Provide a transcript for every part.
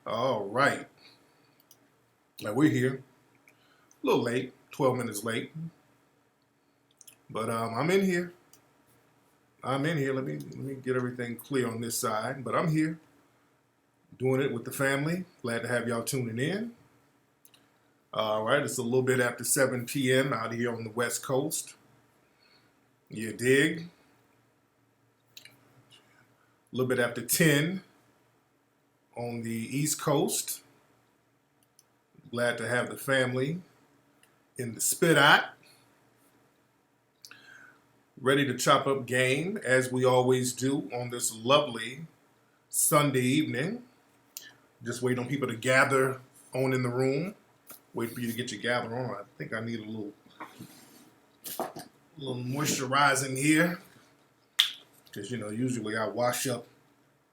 All right. Now we're here. A little late, 12 minutes late. But I'm in here. I'm in here. Let me get everything clear on this side. But I'm here doing it with the family. Glad to have y'all tuning in. All right, it's a little bit after 7 p.m. out here on the West Coast. You dig? A little bit after 10 on the East Coast. Glad to have the family in the spit out. Ready to chop up game as we always do on this lovely Sunday evening. Just waiting on people to gather on in the room. Wait for you to get your gather on. I think I need a little moisturizing here. Because, usually I wash up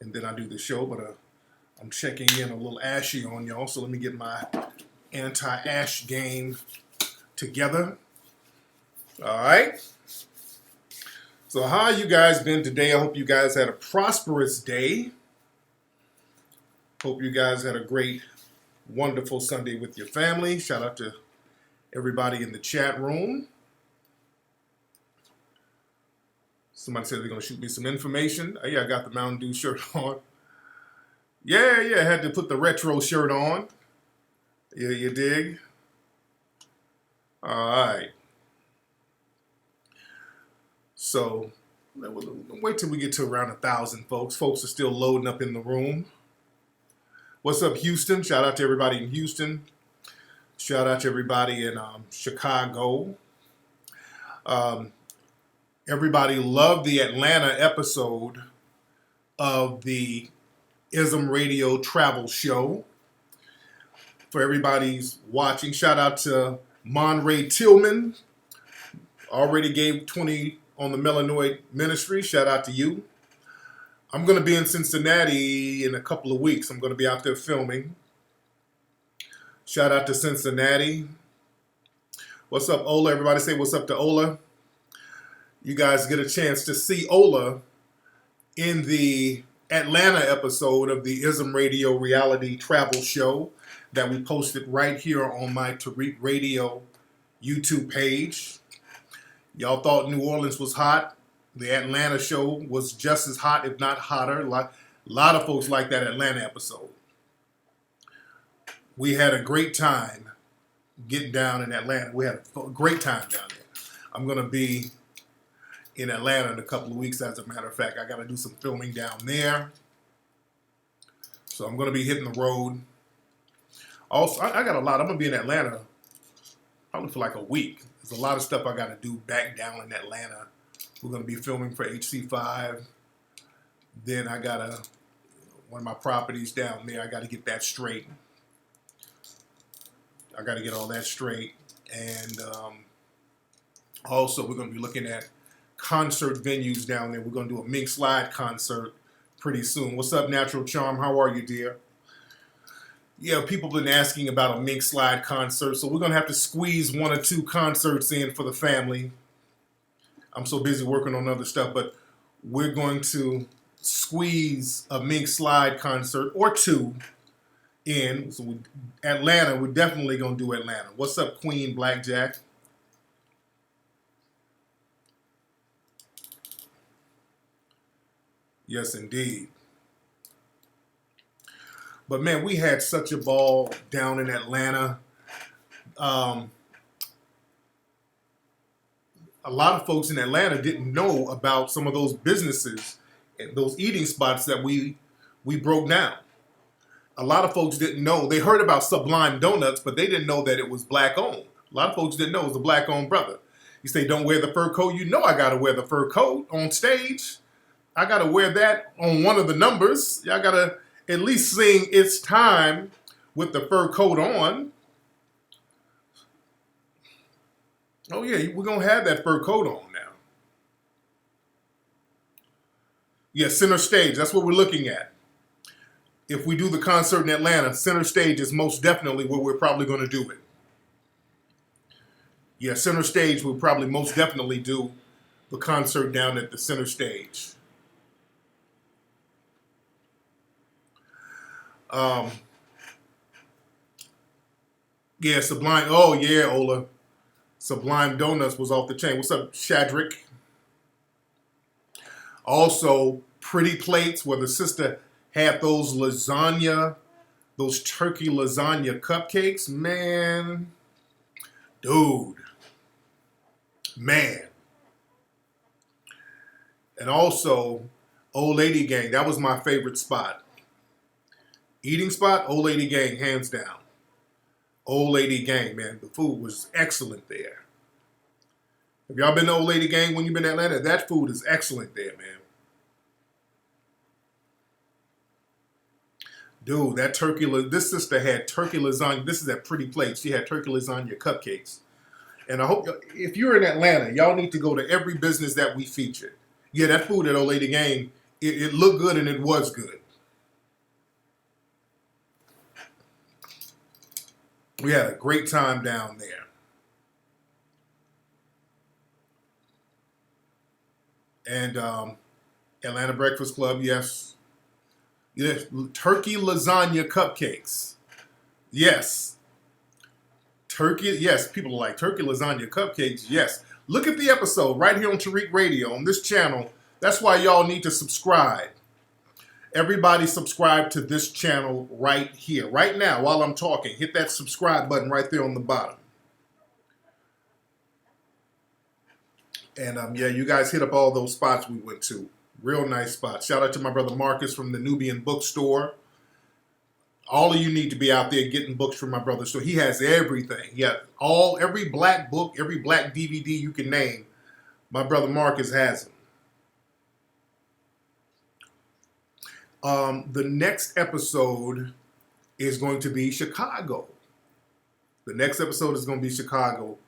and then I do the show. But I'm checking in a little ashy on y'all. So let me get my anti-ash game together. All right. So how you guys been today? I hope you guys had a prosperous day. Hope you guys had a great, wonderful Sunday with your family. Shout out to everybody in the chat room. Somebody said they're going to shoot me some information. Yeah, I got the Mountain Dew shirt on. Yeah, I had to put the retro shirt on. Yeah, you dig? All right. So, wait till we get to around 1,000 folks. Folks are still loading up in the room. What's up, Houston? Shout out to everybody in Houston. Shout out to everybody in Chicago. Everybody loved the Atlanta episode of the ISM Radio Travel Show. For everybody's watching, shout out to Monray Tillman. Already gave 20 on the Melanoid Ministry. Shout out to you. I'm going to be in Cincinnati in a couple of weeks. I'm going to be out there filming. Shout out to Cincinnati. What's up, Ola? Everybody say what's up to Ola. You guys get a chance to see Ola in the Atlanta episode of the ISM Radio Reality Travel Show that we posted right here on my Tariq Radio YouTube page. Y'all thought New Orleans was hot. The Atlanta show was just as hot, if not hotter. A lot of folks like that Atlanta episode. We had a great time getting down in Atlanta. We had a great time down there. I'm going to be in Atlanta in a couple of weeks, as a matter of fact. I got to do some filming down there. So I'm going to be hitting the road. Also, I got a lot. I'm going to be in Atlanta probably for like a week. There's a lot of stuff I got to do back down in Atlanta. We're going to be filming for HC5. Then I got one of my properties down there. I got to get that straight. I got to get all that straight. And also, we're going to be looking at concert venues down there. We're going to do a Mink Slide concert pretty soon. What's up, Natural Charm? How are you, dear? Yeah, people have been asking about a Mink Slide concert, so we're going to have to squeeze 1 or 2 concerts in for the family. I'm so busy working on other stuff, but we're going to squeeze a Mink Slide concert or 2 in. So Atlanta, we're definitely going to do Atlanta. What's up, Queen Blackjack? Yes, indeed. But man, we had such a ball down in Atlanta. A lot of folks in Atlanta didn't know about some of those businesses and those eating spots that we broke down. A lot of folks didn't know. They heard about Sublime Donuts, but they didn't know that it was black owned. A lot of folks didn't know it was a black owned brother. You say, don't wear the fur coat. You know I got to wear the fur coat on stage. I got to wear that on one of the numbers. Y'all got to at least sing It's Time with the fur coat on. Oh, yeah, we're going to have that fur coat on now. Yeah, center stage. That's what we're looking at. If we do the concert in Atlanta, center stage is most definitely where we're probably going to do it. Yeah, center stage, we'll probably most definitely do the concert down at the center stage. Yeah, Sublime. Oh yeah, Ola. Sublime Donuts was off the chain. What's up, Shadrick? Also, Pretty Plates, where the sister had those lasagna, those turkey lasagna cupcakes. Man, dude, man. And also, Old Lady Gang. That was my favorite spot. Eating spot, Old Lady Gang, hands down. Old Lady Gang, man. The food was excellent there. Have y'all been to Old Lady Gang when you've been in Atlanta? That food is excellent there, man. Dude, that turkey, this sister had turkey lasagna. This is at Pretty Plate. She had turkey lasagna cupcakes. And I hope, if you're in Atlanta, y'all need to go to every business that we featured. Yeah, that food at Old Lady Gang, it looked good and it was good. We had a great time down there. And Atlanta Breakfast Club, yes. Yes, turkey lasagna cupcakes. Yes. Turkey, yes. People are like, turkey lasagna cupcakes, yes. Look at the episode right here on Tariq Radio, on this channel. That's why y'all need to subscribe. Everybody subscribe to this channel right here. Right now, while I'm talking, hit that subscribe button right there on the bottom. And yeah, you guys hit up all those spots we went to. Real nice spots. Shout out to my brother Marcus from the Nubian Bookstore. All of you need to be out there getting books from my brother. So he has everything. He has every black book, every black DVD you can name. My brother Marcus has them. The next episode is going to be Chicago. The next episode is going to be Chicago.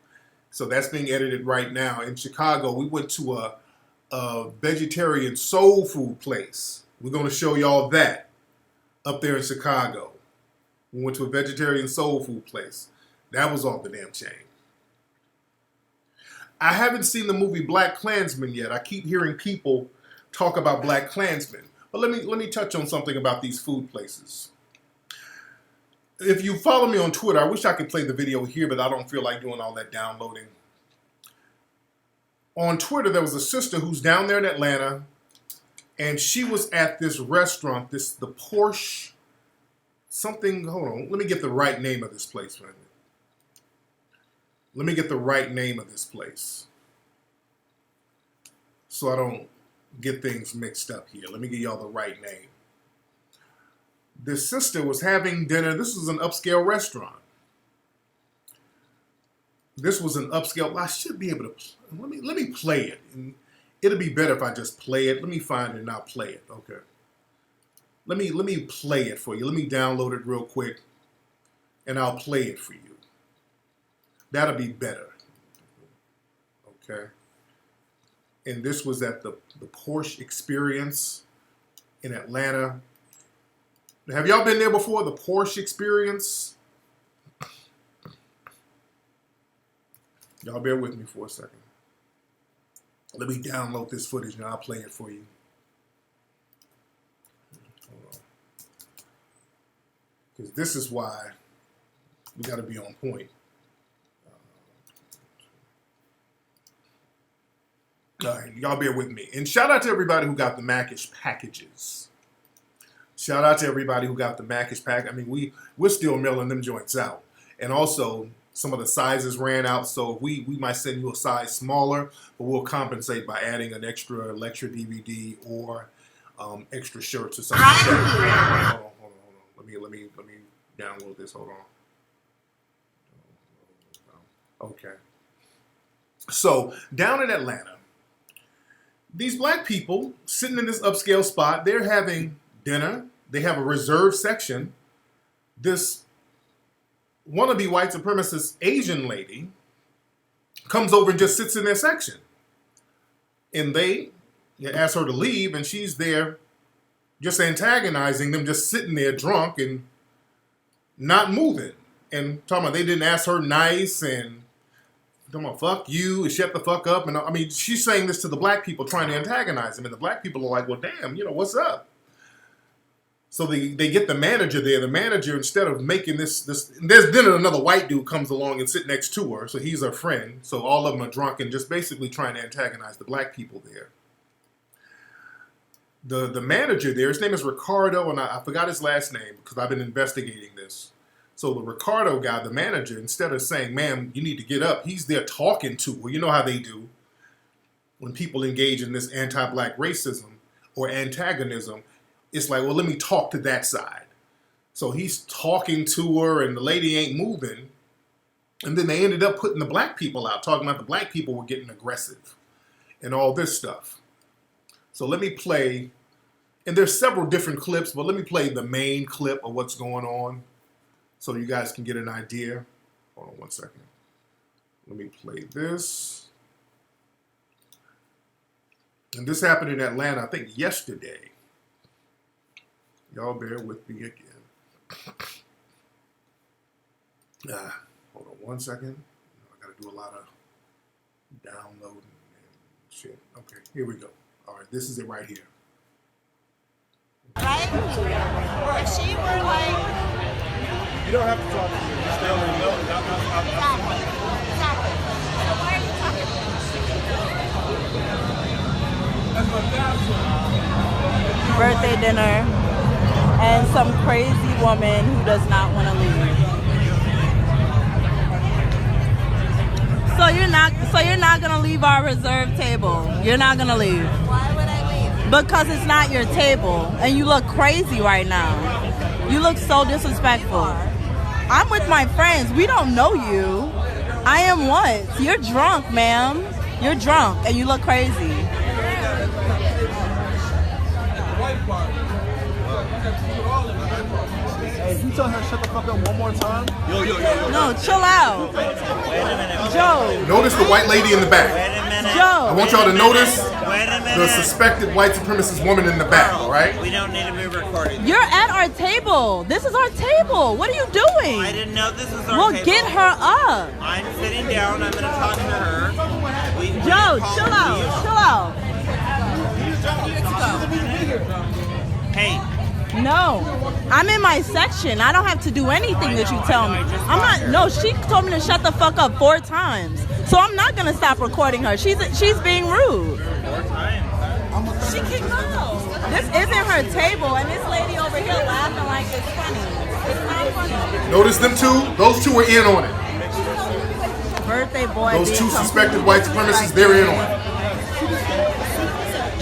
So that's being edited right now. In Chicago, we went to a vegetarian soul food place. We're going to show y'all that up there in Chicago. We went to a vegetarian soul food place. That was off the damn chain. I haven't seen the movie Black Klansman yet. I keep hearing people talk about Black Klansman. But let me touch on something about these food places. If you follow me on Twitter, I wish I could play the video here, but I don't feel like doing all that downloading. On Twitter, there was a sister who's down there in Atlanta, and she was at this restaurant, the Porsche something. Hold on, let me get the right name of this place, man. Let me get the right name of this place so I don't get things mixed up here. Let me give y'all the right name. This sister was having dinner. This was an upscale restaurant. This was an upscale. I should be able to. Let me play it. And it'll be better if I just play it. Let me find it and I'll play it. Okay. Let me play it for you. Let me download it real quick, and I'll play it for you. That'll be better. Okay. And this was at the Porsche Experience in Atlanta. Have y'all been there before? The Porsche Experience? Y'all bear with me for a second. Let me download this footage and I'll play it for you. Hold on. Because this is why we got to be on point. All right, y'all bear with me. And shout out to everybody who got the Macish packages. Shout out to everybody who got the Macish pack. I mean, we're still mailing them joints out. And also, some of the sizes ran out, so we might send you a size smaller, but we'll compensate by adding an extra lecture DVD or extra shirts or something like that. Hold on. Let me download this. Hold on. Okay. So, down in Atlanta, these black people sitting in this upscale spot, they're having dinner. They have a reserved section. This wannabe white supremacist Asian lady comes over and just sits in their section. And they ask her to leave, and she's there just antagonizing them, just sitting there drunk and not moving. And talking about they didn't ask her nice and talking about fuck you and shut the fuck up. And I mean, she's saying this to the black people trying to antagonize them. And the black people are like, well, damn, what's up? So they get the manager there. The manager, instead of making this, there's then another white dude comes along and sit next to her. So he's her friend. So all of them are drunk and just basically trying to antagonize the black people there. The manager there, his name is Ricardo, and I forgot his last name because I've been investigating this. So the Ricardo guy, the manager, instead of saying, ma'am, you need to get up, he's there talking to her. You know how they do when people engage in this anti-black racism or antagonism. It's like, well, let me talk to that side. So he's talking to her, and the lady ain't moving. And then they ended up putting the black people out, talking about the black people were getting aggressive and all this stuff. So let me play, and there's several different clips, but let me play the main clip of what's going on so you guys can get an idea. Hold on one second. Let me play this. And this happened in Atlanta, I think, yesterday. Y'all bear with me again. Hold on one second. I gotta do a lot of downloading and shit. Okay, here we go. All right, this is it right here. Right? If she were like... You don't have to talk to me. Just stay on the note. Exactly. Exactly. So why are you talking to me? That's my dad. Birthday dinner, and some crazy woman who does not want to leave. So you're not gonna leave our reserved table. You're not gonna leave. Why would I leave? Because it's not your table, and you look crazy right now. You look so disrespectful. I'm with my friends. We don't know you. I am what? You're drunk, ma'am. You're drunk, and you look crazy. Hey, you tell her shut the fuck up one more time? Yo. No, chill out. Wait a minute. Joe. Notice the white lady in the back. Wait a minute. Joe. I want y'all to notice Wait a minute. the suspected white supremacist woman in the back, all right? We don't need to be recording. You're at our table. This is our table. What are you doing? I didn't know this was our Well, table. get her up. I'm sitting down. I'm going to talk to her. Joe, chill out. Chill out. Hey, No. I'm in my section. I don't have to do anything that you tell me. I'm not. No, she told me to shut the fuck up 4 times. So I'm not going to stop recording her. She's being rude. 4 times. She can go. This isn't her table, and this lady over here laughing like it's funny. It's not funny. Notice them two? Those two are in on it. Birthday boy. Those being two completely suspected white supremacists, they're in on it.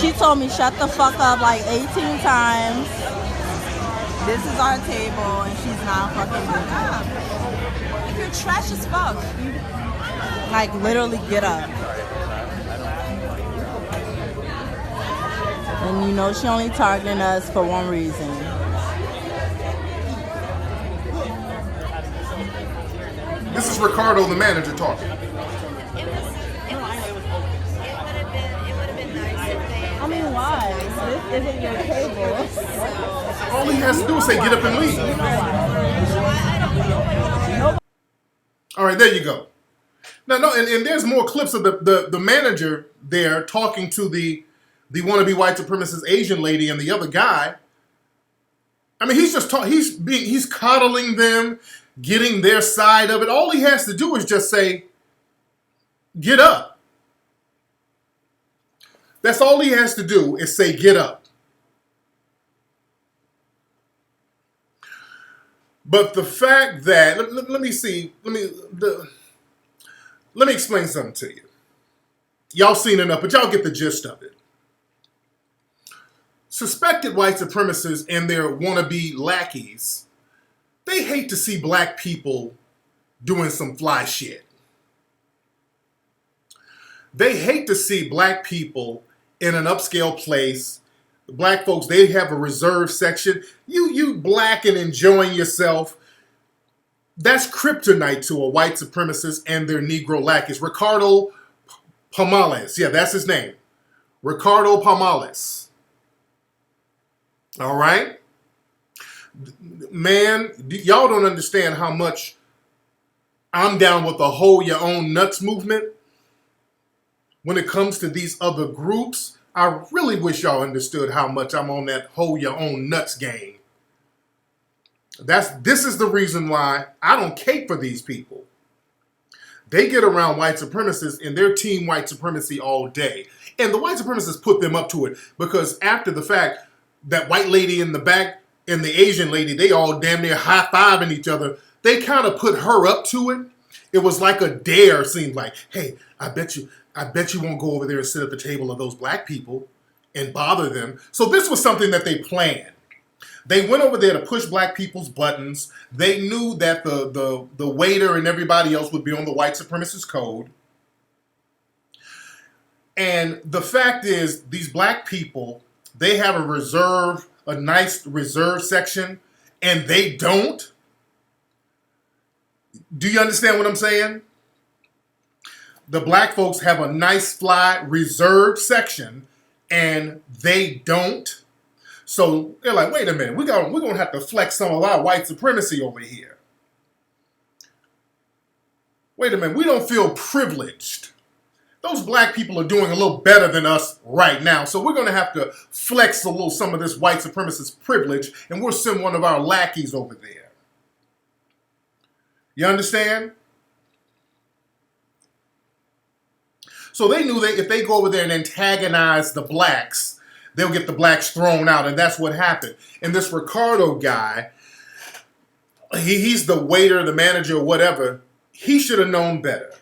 She told me shut the fuck up like 18 times. This is our table, and she's not fucking doing it. You're trash as fuck. Like, literally get up. And you know she only targeting us for one reason. This is Ricardo, the manager, talking. It would have been nice if they... I mean, why? This isn't your table. All he has to do is say, get up and leave. All right, there you go. Now, no, and there's more clips of the manager there talking to the wannabe white supremacist Asian lady and the other guy. I mean, he's coddling them, getting their side of it. All he has to do is just say, get up. That's all he has to do is say, get up. But the fact that, let me explain something to you. Y'all seen enough, but y'all get the gist of it. Suspected white supremacists and their wannabe lackeys, they hate to see black people doing some fly shit. They hate to see black people in an upscale place. Black folks, they have a reserved section. You black and enjoying yourself. That's kryptonite to a white supremacist and their Negro lackeys. Ricardo Palmales. Yeah, that's his name. Ricardo Palmales. All right? Man, y'all don't understand how much I'm down with the Hold Your Own Nuts movement. When it comes to these other groups, I really wish y'all understood how much I'm on that Hold Your Own Nuts game. This is the reason why I don't cape for these people. They get around white supremacists and they're team white supremacy all day. And the white supremacists put them up to it because after the fact, that white lady in the back and the Asian lady, they all damn near high-fiving each other. They kind of put her up to it. It was like a dare, seemed like, hey, I bet you won't go over there and sit at the table of those black people and bother them. So this was something that they planned. They went over there to push black people's buttons. They knew that the waiter and everybody else would be on the white supremacist code. And the fact is, these black people, they have a nice reserve section, and they don't. Do you understand what I'm saying? The black folks have a nice fly reserve section, and they don't. So they're like, wait a minute, we're gonna have to flex some of our white supremacy over here. Wait a minute, we don't feel privileged. Those black people are doing a little better than us right now, so we're gonna have to flex some of this white supremacist privilege, and we'll send one of our lackeys over there. You understand? So they knew that if they go over there and antagonize the blacks, they'll get the blacks thrown out, and that's what happened. And this Ricardo guy, he's the waiter, the manager, whatever. He should have known better.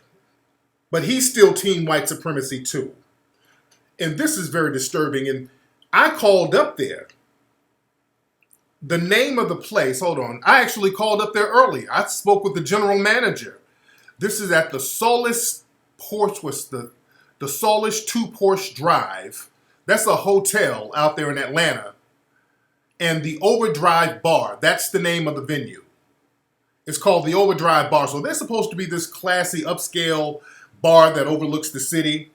But he's still team white supremacy too. And this is very disturbing. And I called up there. The name of the place, hold on. I actually called up there early. I spoke with the general manager. This is at the Solis Porsche, the Solis 2 Porsche Drive. That's a hotel out there in Atlanta. And the Overdrive Bar, that's the name of the venue. It's called the Overdrive Bar. So they're supposed to be this classy, upscale bar that overlooks the city.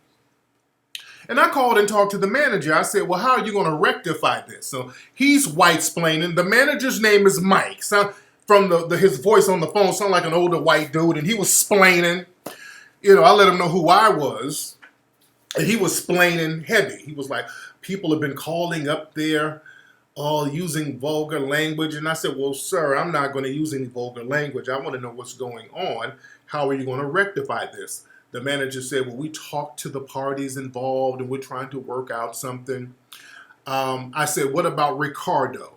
And I called and talked to the manager. I said, well, how are you going to rectify this? So he's white-splaining. The manager's name is Mike. So from his voice on the phone, sounded like an older white dude, and he was splaining. You know, I let him know who I was. And he was splaining heavy. He was like, people have been calling up there, all using vulgar language. And I said, well, sir, I'm not going to use any vulgar language. I want to know what's going on. How are you going to rectify this? The manager said, well, we talked to the parties involved and we're trying to work out something. I said, what about Ricardo?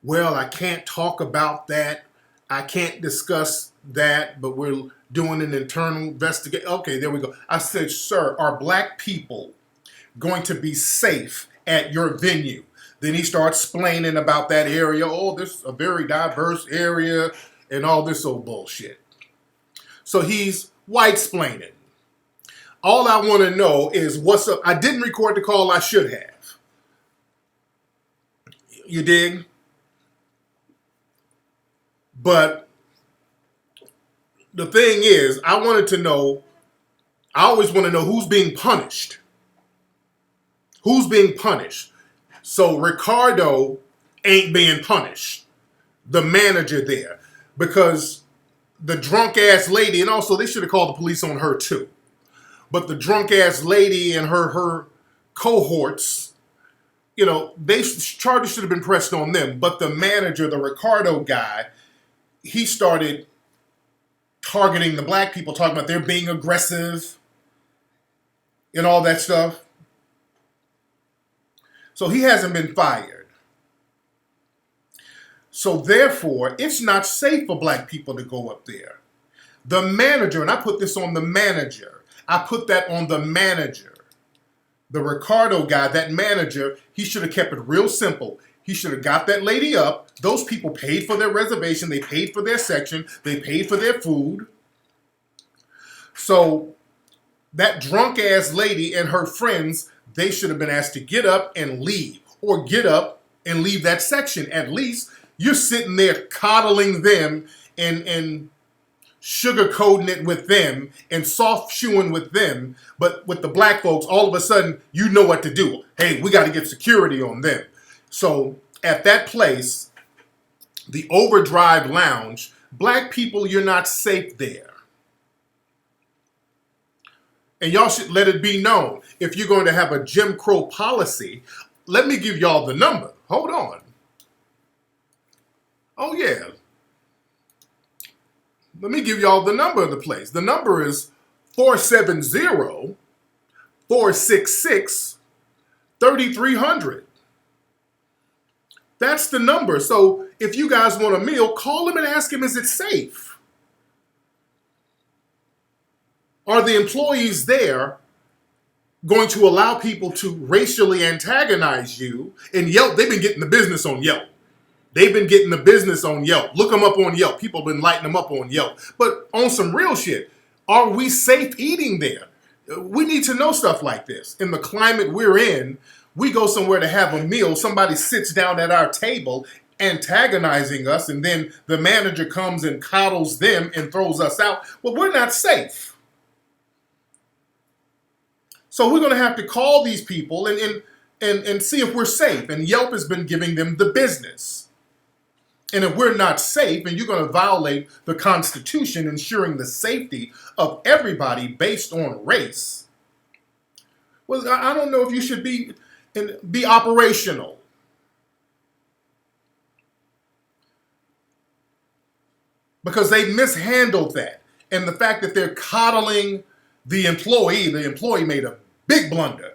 Well, I can't talk about that. I can't discuss that, but we're doing an internal investigation. Okay, there we go. I said, sir, are black people going to be safe at your venue? Then he starts explaining about that area. Oh, this is a very diverse area and all this old bullshit. So he's white-splaining. All I want to know is what's up. I didn't record the call I should have. You dig? But the thing is, I always want to know who's being punished. Who's being punished? So Ricardo ain't being punished. The manager there. Because the drunk ass lady, and also they should have called the police on her too. But the drunk ass lady and her cohorts, you know, charges should have been pressed on them. But the manager, the Ricardo guy, he started targeting the black people, talking about they're being aggressive and all that stuff. So he hasn't been fired. So therefore, it's not safe for black people to go up there. The manager, and I put this on the manager. I put that on the manager. The Ricardo guy, that manager, he should have kept it real simple. He should have got that lady up. Those people paid for their reservation. They paid for their section. They paid for their food. So that drunk ass lady and her friends, they should have been asked to get up and leave. Or get up and leave that section. At least you're sitting there coddling them and sugarcoating it with them and soft shoeing with them. But with the black folks, all of a sudden, you know what to do. Hey, we got to get security on them. So at that place, the Overdrive Lounge, black people, you're not safe there. And y'all should let it be known. If you're going to have a Jim Crow policy, let me give y'all the number. Hold on. Oh, yeah. Let me give y'all the number of the place. The number is 470-466-3300. That's the number. So if you guys want a meal, call him and ask him, is it safe? Are the employees there going to allow people to racially antagonize you? And Yelp, they've been getting the business on Yelp. They've been getting the business on Yelp. Look them up on Yelp. People have been lighting them up on Yelp. But on some real shit, are we safe eating there? We need to know stuff like this. In the climate we're in, we go somewhere to have a meal, somebody sits down at our table antagonizing us, and then the manager comes and coddles them and throws us out. Well, we're not safe. So we're going to have to call these people and see if we're safe. And Yelp has been giving them the business. And if we're not safe, and you're going to violate the Constitution, ensuring the safety of everybody based on race, well, I don't know if you should be operational. Because they mishandled that. And the fact that they're coddling the employee made a big blunder.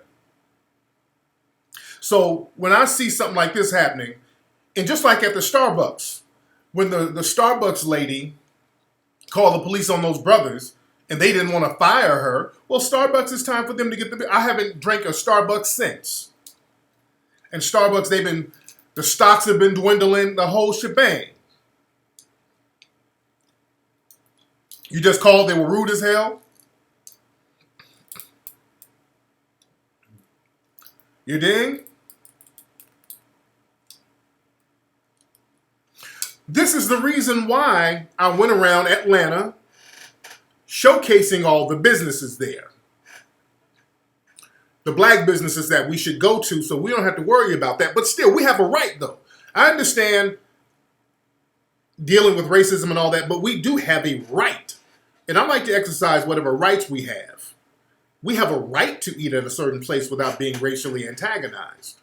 So when I see something like this happening, and just like at the Starbucks, when the Starbucks lady called the police on those brothers and they didn't want to fire her, well, Starbucks, it's time for them to get I haven't drank a Starbucks since. And Starbucks, the stocks have been dwindling, the whole shebang. You just called, they were rude as hell? You dig? This is the reason why I went around Atlanta showcasing all the businesses there. The black businesses that we should go to, so we don't have to worry about that. But still, we have a right, though. I understand dealing with racism and all that, but we do have a right. And I like to exercise whatever rights we have. We have a right to eat at a certain place without being racially antagonized.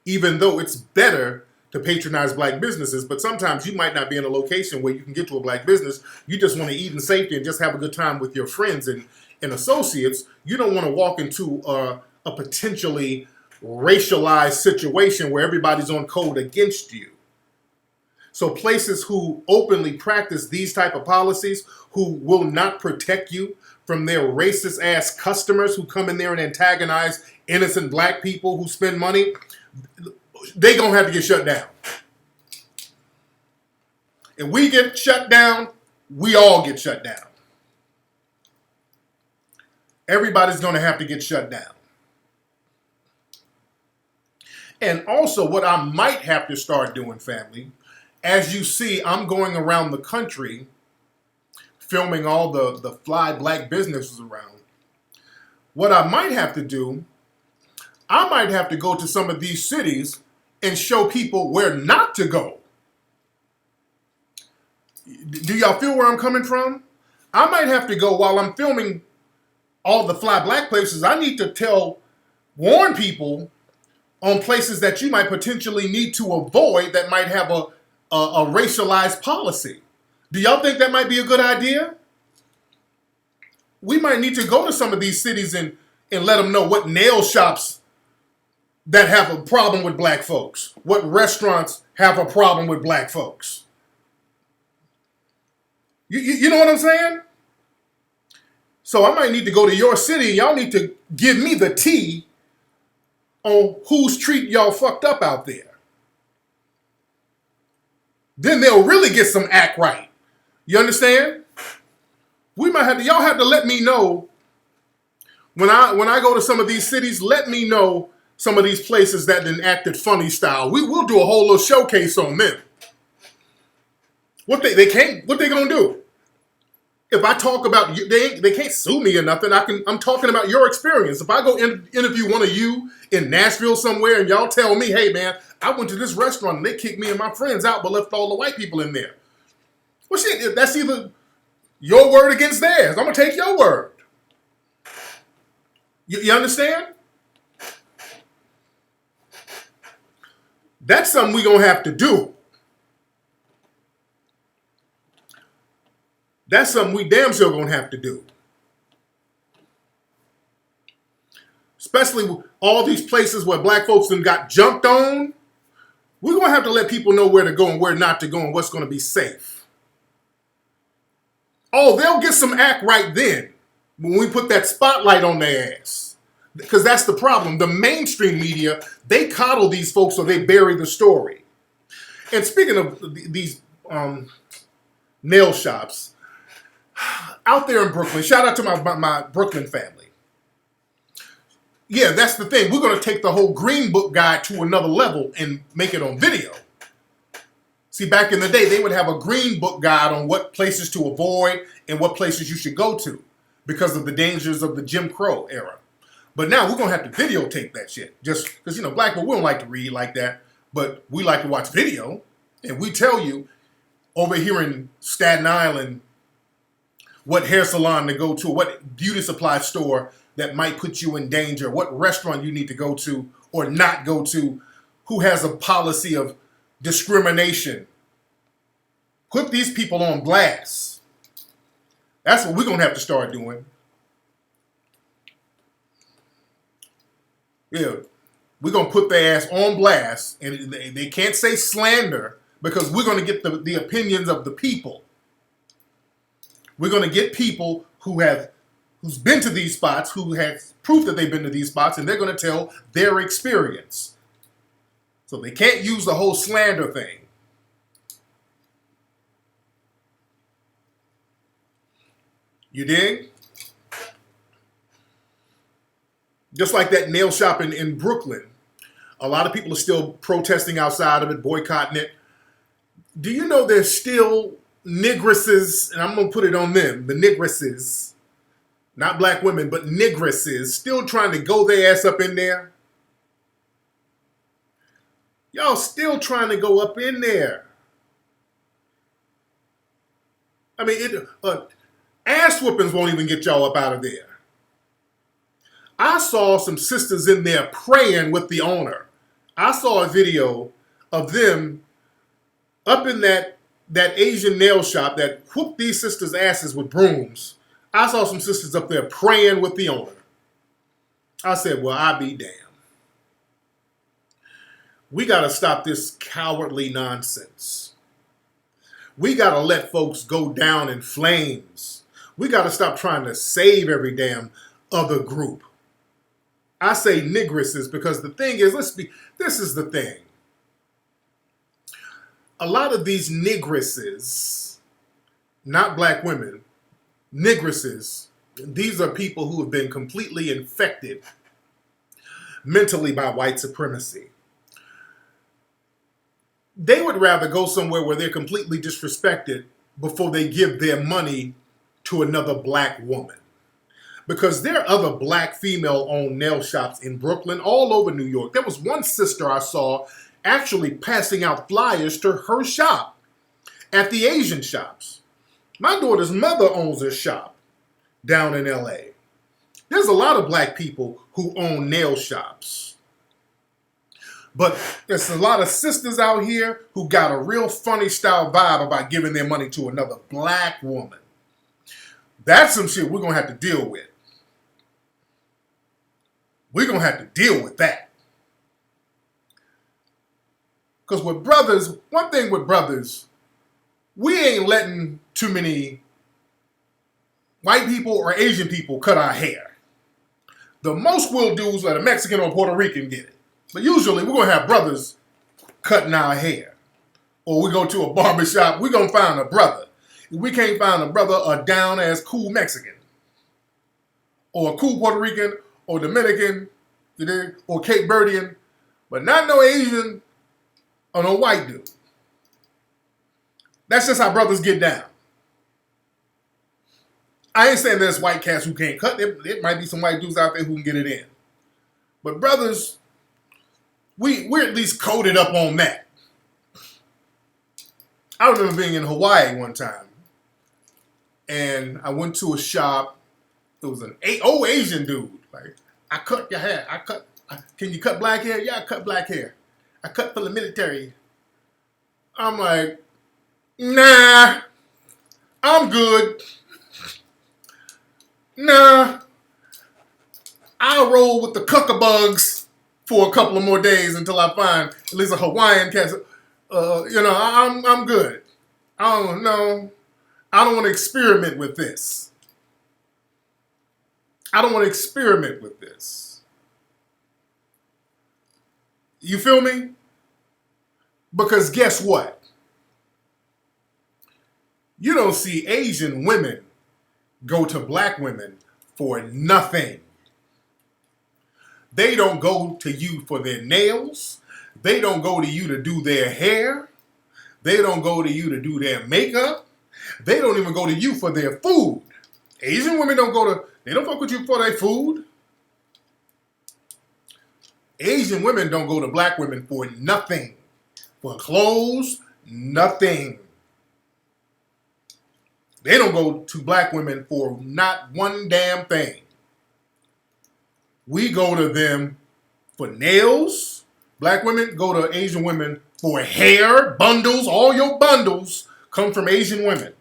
Even though it's better to patronize black businesses, but sometimes you might not be in a location where you can get to a black business. You just want to eat in safety and just have a good time with your friends and associates. You don't want to walk into a potentially racialized situation where everybody's on code against you. So places who openly practice these type of policies, who will not protect you from their racist ass customers who come in there and antagonize innocent black people who spend money, they gonna have to get shut down. If we get shut down, we all get shut down. Everybody's gonna have to get shut down. And also what I might have to start doing, family, as you see, I'm going around the country filming all the fly black businesses around. What I might have to do, I might have to go to some of these cities and show people where not to go. Do y'all feel where I'm coming from? I might have to go while I'm filming all the fly black places. I need to warn people on places that you might potentially need to avoid that might have a racialized policy. Do y'all think that might be a good idea? We might need to go to some of these cities and let them know what nail shops that have a problem with black folks, what restaurants have a problem with black folks. You know what I'm saying? So I might need to go to your city and y'all need to give me the tea on who's treating y'all fucked up out there. Then they'll really get some act right. You understand? Y'all have to let me know when I go to some of these cities, let me know some of these places that done acted funny style. We'll do a whole little showcase on them. What they gonna do? If I talk about you, they can't sue me or nothing. I'm talking about your experience. If I go interview one of you in Nashville somewhere and y'all tell me, hey man, I went to this restaurant and they kicked me and my friends out but left all the white people in there. Well shit, that's either your word against theirs. I'm gonna take your word. You understand? That's something we're gonna have to do. That's something we damn sure gonna have to do. Especially all these places where black folks done got jumped on. We're gonna have to let people know where to go and where not to go and what's gonna be safe. Oh, they'll get some act right then when we put that spotlight on their ass. Because that's the problem. The mainstream media, they coddle these folks so they bury the story. And speaking of these nail shops, out there in Brooklyn, shout out to my Brooklyn family. Yeah, that's the thing. We're going to take the whole Green Book guide to another level and make it on video. See, back in the day, they would have a Green Book guide on what places to avoid and what places you should go to because of the dangers of the Jim Crow era. But now we're going to have to videotape that shit. Just because, black people, we don't like to read like that, but we like to watch video. And we tell you over here in Staten Island what hair salon to go to, what beauty supply store that might put you in danger, what restaurant you need to go to or not go to, who has a policy of discrimination. Put these people on blast. That's what we're going to have to start doing. Yeah, we're going to put their ass on blast, and they can't say slander because we're going to get the opinions of the people. We're going to get people who's been to these spots, who has proof that they've been to these spots, and they're going to tell their experience. So they can't use the whole slander thing. You dig? Just like that nail shop in Brooklyn. A lot of people are still protesting outside of it, boycotting it. Do you know there's still nigresses, and I'm going to put it on them, the nigresses, not black women, but nigresses, still trying to go their ass up in there? Y'all still trying to go up in there. I mean, ass whoopings won't even get y'all up out of there. I saw some sisters in there praying with the owner. I saw a video of them up in that Asian nail shop that whooped these sisters' asses with brooms. I saw some sisters up there praying with the owner. I said, well, I be damned. We got to stop this cowardly nonsense. We got to let folks go down in flames. We got to stop trying to save every damn other group. I say nigresses because the thing is, this is the thing. A lot of these nigresses, not black women, nigresses, these are people who have been completely infected mentally by white supremacy. They would rather go somewhere where they're completely disrespected before they give their money to another black woman. Because there are other black female-owned nail shops in Brooklyn, all over New York. There was one sister I saw actually passing out flyers to her shop at the Asian shops. My daughter's mother owns a shop down in LA. There's a lot of black people who own nail shops. But there's a lot of sisters out here who got a real funny style vibe about giving their money to another black woman. That's some shit we're going to have to deal with. We're going to have to deal with that. Because with brothers, one thing with brothers, we ain't letting too many white people or Asian people cut our hair. The most we'll do is let a Mexican or Puerto Rican get it. But usually we're going to have brothers cutting our hair. Or we go to a barbershop, we're going to find a brother. If we can't find a brother, a down-ass cool Mexican. Or a cool Puerto Rican, or Dominican, or Cape Verdean. But not no Asian or no white dude. That's just how brothers get down. I ain't saying there's white cats who can't cut. There might be some white dudes out there who can get it in. But brothers, we're at least coded up on that. I remember being in Hawaii one time. And I went to a shop. It was an old Asian dude. Like, I cut your hair. Can you cut black hair? Yeah, I cut black hair. I cut for the military. I'm like, nah. I I'm good. Nah, I'll roll with the cuckabugs for a couple of more days until I find at least a Hawaiian cat. I'm good. I don't know. I don't want to experiment with this. I don't want to experiment with this. You feel me? Because guess what? You don't see Asian women go to black women for nothing. They don't go to you for their nails. They don't go to you to do their hair. They don't go to you to do their makeup. They don't even go to you for their food. Asian women they don't fuck with you for their food. Asian women don't go to black women for nothing. For clothes, nothing. They don't go to black women for not one damn thing. We go to them for nails. Black women go to Asian women for hair, bundles. All your bundles come from Asian women.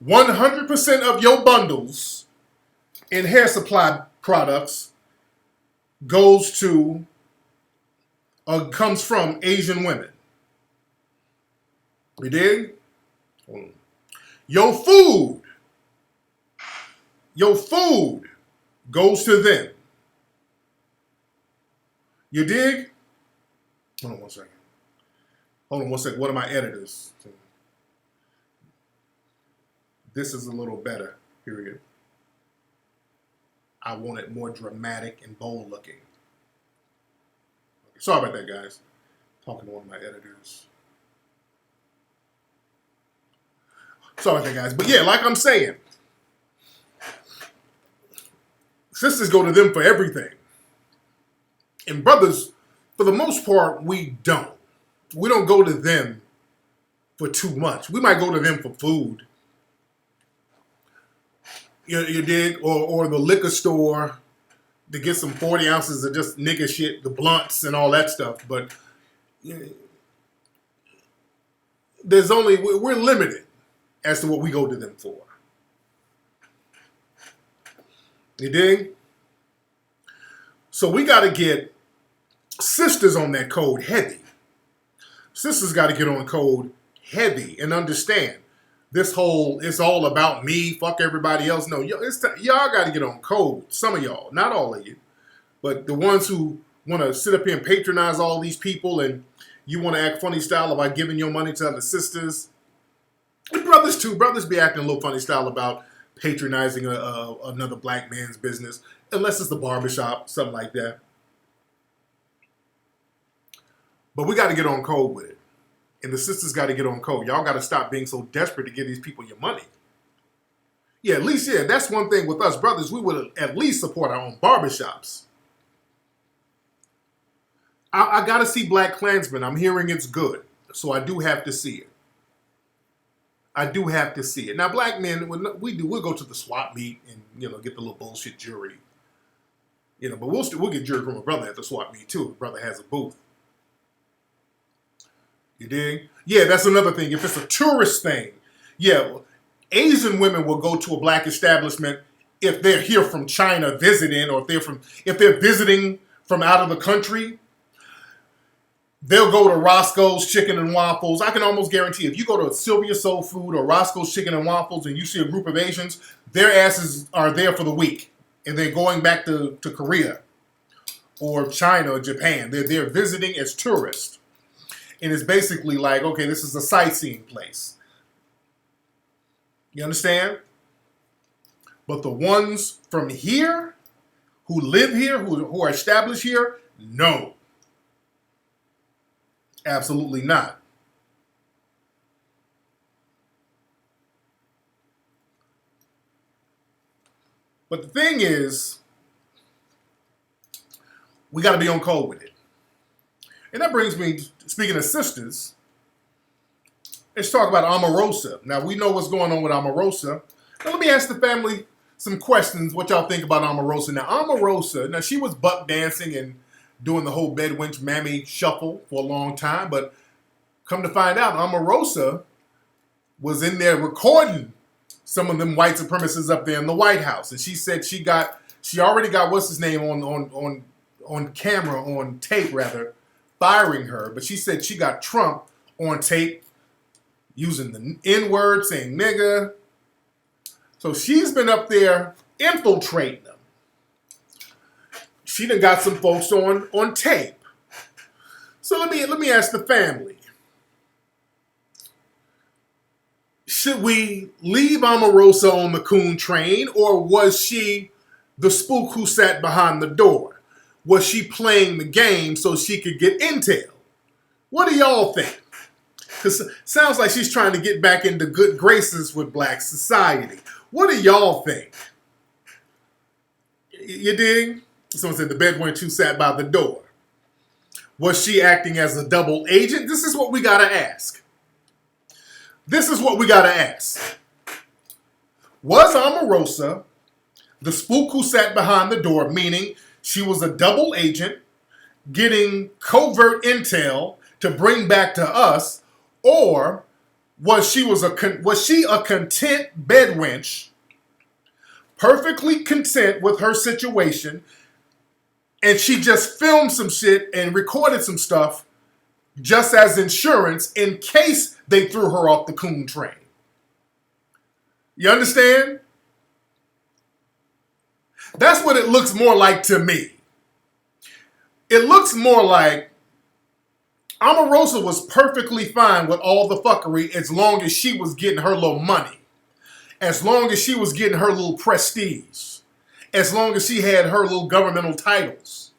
100% of your bundles in hair supply products comes from Asian women. You dig? Your food goes to them. You dig? Hold on one second. One of my editors. This is a little better, period. I want it more dramatic and bold looking. Okay, sorry about that, guys. Talking to one of my editors. Sorry about that, guys. But yeah, like I'm saying, sisters go to them for everything. And brothers, for the most part, we don't. We don't go to them for too much. We might go to them for food. You dig? Or the liquor store to get some 40 ounces of just nigga shit, the blunts and all that stuff. But we're limited as to what we go to them for. You dig? So we got to get sisters on that code heavy. Sisters got to get on code heavy and understand this whole, it's all about me, fuck everybody else. No, y'all got to get on code. Some of y'all, not all of you, but the ones who want to sit up here and patronize all these people and you want to act funny style about giving your money to other sisters. And brothers too. Brothers be acting a little funny style about patronizing another black man's business, unless it's the barbershop, something like that. But we got to get on code with it. And the sisters got to get on code. Y'all got to stop being so desperate to give these people your money. Yeah, at least, that's one thing with us brothers. We would at least support our own barbershops. I got to see Black Klansman. I'm hearing it's good. So I do have to see it. Now, black men, we'll go to the swap meet and, get the little bullshit jury. But we'll get jury from a brother at the swap meet too. If brother has a booth. You dig? Yeah, that's another thing. If it's a tourist thing, Asian women will go to a black establishment if they're here from China visiting, or if they're visiting from out of the country. They'll go to Roscoe's Chicken and Waffles. I can almost guarantee if you go to Sylvia Soul Food or Roscoe's Chicken and Waffles and you see a group of Asians, their asses are there for the week. And they're going back to Korea or China or Japan. They're visiting as tourists. And it's basically like, okay, this is a sightseeing place. You understand? But the ones from here, who live here, who are established here, no. Absolutely not. But the thing is, we got to be on code with it. And that brings me, speaking of sisters, let's talk about Omarosa. Now, we know what's going on with Omarosa. Now, let me ask the family some questions, what y'all think about Omarosa. Now, Omarosa, she was buck dancing and doing the whole bedwench mammy shuffle for a long time, but come to find out, Omarosa was in there recording some of them white supremacists up there in the White House, and she said she already got what's his name on camera, on tape rather, firing her, but she said she got Trump on tape using the N-word, saying nigga. So she's been up there infiltrating them. She done got some folks on tape. So let me ask the family. Should we leave Omarosa on the coon train, or was she the spook who sat behind the door? Was she playing the game so she could get intel? What do y'all think? Because it sounds like she's trying to get back into good graces with black society. What do y'all think? You dig? Someone said the bedwench who sat by the door. Was she acting as a double agent? This is what we gotta ask. This is what we gotta ask. Was Omarosa the spook who sat behind the door, meaning she was a double agent getting covert intel to bring back to us, or was she a content bedwench, perfectly content with her situation, and she just filmed some shit and recorded some stuff just as insurance in case they threw her off the coon train? You understand? That's what it looks more like to me. It looks more like Omarosa was perfectly fine with all the fuckery as long as she was getting her little money, as long as she was getting her little prestige, as long as she had her little governmental titles.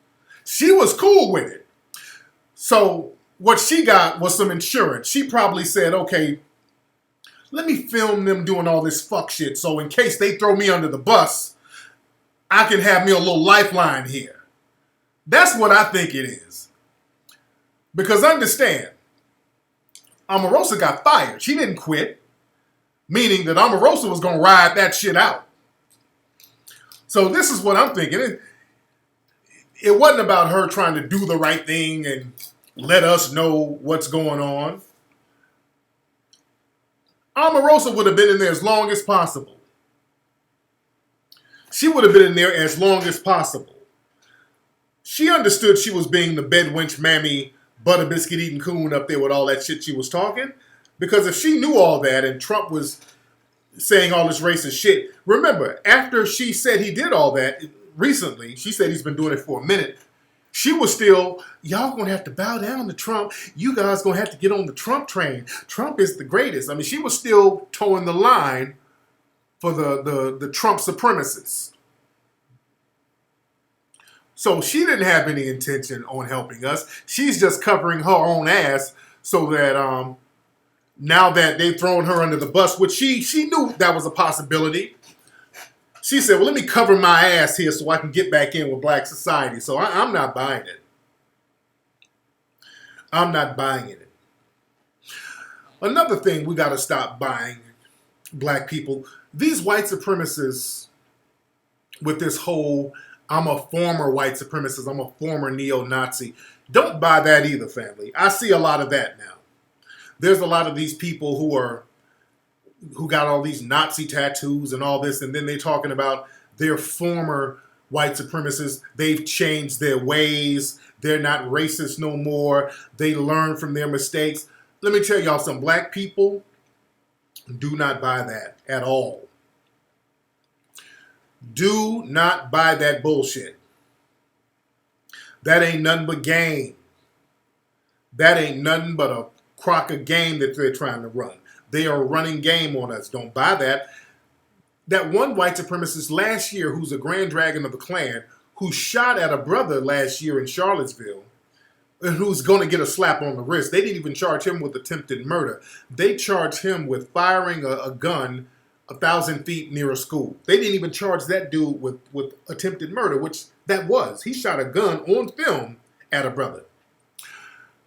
She was cool with it. So what she got was some insurance. She probably said, okay, let me film them doing all this fuck shit so in case they throw me under the bus, I can have me a little lifeline here. That's what I think it is. Because understand, Omarosa got fired. She didn't quit, meaning that Omarosa was going to ride that shit out. So this is what I'm thinking. It wasn't about her trying to do the right thing and let us know what's going on. Omarosa would have been in there as long as possible. She would have been in there as long as possible. She understood she was being the bedwench mammy, butter biscuit eating coon up there with all that shit she was talking. Because if she knew all that and Trump was saying all this racist shit, remember, after she said he did all that recently, she said he's been doing it for a minute, she was still, y'all gonna have to bow down to Trump. You guys gonna have to get on the Trump train. Trump is the greatest. I mean, she was still towing the line for the Trump supremacists. So she didn't have any intention on helping us. She's just covering her own ass so that now that they've thrown her under the bus, which she knew that was a possibility, she said, well, let me cover my ass here so I can get back in with black society. So I'm not buying it. I'm not buying it. Another thing we got to stop buying, black people, these white supremacists with this whole, I'm a former white supremacist, I'm a former neo-Nazi. Don't buy that either, family. I see a lot of that now. There's a lot of these people who got all these Nazi tattoos and all this, and then they're talking about their former white supremacists. They've changed their ways. They're not racist no more. They learn from their mistakes. Let me tell y'all something. Black people do not buy that at all. Do not buy that bullshit. That ain't nothing but game. That ain't nothing but a crock of game that they're trying to run. They are running game on us. Don't buy that. That one white supremacist last year who's a Grand Dragon of the Klan who shot at a brother last year in Charlottesville and who's going to get a slap on the wrist. They didn't even charge him with attempted murder. They charged him with firing a gun 1,000 feet near a school. They didn't even charge that dude with attempted murder, which that was. He shot a gun on film at a brother.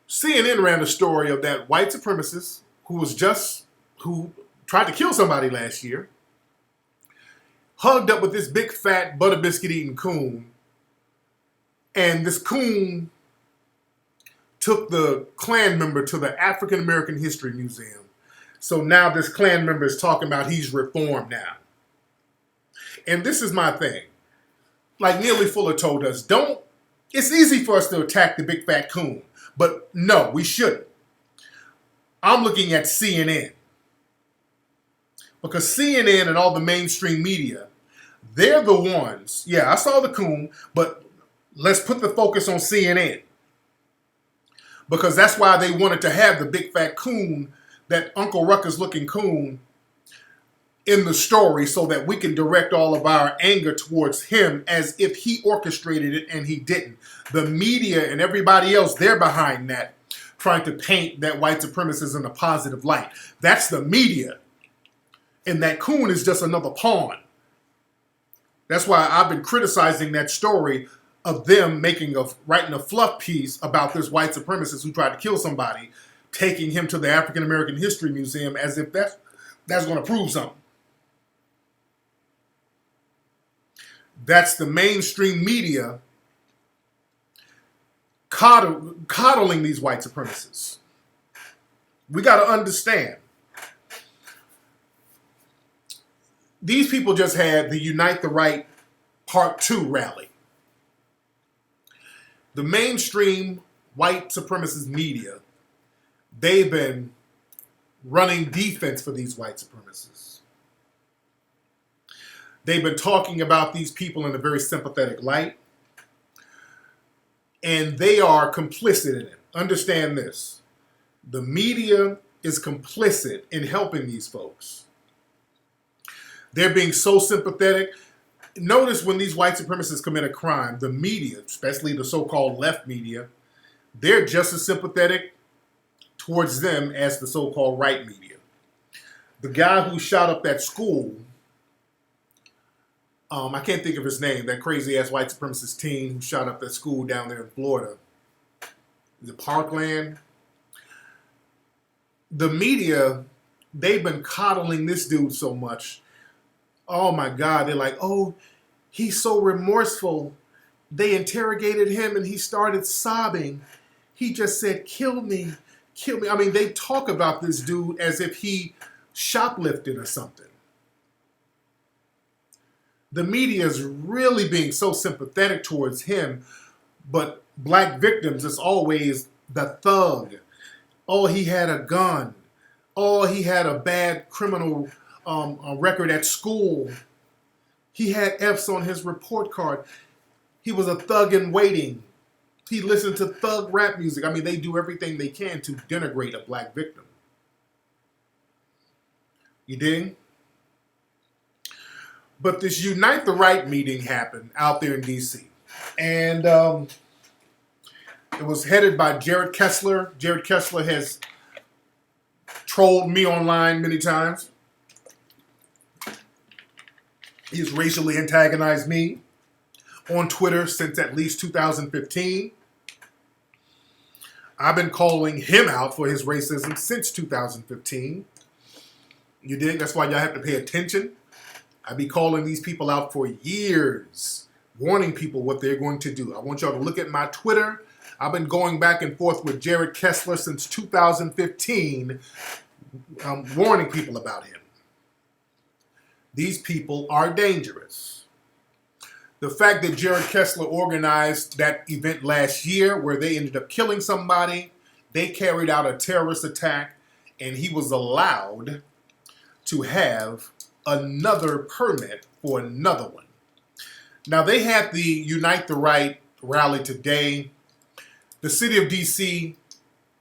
CNN ran a story of that white supremacist who tried to kill somebody last year, hugged up with this big fat butter biscuit eating coon, and this coon took the Klan member to the African American History Museum, So now this Klan member is talking about he's reformed now. And this is my thing. Like Neely Fuller told us, it's easy for us to attack the big fat coon, but no, we shouldn't. I'm looking at CNN. Because CNN and all the mainstream media, they're the ones. Yeah, I saw the coon, but let's put the focus on CNN. Because that's why they wanted to have the big fat coon, that Uncle Ruckus looking coon, in the story so that we can direct all of our anger towards him as if he orchestrated it and he didn't. The media and everybody else, they're behind that, trying to paint that white supremacist in a positive light. That's the media. And that coon is just another pawn. That's why I've been criticizing that story of them writing a fluff piece about this white supremacist who tried to kill somebody, taking him to the African American History Museum as if that's going to prove something. That's the mainstream media coddling these white supremacists. We got to understand. These people just had the Unite the Right Part 2 rally. The mainstream white supremacist media, they've been running defense for these white supremacists. They've been talking about these people in a very sympathetic light. And they are complicit in it. Understand this. The media is complicit in helping these folks. They're being so sympathetic. Notice when these white supremacists commit a crime, the media, especially the so-called left media, they're just as sympathetic towards them as the so-called right media. The guy who shot up that school, I can't think of his name, that crazy-ass white supremacist teen who shot up that school down there in Florida. Is it Parkland? The media, they've been coddling this dude so much. Oh my God, they're like, oh, he's so remorseful. They interrogated him and he started sobbing. He just said, kill me, kill me. I mean, they talk about this dude as if he shoplifted or something. The media is really being so sympathetic towards him, but black victims, it's always the thug. Oh, he had a gun. Oh, he had a bad criminal record at school. He had F's on his report card. He was a thug in waiting. He listened to thug rap music. I mean, they do everything they can to denigrate a black victim. You dig? But this Unite the Right meeting happened out there in D.C. And it was headed by Jared Kessler. Jared Kessler has trolled me online many times. He's racially antagonized me on Twitter since at least 2015. I've been calling him out for his racism since 2015. You dig? That's why y'all have to pay attention. I be calling these people out for years, warning people what they're going to do. I want y'all to look at my Twitter. I've been going back and forth with Jared Kessler since 2015, warning people about him. These people are dangerous. The fact that Jared Kessler organized that event last year where they ended up killing somebody, they carried out a terrorist attack, and he was allowed to have another permit for another one. Now, they had the Unite the Right rally today. The city of D.C.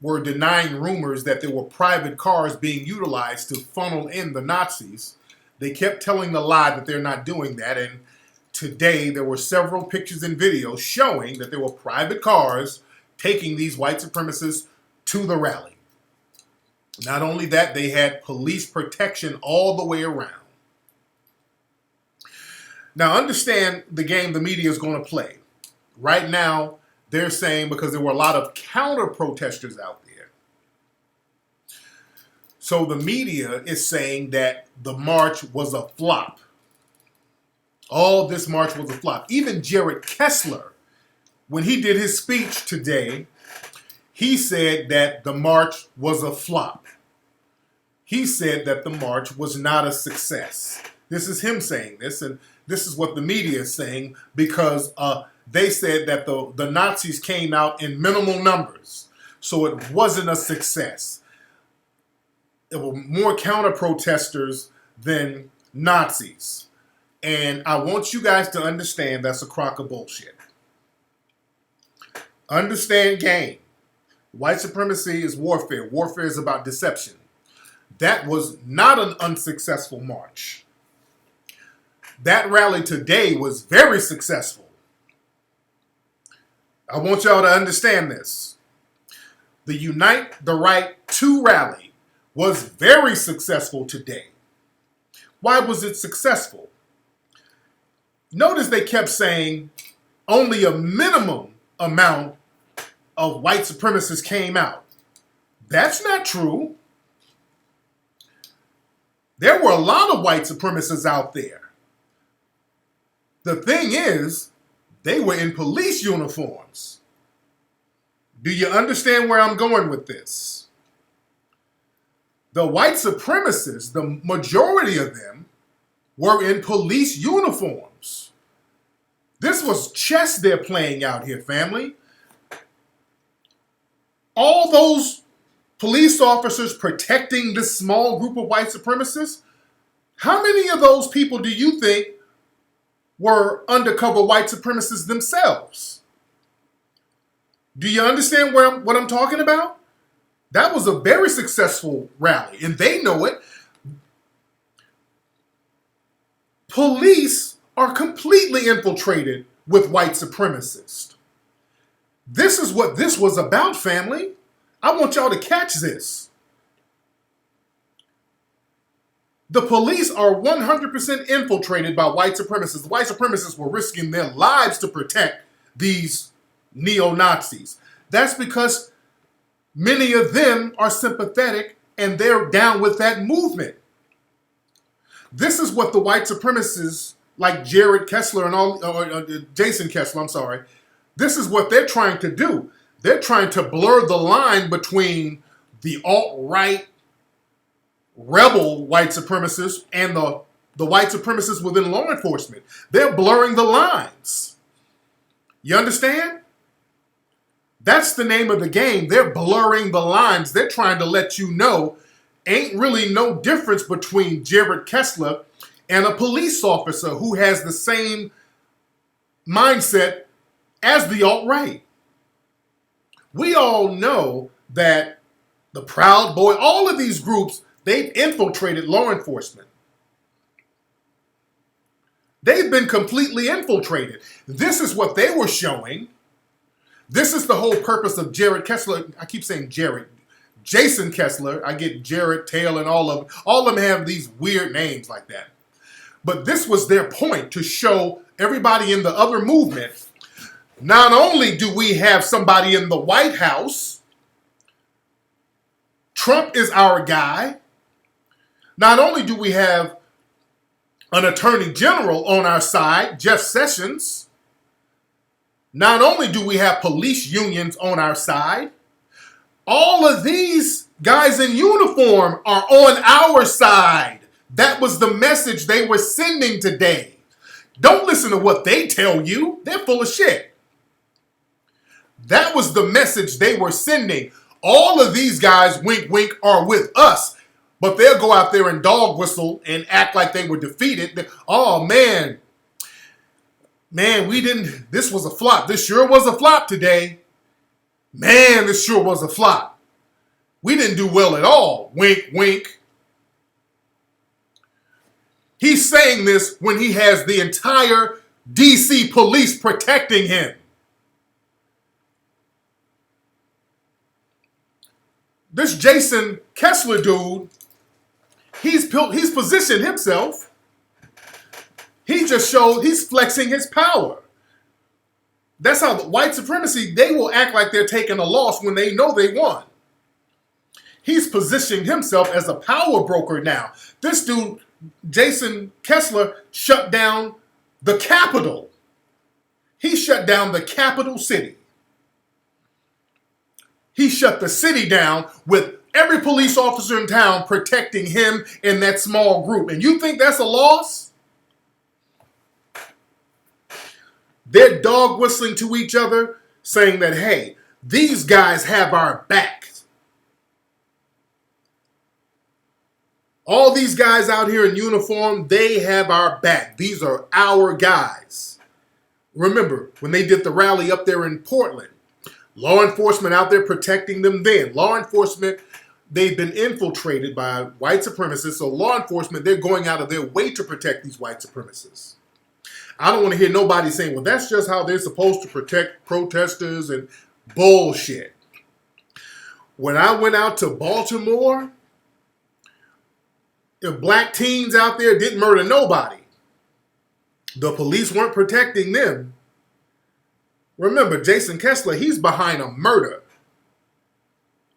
were denying rumors that there were private cars being utilized to funnel in the Nazis. They kept telling the lie that they're not doing that, and today there were several pictures and videos showing that there were private cars taking these white supremacists to the rally. Not only that, they had police protection all the way around. Now, understand the game the media is going to play. Right now, they're saying, because there were a lot of counter-protesters out there, so the media is saying that the march was a flop. All this march was a flop. Even Jared Kessler, when he did his speech today, he said that the march was a flop. he said that the march was not a success. This is him saying this, and this is what the media is saying, because they said that the Nazis came out in minimal numbers, so it wasn't a success. There were more counter-protesters than Nazis. And I want you guys to understand that's a crock of bullshit. Understand game. White supremacy is warfare. Warfare is about deception. That was not an unsuccessful march. That rally today was very successful. I want y'all to understand this. The Unite the Right 2 rally was very successful today. Why was it successful? Notice they kept saying only a minimum amount of white supremacists came out. That's not true. There were a lot of white supremacists out there. The thing is, they were in police uniforms. Do you understand where I'm going with this? The white supremacists, the majority of them, were in police uniforms. This was chess they're playing out here, family. All those police officers protecting this small group of white supremacists, how many of those people do you think were undercover white supremacists themselves? Do you understand what I'm talking about? That was a very successful rally, and they know it. Police are completely infiltrated with white supremacists. This is what this was about, family. I want y'all to catch this. The police are 100% infiltrated by white supremacists. The white supremacists were risking their lives to protect these neo-Nazis. That's because many of them are sympathetic and they're down with that movement. This is what the white supremacists like Jared Kessler and Jason Kessler, I'm sorry, this is what they're trying to do. They're trying to blur the line between the alt-right rebel white supremacists and the white supremacists within law enforcement. They're blurring the lines. You understand? That's the name of the game. They're blurring the lines. They're trying to let you know ain't really no difference between Jared Kessler and a police officer who has the same mindset as the alt-right. We all know that the Proud Boy, all of these groups, they've infiltrated law enforcement. They've been completely infiltrated. This is what they were showing. This is the whole purpose of Jared Kessler. I keep saying Jared. Jason Kessler. I get Jared, Taylor, and all of them. All of them have these weird names like that. But this was their point, to show everybody in the other movement, not only do we have somebody in the White House, Trump is our guy. Not only do we have an attorney general on our side, Jeff Sessions. Not only do we have police unions on our side, all of these guys in uniform are on our side. That was the message they were sending today. Don't listen to what they tell you. They're full of shit. That was the message they were sending. All of these guys, wink, wink, are with us. But they'll go out there and dog whistle and act like they were defeated. Oh, man. Man, this was a flop. This sure was a flop today. Man, this sure was a flop. We didn't do well at all. Wink, wink. He's saying this when he has the entire DC police protecting him. This Jason Kessler dude, he's positioned himself. He just showed he's flexing his power. That's how the white supremacy, they will act like they're taking a loss when they know they won. He's positioning himself as a power broker now. This dude, Jason Kessler, shut down the Capitol. He shut down the capital city. He shut the city down with Every police officer in town protecting him and that small group. And you think that's a loss? They're dog whistling to each other, saying that, hey, these guys have our back. All these guys out here in uniform, they have our back. These are our guys. Remember, when they did the rally up there in Portland, law enforcement out there protecting them then. Law enforcement, they've been infiltrated by white supremacists, so law enforcement, they're going out of their way to protect these white supremacists. I don't want to hear nobody saying, well, that's just how they're supposed to protect protesters and bullshit. When I went out to Baltimore, the black teens out there didn't murder nobody. The police weren't protecting them. Remember, Jason Kessler, he's behind a murder.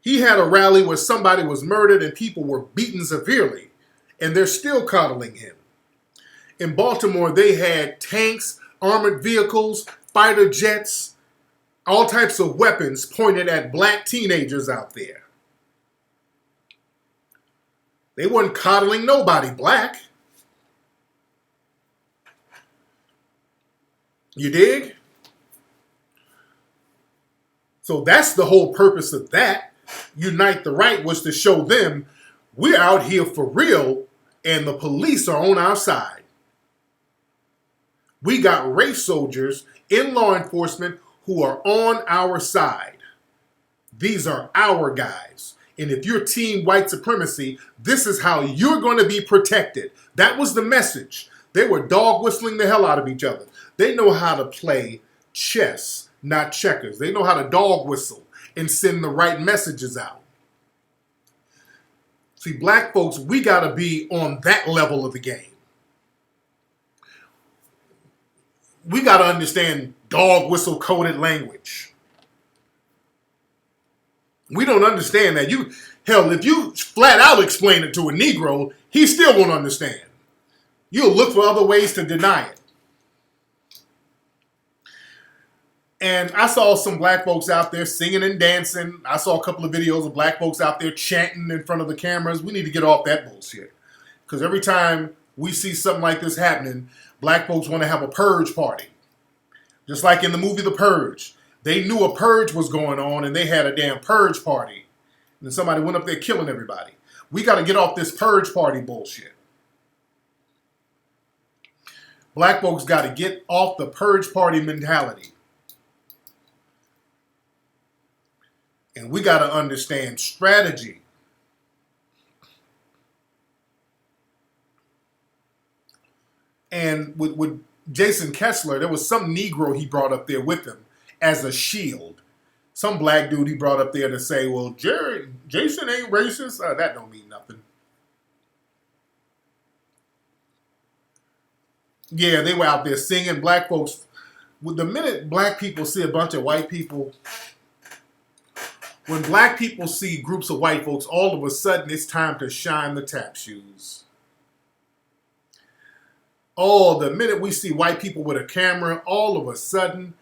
He had a rally where somebody was murdered and people were beaten severely, and they're still coddling him. In Baltimore, they had tanks, armored vehicles, fighter jets, all types of weapons pointed at black teenagers out there. They weren't coddling nobody black. You dig? So that's the whole purpose of that. Unite the Right was to show them we're out here for real and the police are on our side. We got race soldiers in law enforcement who are on our side. These are our guys. And if you're team white supremacy, this is how you're going to be protected. That was the message. They were dog whistling the hell out of each other. They know how to play chess, not checkers. They know how to dog whistle and send the right messages out. See, black folks, we got to be on that level of the game. We got to understand dog whistle coded language. We don't understand that. Hell, if you flat out explain it to a Negro, he still won't understand. You'll look for other ways to deny it. And I saw some black folks out there singing and dancing. I saw a couple of videos of black folks out there chanting in front of the cameras. We need to get off that bullshit. Because every time we see something like this happening, black folks want to have a purge party. Just like in the movie The Purge. They knew a purge was going on and they had a damn purge party. And then somebody went up there killing everybody. We got to get off this purge party bullshit. Black folks got to get off the purge party mentality. And we got to understand strategy. And with Jason Kessler, there was some Negro he brought up there with him as a shield. Some black dude he brought up there to say, well, Jason ain't racist. That don't mean nothing. Yeah, they were out there singing. Black folks, the minute black people see a bunch of white people, when black people see groups of white folks, all of a sudden it's time to shine the tap shoes. Oh, the minute we see white people with a camera, all of a sudden,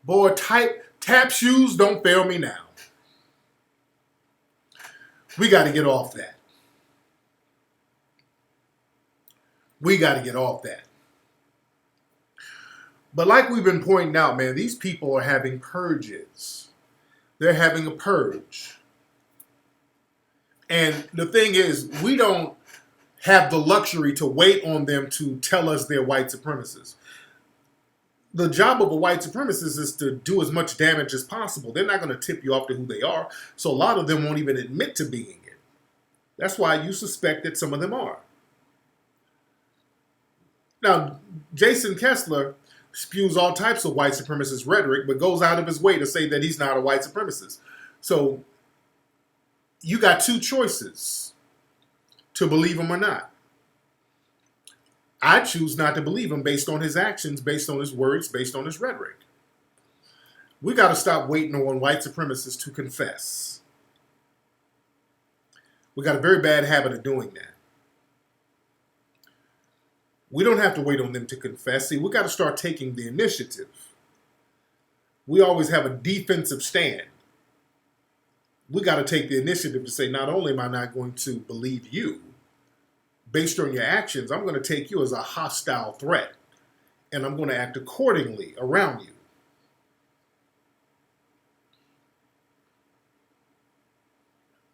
boy, tap shoes don't fail me now. We got to get off that. We got to get off that. But like we've been pointing out, man, these people are having purges. They're having a purge. And the thing is, we don't have the luxury to wait on them to tell us they're white supremacists. The job of a white supremacist is to do as much damage as possible. They're not going to tip you off to who they are. So a lot of them won't even admit to being it. That's why you suspect that some of them are. Now, Jason Kessler spews all types of white supremacist rhetoric, but goes out of his way to say that he's not a white supremacist. So you got two choices to believe him or not. I choose not to believe him based on his actions, based on his words, based on his rhetoric. We got to stop waiting on white supremacists to confess. We got a very bad habit of doing that. We don't have to wait on them to confess. See, we got to start taking the initiative. We always have a defensive stand. we got to take the initiative to say, not only am I not going to believe you based on your actions, I'm going to take you as a hostile threat, and I'm going to act accordingly around you.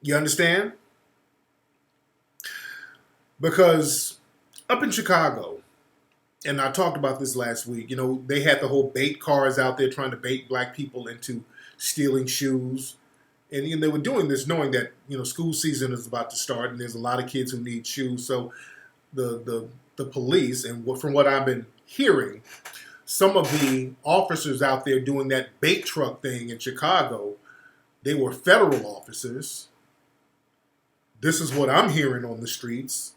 You understand? Because up in Chicago, and I talked about this last week, you know, they had the whole bait cars out there trying to bait black people into stealing shoes. And you know, they were doing this knowing that, you know, school season is about to start and there's a lot of kids who need shoes. So the police, and from what I've been hearing, some of the officers out there doing that bait truck thing in Chicago, they were federal officers. This is what I'm hearing on the streets.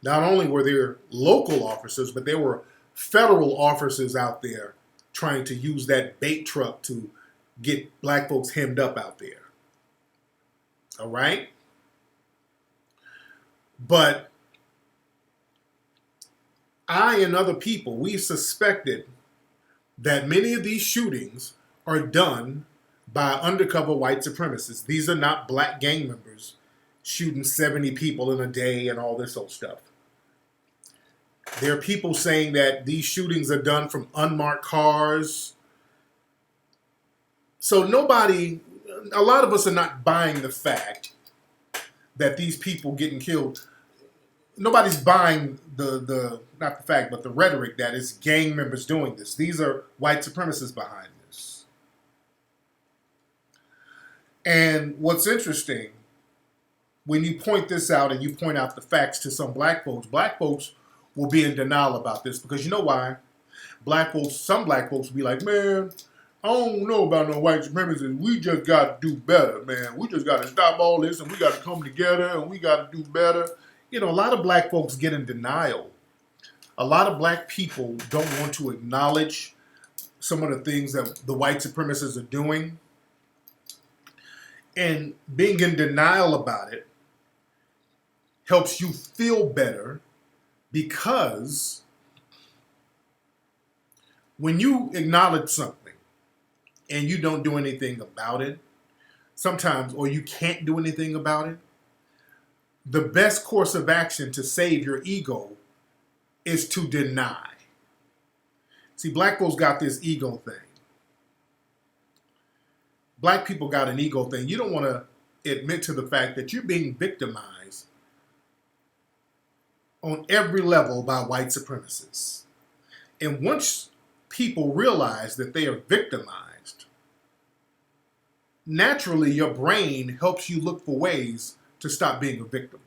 Not only were there local officers, but there were federal officers out there trying to use that bait truck to get black folks hemmed up out there. All right? But I and other people, we suspected that many of these shootings are done by undercover white supremacists. These are not black gang members shooting 70 people in a day and all this old stuff. There are people saying that these shootings are done from unmarked cars. So a lot of us are not buying the fact that these people getting killed. Nobody's buying not the fact, but the rhetoric that it's gang members doing this. These are white supremacists behind this. And what's interesting, when you point this out and you point out the facts to some black folks will be in denial about this, because you know why? Some black folks will be like, man, I don't know about no white supremacists. We just got to do better, man. We just got to stop all this and we got to come together and we got to do better. You know, a lot of black folks get in denial. A lot of black people don't want to acknowledge some of the things that the white supremacists are doing. And being in denial about it helps you feel better, because when you acknowledge something and you don't do anything about it, sometimes, or you can't do anything about it, the best course of action to save your ego is to deny. See, black folks got this ego thing. Black people got an ego thing. You don't want to admit to the fact that you're being victimized on every level by white supremacists. And once people realize that they are victimized, naturally your brain helps you look for ways to stop being a victim.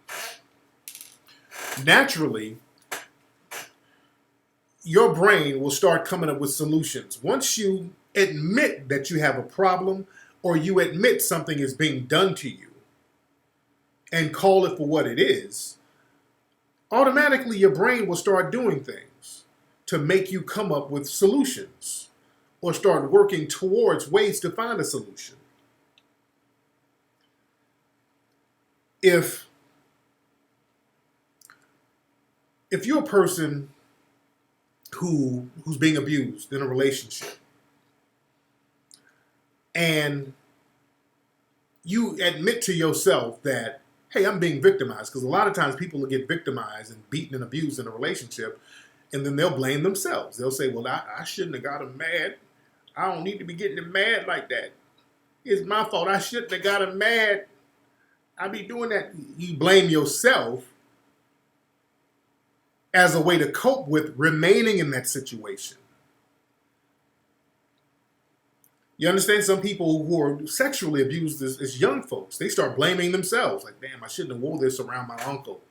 Naturally, your brain will start coming up with solutions. Once you admit that you have a problem, or you admit something is being done to you and call it for what it is, automatically your brain will start doing things to make you come up with solutions or start working towards ways to find a solution. If you're a person who's being abused in a relationship, and you admit to yourself that, hey, I'm being victimized, because a lot of times people will get victimized and beaten and abused in a relationship, and then they'll blame themselves. They'll say, well, I shouldn't have got him mad. I don't need to be getting him mad like that. It's my fault. I shouldn't have got him mad. I be doing that. You blame yourself as a way to cope with remaining in that situation. You understand? Some people who are sexually abused as young folks, they start blaming themselves. Like, damn, I shouldn't have wore this around my uncle.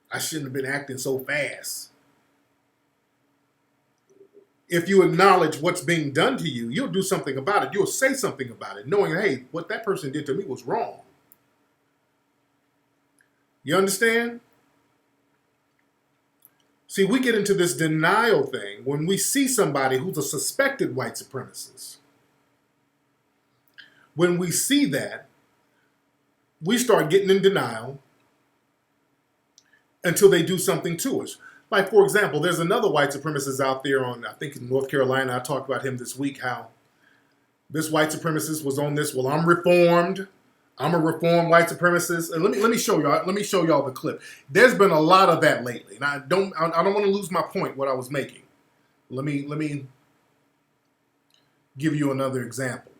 I shouldn't have been acting so fast. If you acknowledge what's being done to you, you'll do something about it. You'll say something about it, knowing, hey, what that person did to me was wrong. You understand? See, we get into this denial thing when we see somebody who's a suspected white supremacist. When we see that, we start getting in denial until they do something to us. Like, for example, there's another white supremacist out there I think in North Carolina. I talked about him this week, how This white supremacist was on this. Well, I'm reformed. I'm a reformed white supremacist. And let me show y'all. Let me show y'all the clip. There's been a lot of that lately, and I don't want to lose my point. What I was making. Let me give you another example.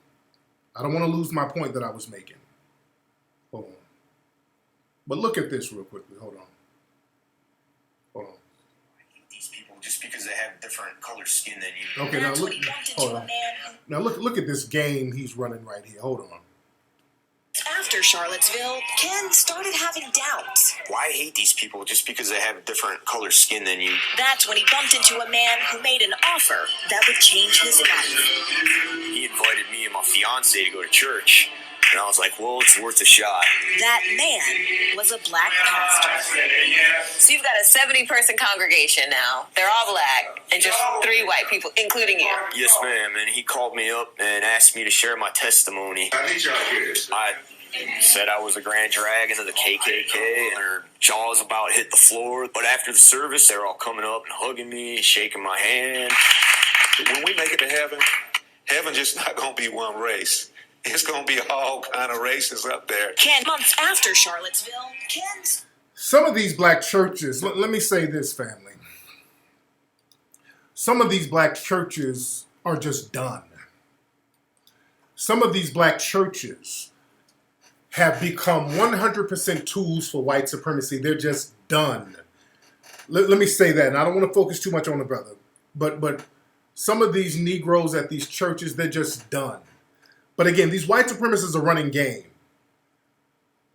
I don't want to lose my point that I was making. Hold on. But look at this real quickly. Hold on. These people just because they have different color skin than you. Okay, now look. Hold on. Now look at this game he's running right here. Hold on. After Charlottesville, Ken started having doubts. Why hate these people just because they have different color skin than you? That's when he bumped into a man who made an offer that would change his life. He invited me and my fiance to go to church, and I was like, well, it's worth a shot. That man was a black pastor. So you've got a 70-person congregation now. They're all black, and just 3 white people, including you. Yes, ma'am, and he called me up and asked me to share my testimony. I need y'all to hear this. I said I was a grand dragon of the KKK, and their jaws about hit the floor. But after the service, they're all coming up and hugging me, shaking my hand. When we make it to heaven, heaven just not going to be one race. It's going to be all kind of races up there. Ken, months after Charlottesville, Ken's... Some of these black churches, let me say this, family. Some of these black churches are just done. Some of these black churches have become 100% tools for white supremacy. They're just done. Let me say that, and I don't want to focus too much on the brother, but some of these Negroes at these churches, they're just done. But again, these white supremacists are running game.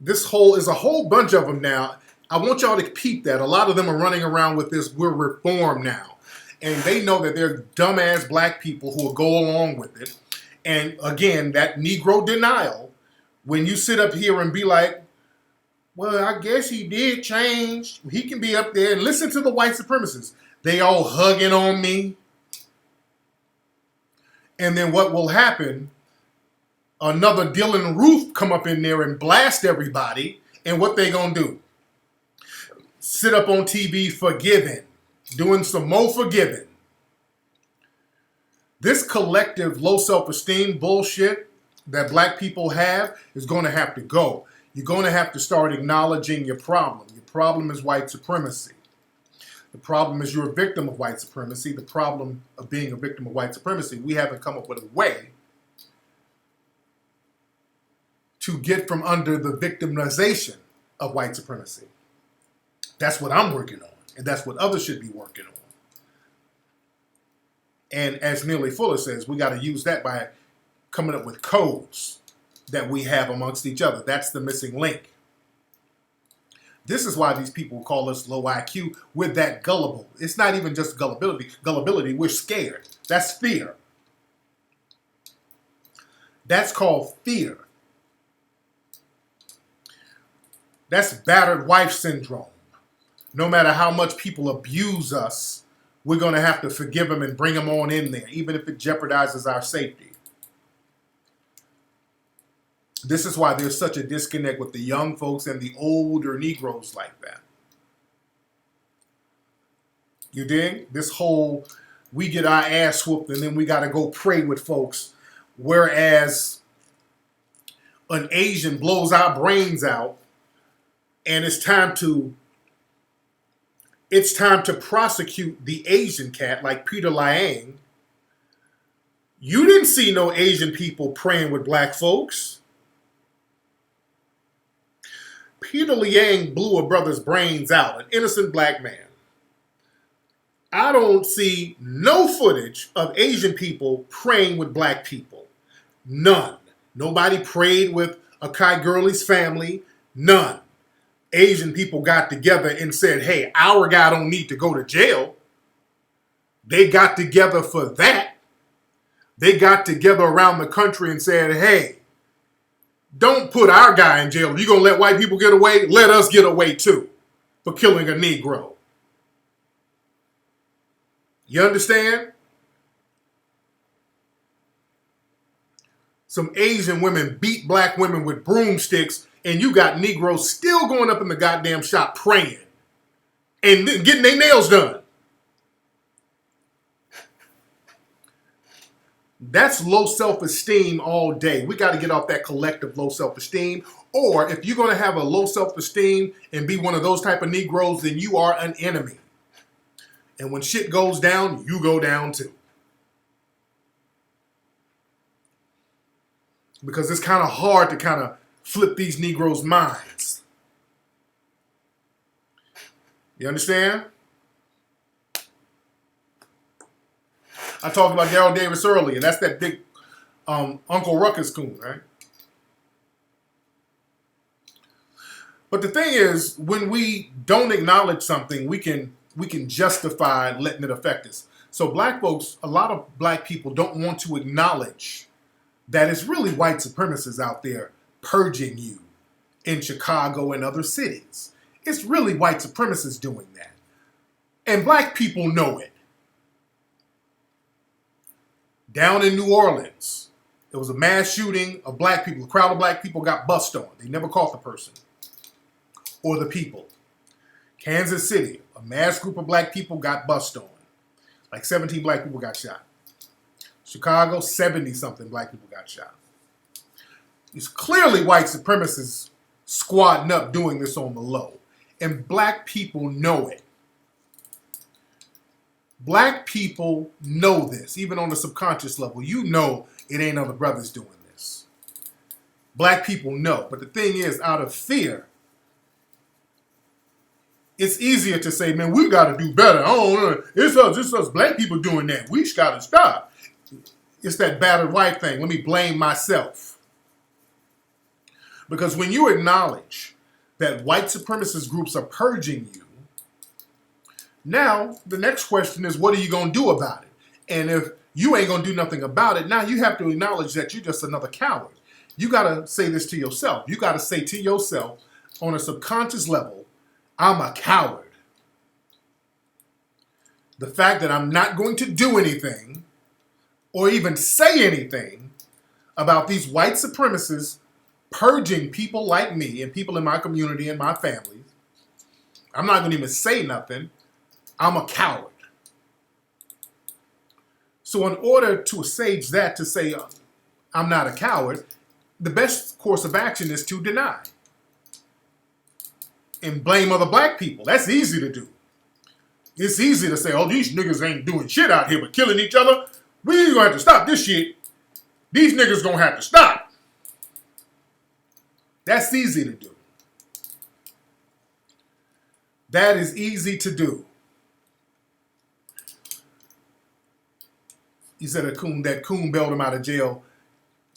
This is a whole bunch of them now. I want y'all to peep that. A lot of them are running around with this, we're reformed now. And they know that they're dumbass black people who will go along with it. And again, that Negro denial, when you sit up here and be like, well, I guess he did change. He can be up there and listen to the white supremacists. They all hugging on me. And then what will happen? Another Dylan Roof come up in there and blast everybody. And what they gonna do? Sit up on TV forgiving. Doing some more forgiving. This collective low self-esteem bullshit that black people have is going to have to go. You're going to have to start acknowledging your problem. Your problem is white supremacy. The problem is you're a victim of white supremacy. The problem of being a victim of white supremacy, we haven't come up with a way to get from under the victimization of white supremacy. That's what I'm working on, and that's what others should be working on. And as Neely Fuller says, we got to use that by coming up with codes that we have amongst each other. That's the missing link. This is why these people call us low IQ. We're that gullible. It's not even just gullibility. We're scared. That's fear. That's called fear. That's battered wife syndrome. No matter how much people abuse us, we're going to have to forgive them and bring them on in there, even if it jeopardizes our safety. This is why there's such a disconnect with the young folks and the older Negroes like that. You dig? This whole, we get our ass whooped and then we got to go pray with folks, whereas an Asian blows our brains out and it's time to prosecute the Asian cat like Peter Liang. You didn't see no Asian people praying with black folks. Peter Liang blew a brother's brains out, an innocent black man. I don't see no footage of Asian people praying with black people. None. Nobody prayed with Akai Gurley's family. None. Asian people got together and said, hey, our guy don't need to go to jail. They got together for that. They got together around the country and said, hey, don't put our guy in jail. You gonna let white people get away? Let us get away too for killing a Negro. You understand? Some Asian women beat black women with broomsticks, and you got Negroes still going up in the goddamn shop praying and getting their nails done. That's low self-esteem all day. We got to get off that collective low self-esteem. Or if you're going to have a low self-esteem and be one of those type of Negroes, then you are an enemy. And when shit goes down, you go down too. Because it's kind of hard to kind of flip these Negroes' minds. You understand? I talked about Daryl Davis earlier. That's that big Uncle Ruckus coon, right? But the thing is, when we don't acknowledge something, we can justify letting it affect us. So black folks, a lot of black people don't want to acknowledge that it's really white supremacists out there purging you in Chicago and other cities. It's really white supremacists doing that. And black people know it. Down in New Orleans, there was a mass shooting of black people. A crowd of black people got bust on. They never caught the person or the people. Kansas City, a mass group of black people got bust on. Like 17 black people got shot. Chicago, 70-something black people got shot. It's clearly white supremacists squatting up doing this on the low. And black people know it. Black people know this, even on the subconscious level. You know it ain't other brothers doing this. Black people know. But the thing is, out of fear, it's easier to say, man, we got to do better. Oh, it's us black people doing that. We got to stop. It's that battered white thing. Let me blame myself. Because when you acknowledge that white supremacist groups are purging you, now the next question is, what are you going to do about it? And if you ain't going to do nothing about it, now you have to acknowledge that you're just another coward. You got to say this to yourself. You got to say to yourself on a subconscious level, I'm a coward. The fact that I'm not going to do anything or even say anything about these white supremacists purging people like me and people in my community and my family, I'm not going to even say nothing. I'm a coward. So in order to assuage that, to say I'm not a coward, the best course of action is to deny and blame other black people. That's easy to do. It's easy to say, oh, these niggas ain't doing shit out here but killing each other. We gonna have to stop this shit. These niggas gonna have to stop. That's easy to do. That is easy to do. He said that coon bailed him out of jail.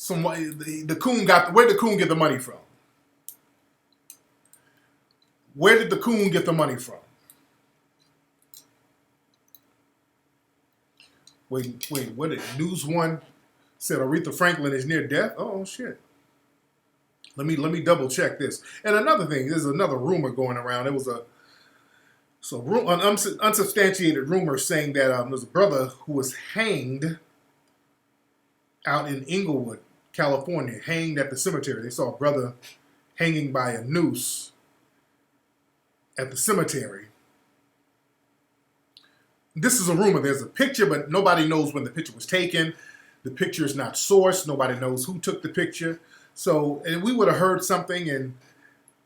Where'd the coon get the money from? Where did the coon get the money from? Wait, what did News One said Aretha Franklin is near death? Oh shit. Let me double check this. And another thing, there's another rumor going around. It was an unsubstantiated rumor saying that there's a brother who was hanged out in Inglewood, California, hanged at the cemetery. They saw a brother hanging by a noose at the cemetery. This is a rumor. There's a picture, but nobody knows when the picture was taken. The picture is not sourced. Nobody knows who took the picture. So and we would have heard something, and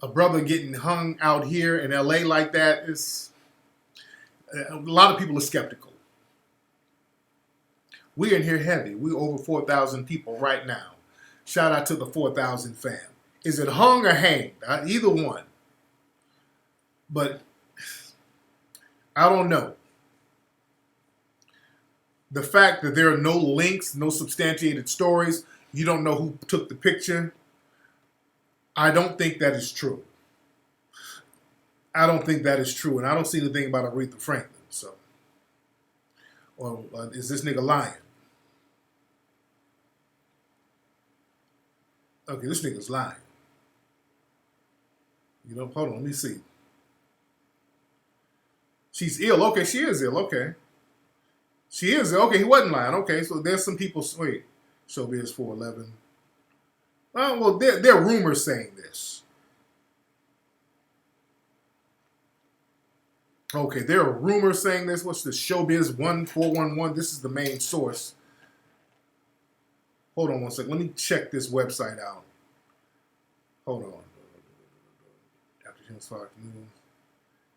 a brother getting hung out here in LA like that is, a lot of people are skeptical. We're in here heavy. We're over 4,000 people right now. Shout out to the 4,000 fam. Is it hung or hanged? Either one. But I don't know. The fact that there are no links, no substantiated stories, you don't know who took the picture, I don't think that is true. I don't think that is true. And I don't see anything about Aretha Franklin. So, or is this nigga lying? Okay, this nigga's lying. You know, hold on, let me see. She's ill. Okay, she is ill. Okay. She is ill. Okay, he wasn't lying. Okay, so there's some people, wait, Showbiz 411. Oh, well, there are rumors saying this. Okay, there are rumors saying this. What's the Showbiz 1411? This is the main source. Hold on one second. Let me check this website out. Hold on.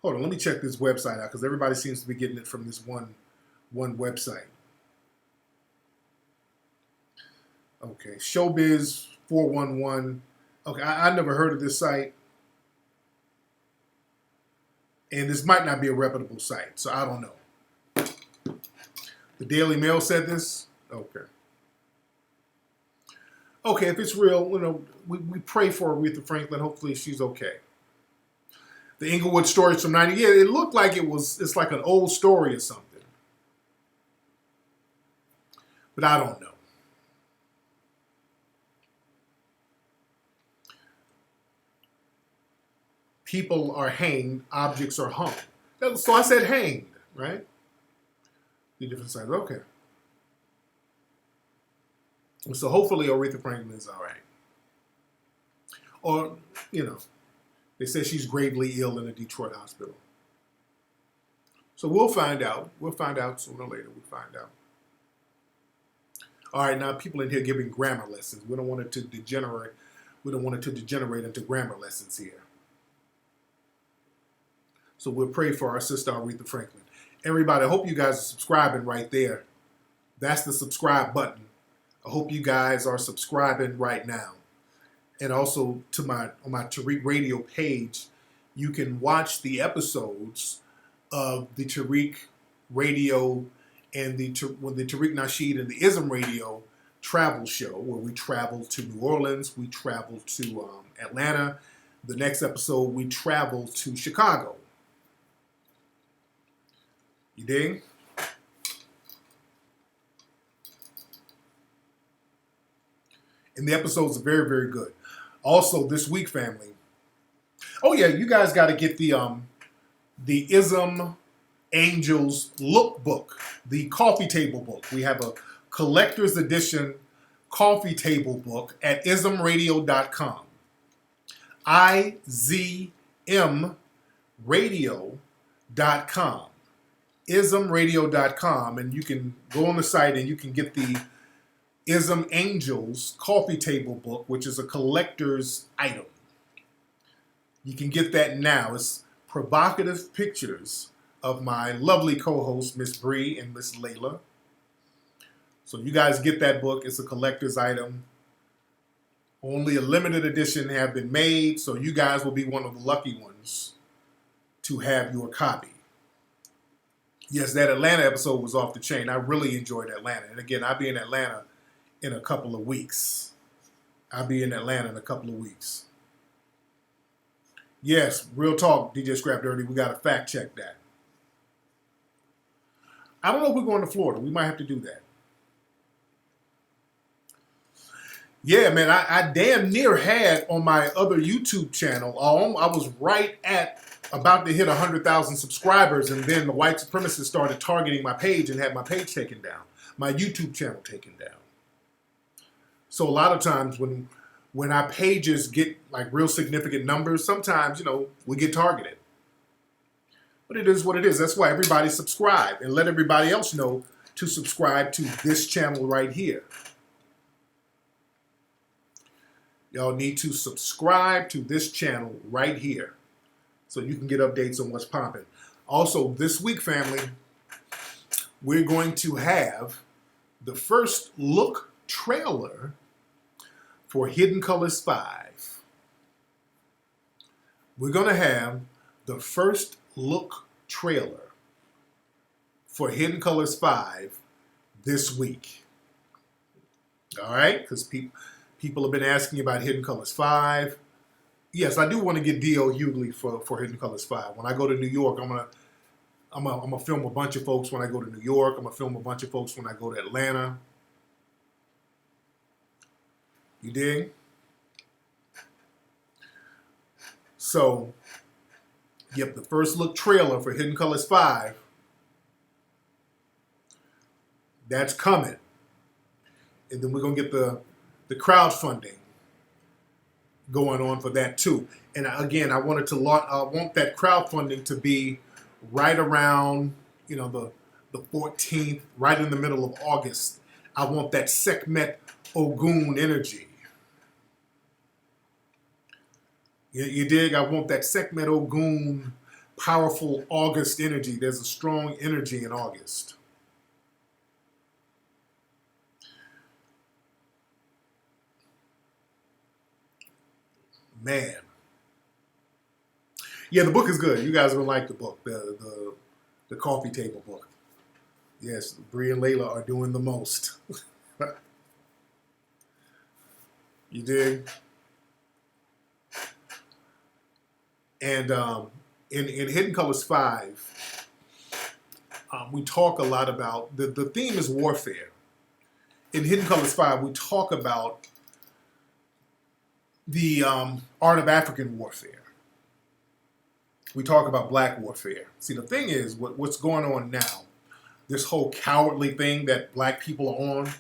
Hold on. Let me check this website out because everybody seems to be getting it from this one website. Okay, Showbiz 411. Okay, I never heard of this site. And this might not be a reputable site, so I don't know. The Daily Mail said this? Okay. Okay, if it's real, you know, we pray for Aretha Franklin. Hopefully she's okay. The Inglewood stories from 90. Yeah, it looked like it's like an old story or something. But I don't know. People are hanged, objects are hung. So I said hanged, right? The different sides. Okay. So hopefully Aretha Franklin is all right. Or, you know, they say she's gravely ill in a Detroit hospital. So we'll find out. We'll find out sooner or later. We'll find out. All right, now people in here giving grammar lessons. We don't want it to degenerate. We don't want it to degenerate into grammar lessons here. So we'll pray for our sister Aretha Franklin. Everybody, I hope you guys are subscribing right there. That's the subscribe button. I hope you guys are subscribing right now. And also to on my Tariq Radio page, you can watch the episodes of the Tariq Radio and the Tariq Nasheed and the Ism Radio travel show, where we travel to New Orleans, we travel to Atlanta. The next episode, we travel to Chicago. You dig? And the episodes are very, very good. Also, this week, family. Oh yeah, you guys got to get the Ism Angels lookbook, the coffee table book. We have a collector's edition coffee table book at ismradio.com. IZMradio.com. ismradio.com, and you can go on the site and you can get the Ism Angels coffee table book, which is a collector's item. You can get that now. It's provocative pictures of my lovely co-hosts, Miss Bree and Miss Layla. So you guys get that book. It's a collector's item. Only a limited edition have been made, so you guys will be one of the lucky ones to have your copy. Yes, that Atlanta episode was off the chain. I really enjoyed Atlanta. And again, I'll be in Atlanta in a couple of weeks. Yes, real talk, DJ Scrap Dirty. We got to fact check that. I don't know if we're going to Florida. We might have to do that. Yeah, man, I damn near had on my other YouTube channel, I was right at about to hit 100,000 subscribers, and then the white supremacists started targeting my page and had my page taken down, my YouTube channel taken down. So a lot of times when our pages get like real significant numbers, sometimes, you know, we get targeted. But it is what it is. That's why everybody subscribe and let everybody else know to subscribe to this channel right here. Y'all need to subscribe to this channel right here so you can get updates on what's popping. Also, this week, family, we're going to have the first look trailer for Hidden Colors 5. We're going to have the first look trailer for Hidden Colors 5 this week. All right? Because people have been asking about Hidden Colors 5. Yes, I do want to get D.O. Hughley for Hidden Colors 5. When I go to New York, I'm gonna film a bunch of folks when I go to New York. I'm going to film a bunch of folks when I go to Atlanta. You dig? So, yep, the first look trailer for Hidden Colors 5. That's coming. And then we're going to get the crowdfunding going on for that too. And again, I want that crowdfunding to be right around, the 14th, right in the middle of August. I want that Sekhmet Ogun energy. You dig? I want that Sekhmet Ogun, powerful August energy. There's a strong energy in August. Man. Yeah, the book is good. You guys will like the book, the coffee table book. Yes, Bree and Layla are doing the most. You dig? And in Hidden Colors 5, we talk a lot about, the theme is warfare. In Hidden Colors 5, we talk about the art of African warfare. We talk about black warfare. See, the thing is, what's going on now, this whole cowardly thing that black people are on,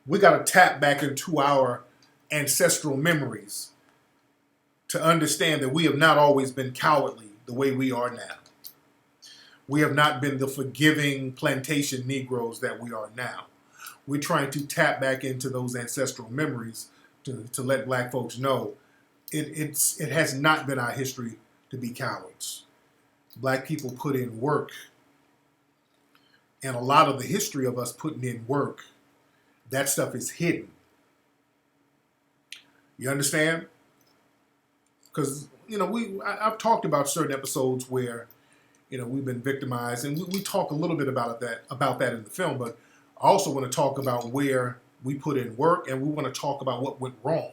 we got to tap back into our ancestral memories to understand that we have not always been cowardly the way we are now. We have not been the forgiving plantation Negroes that we are now. We're trying to tap back into those ancestral memories to let black folks know it has not been our history to be cowards. Black people put in work. And a lot of the history of us putting in work, that stuff is hidden. You understand? Because, I've talked about certain episodes where, we've been victimized, and we talk a little bit about that in the film, but I also want to talk about where we put in work, and we want to talk about what went wrong.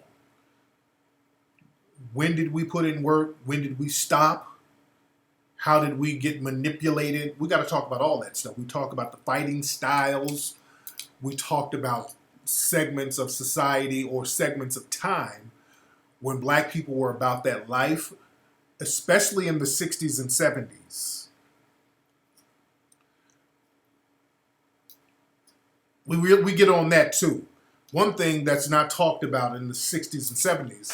When did we put in work? When did we stop? How did we get manipulated? We got to talk about all that stuff. We talk about the fighting styles. We talked about segments of society or segments of time when black people were about that life, especially in the 60s and 70s. We get on that too. One thing that's not talked about in the 60s and 70s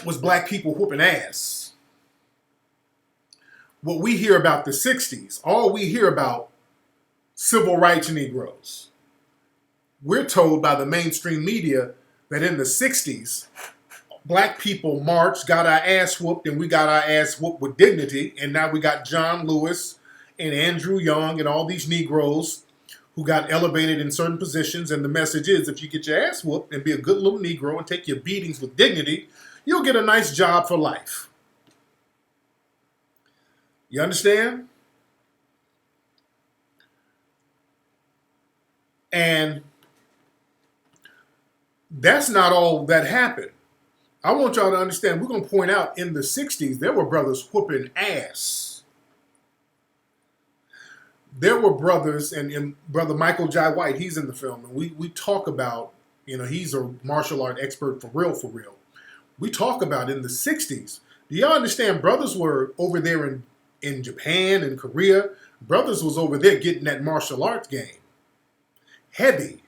was black people whooping ass. What we hear about the 60s, all we hear about civil rights Negroes. We're told by the mainstream media that in the 60s, black people marched, got our ass whooped, and we got our ass whooped with dignity. And now we got John Lewis and Andrew Young and all these Negroes who got elevated in certain positions. And the message is, if you get your ass whooped and be a good little Negro and take your beatings with dignity, you'll get a nice job for life. You understand? And that's not all that happened. I want y'all to understand, we're going to point out in the 60s, there were brothers whooping ass. There were brothers, and Brother Michael Jai White, he's in the film, and we talk about, he's a martial art expert for real. We talk about in the 60s, do y'all understand, brothers were over there in Japan and Korea. Brothers was over there getting that martial arts game. Heavy.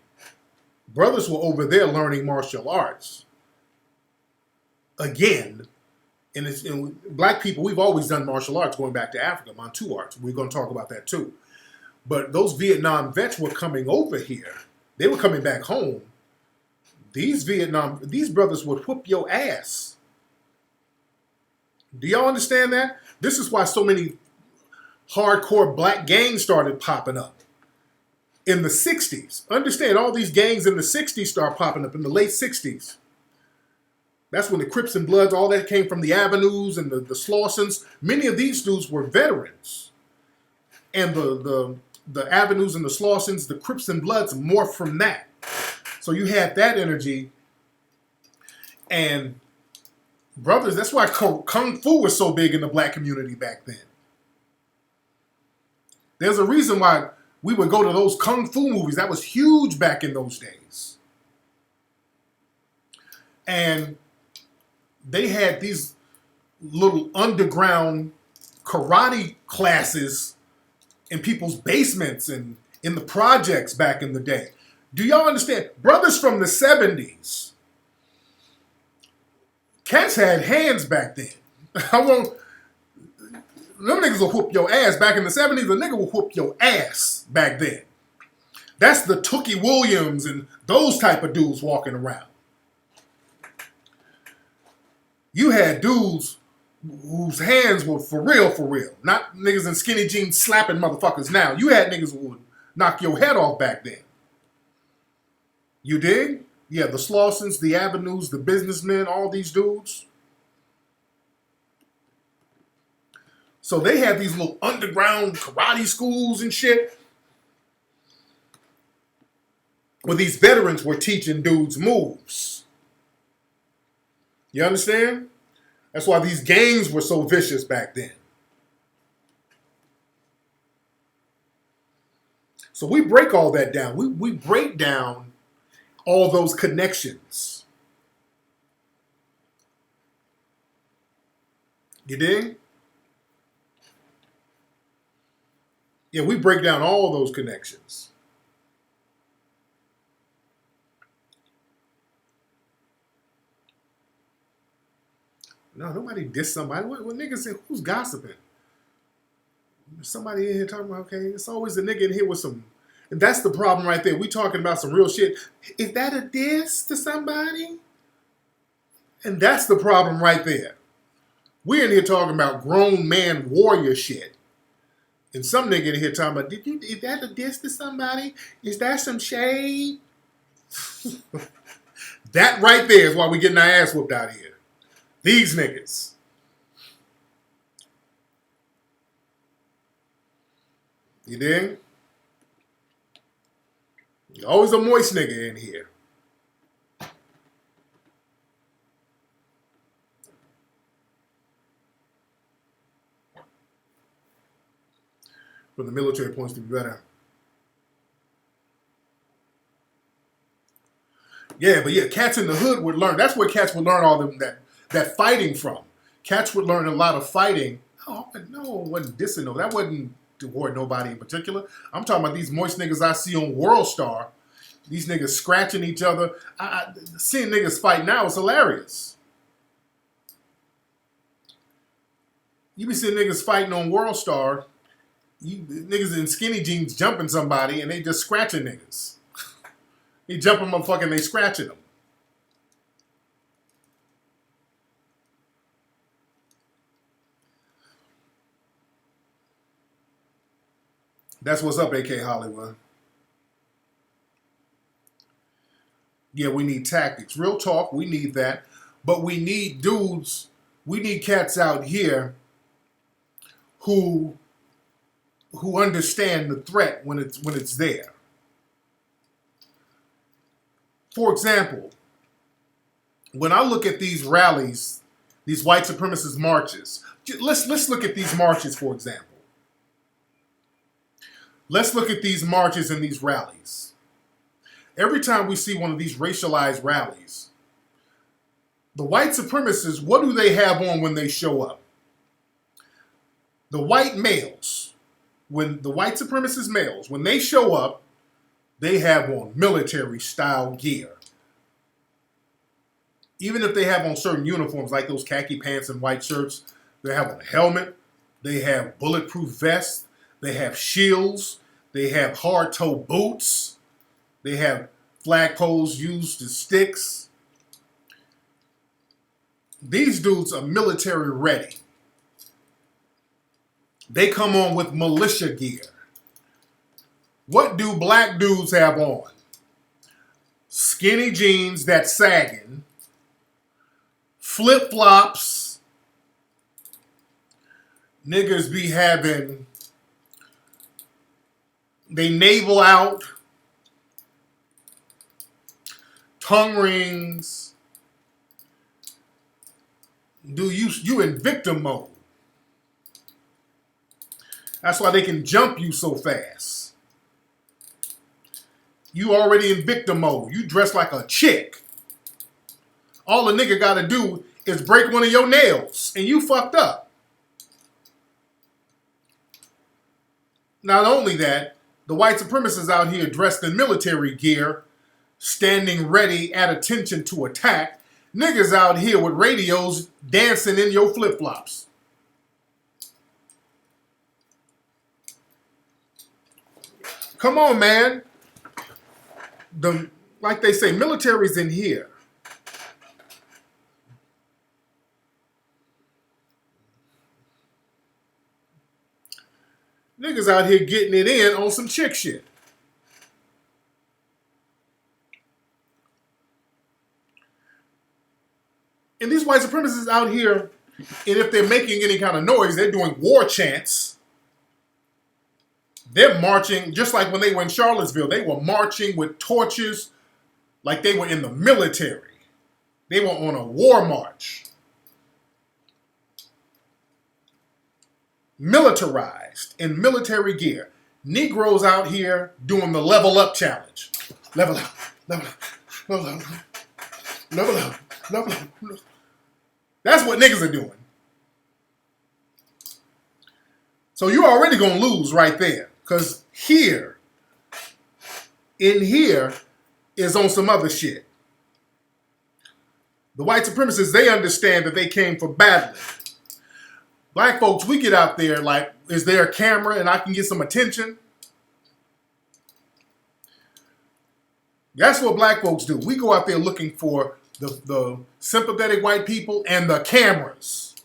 Brothers were over there learning martial arts. Again, and black people, we've always done martial arts going back to Africa, Mantu arts. We're going to talk about that too. But those Vietnam vets were coming over here. They were coming back home. These brothers would whoop your ass. Do y'all understand that? This is why so many hardcore black gangs started popping up in the 60s. Understand, all these gangs in the 60s start popping up in the late 60s. That's when the Crips and Bloods, all that came from the Avenues and the Slawsons. Many of these dudes were veterans. And the Avenues and the Slawsons, the Crips and Bloods morphed from that. So you had that energy. And brothers, that's why Kung Fu was so big in the black community back then. There's a reason why we would go to those Kung Fu movies. That was huge back in those days. And they had these little underground karate classes in people's basements and in the projects back in the day. Do y'all understand? Brothers from the 70s. Cats had hands back then. Them niggas will whoop your ass back in the 70s. A nigga will whoop your ass back then. That's the Tookie Williams and those type of dudes walking around. You had dudes whose hands were for real. Not niggas in skinny jeans slapping motherfuckers now. You had niggas who would knock your head off back then. You dig? Yeah, the Slausons, the Avenues, the businessmen, all these dudes. So they had these little underground karate schools and shit, where these veterans were teaching dudes moves. You understand? That's why these gangs were so vicious back then. So we break all that down. We break down all those connections. You dig? Yeah, we break down all those connections. No, nobody diss somebody. What niggas say? Who's gossiping? Somebody in here talking about, okay, it's always a nigga in here with some, and that's the problem right there. We talking about some real shit. Is that a diss to somebody? And that's the problem right there. We're in here talking about grown man warrior shit. And some nigga in here talking about, is that a diss to somebody? Is that some shade? That right there is why we getting our ass whooped out here. These niggas. You dig? Always a moist nigga in here. From the military points to be better. Yeah, but yeah, cats in the hood would learn. That's where cats would learn all them that fighting from. Cats would learn a lot of fighting. Oh, no, it wasn't dissing. No, that wasn't toward nobody in particular. I'm talking about these moist niggas I see on World Star. These niggas scratching each other. Seeing niggas fight now is hilarious. You be seeing niggas fighting on World Star. Niggas in skinny jeans jumping somebody and they just scratching niggas. They jumping motherfucking, they scratching them. That's what's up, AK Hollywood. Yeah, we need tactics. Real talk, we need that. But we need dudes, we need cats out here who understand the threat when it's there. For example, when I look at these rallies, these white supremacist marches, let's look at these marches, for example. Let's look at these marches and these rallies. Every time we see one of these racialized rallies, the white supremacists, what do they have on when they show up? The white males, when the white supremacist males, when they show up, they have on military style gear. Even if they have on certain uniforms like those khaki pants and white shirts, they have on a helmet, they have bulletproof vests, they have shields, they have hard-toe boots, they have flagpoles used as sticks. These dudes are military ready. They come on with militia gear. What do black dudes have on? Skinny jeans that's sagging, flip-flops. Niggas be having they navel out, tongue rings. You in victim mode. That's why they can jump you so fast. You already in victim mode. You dress like a chick. All a nigga gotta do is break one of your nails and you fucked up. Not only that, the white supremacists out here dressed in military gear, standing ready at attention to attack. Niggas out here with radios dancing in your flip-flops. Come on, man. like they say, military's in here. Niggas out here getting it in on some chick shit. And these white supremacists out here, and if they're making any kind of noise, they're doing war chants. They're marching, just like when they were in Charlottesville, they were marching with torches like they were in the military. They were on a war march. Militarized in military gear. Negroes out here doing the level up challenge. Level up, level up, level up, level up, level up. That's what niggas are doing. So you're already going to lose right there. Because in here is on some other shit. The white supremacists, they understand that they came for battling. Black folks, we get out there like, is there a camera and I can get some attention? That's what black folks do. We go out there looking for the sympathetic white people and the cameras.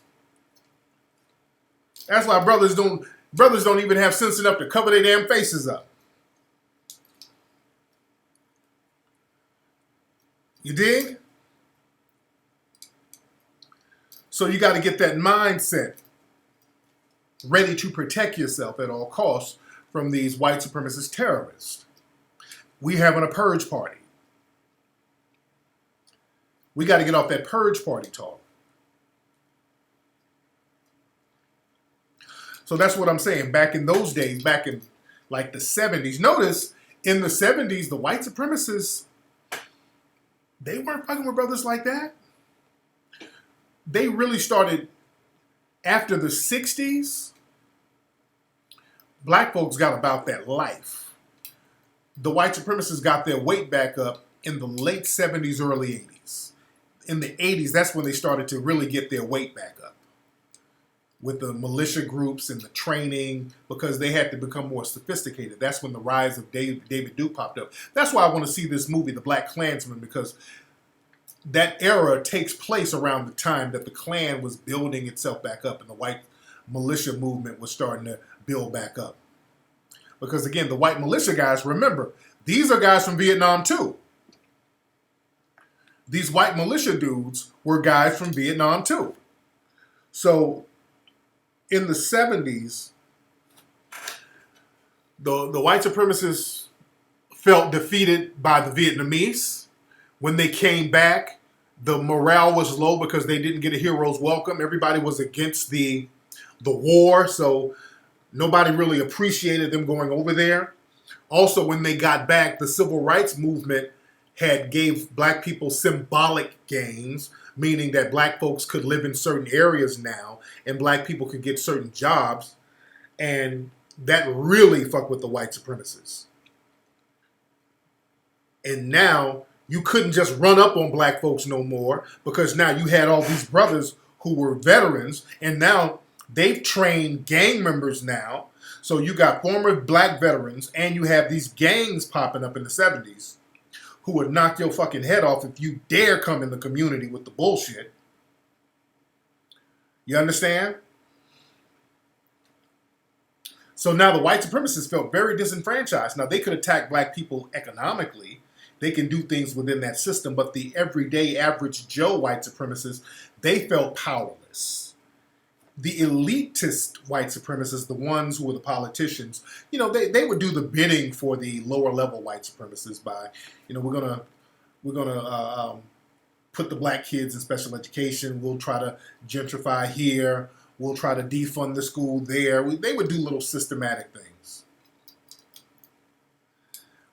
That's why brothers don't even have sense enough to cover their damn faces up. You dig? So you got to get that mindset ready to protect yourself at all costs from these white supremacist terrorists. We having a purge party. We got to get off that purge party talk. So that's what I'm saying. Back in those days, back in like the 70s, notice in the 70s, the white supremacists, they weren't fucking with brothers like that. They really started after the 60s. Black folks got about that life. The white supremacists got their weight back up in the late 70s, early 80s. In the 80s, that's when they started to really get their weight back up with the militia groups and the training, because they had to become more sophisticated. That's when the rise of David Duke popped up. That's why I want to see this movie, The Black Klansman, because that era takes place around the time that the Klan was building itself back up and the white militia movement was starting to build back up. Because again, the white militia guys, remember, these are guys from Vietnam too. These white militia dudes were guys from Vietnam too. So in the 70s, the white supremacists felt defeated by the Vietnamese. When they came back, the morale was low because they didn't get a hero's welcome. Everybody was against the war, so nobody really appreciated them going over there. Also, when they got back, the civil rights movement had gave black people symbolic gains, meaning that black folks could live in certain areas now and black people could get certain jobs. And that really fucked with the white supremacists. And now you couldn't just run up on black folks no more, because now you had all these brothers who were veterans, and now they've trained gang members now. So you got former black veterans, and you have these gangs popping up in the 70s who would knock your fucking head off if you dare come in the community with the bullshit. You understand? So now the white supremacists felt very disenfranchised. Now they could attack black people economically. They can do things within that system, but the everyday average Joe white supremacists, they felt powerless. The elitist white supremacists, the ones who were the politicians, they would do the bidding for the lower level white supremacists by, we're gonna put the black kids in special education. We'll try to gentrify here. We'll try to defund the school there. They would do little systematic things.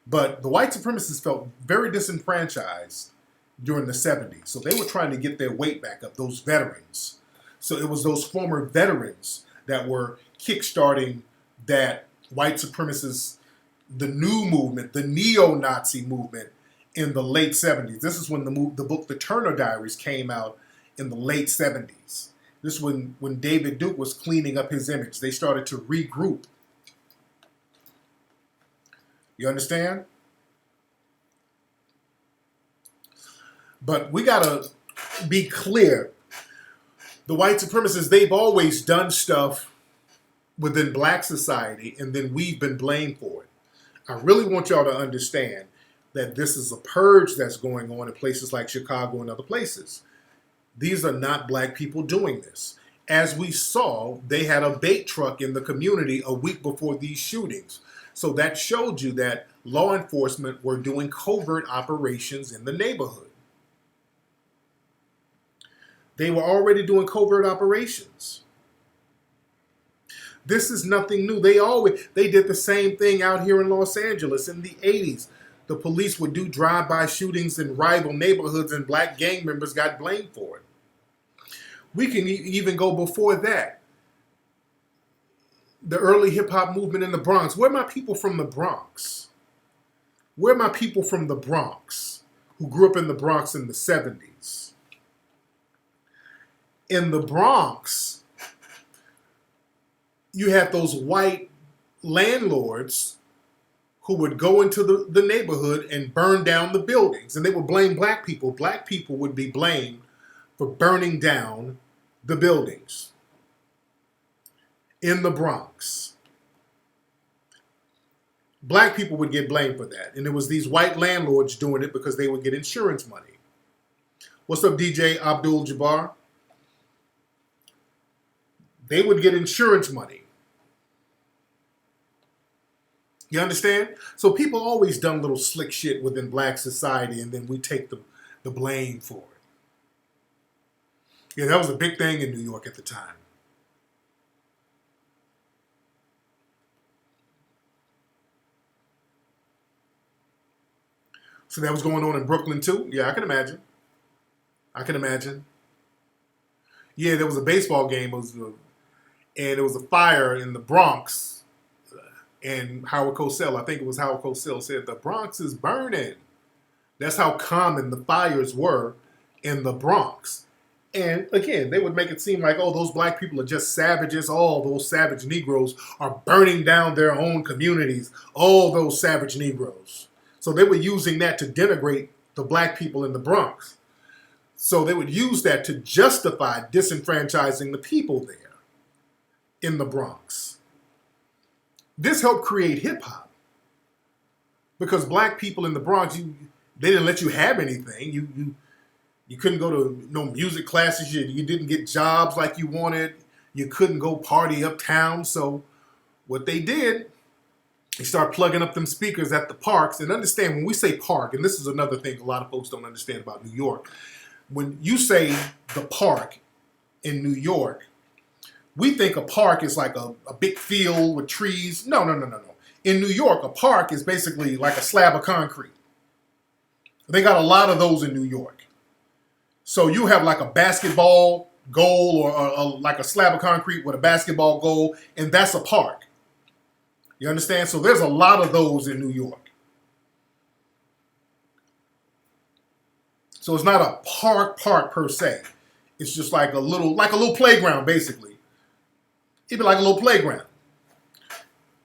But the white supremacists felt very disenfranchised during the 70s. So they were trying to get their weight back up, those veterans. So it was those former veterans that were kickstarting that white supremacists, the new movement, the neo-Nazi movement in the late 70s. This is when the book The Turner Diaries came out in the late 70s. This is when David Duke was cleaning up his image. They started to regroup. You understand? But we got to be clear. The white supremacists, they've always done stuff within black society, and then we've been blamed for it. I really want y'all to understand that this is a purge that's going on in places like Chicago and other places. These are not black people doing this. As we saw, they had a bait truck in the community a week before these shootings. So that showed you that law enforcement were doing covert operations in the neighborhood. They were already doing covert operations. This is nothing new. They did the same thing out here in Los Angeles in the 80s. The police would do drive-by shootings in rival neighborhoods, and black gang members got blamed for it. We can even go before that. The early hip-hop movement in the Bronx. Where are my people from the Bronx? Where are my people from the Bronx who grew up in the Bronx in the 70s? In the Bronx, you had those white landlords who would go into the neighborhood and burn down the buildings. And they would blame black people. Black people would be blamed for burning down the buildings in the Bronx. Black people would get blamed for that. And it was these white landlords doing it because they would get insurance money. What's up, DJ Abdul Jabbar? They would get insurance money. You understand? So people always done little slick shit within black society, and then we take the blame for it. Yeah, that was a big thing in New York at the time. So that was going on in Brooklyn too? Yeah, I can imagine. I can imagine. Yeah, there was a baseball game, and it was a fire in the Bronx. And Howard Cosell, I think it was Howard Cosell, said the Bronx is burning. That's how common the fires were in the Bronx. And again, they would make it seem like, oh, those black people are just savages. All those savage Negroes are burning down their own communities. All those savage Negroes. So they were using that to denigrate the black people in the Bronx. So they would use that to justify disenfranchising the people there in the Bronx. This helped create hip-hop because black people in the Bronx, they didn't let you have anything. You couldn't go to no music classes. You didn't get jobs like you wanted. You couldn't go party uptown. So what they did, they started plugging up them speakers at the parks. And understand, when we say park, and this is another thing a lot of folks don't understand about New York. When you say the park in New York, we think a park is like a big field with trees. No. In New York, a park is basically like a slab of concrete. They got a lot of those in New York. So you have like a basketball goal or like a slab of concrete with a basketball goal, and that's a park. You understand? So there's a lot of those in New York. So it's not a park per se. It's just like a little playground, basically. It'd be like a little playground.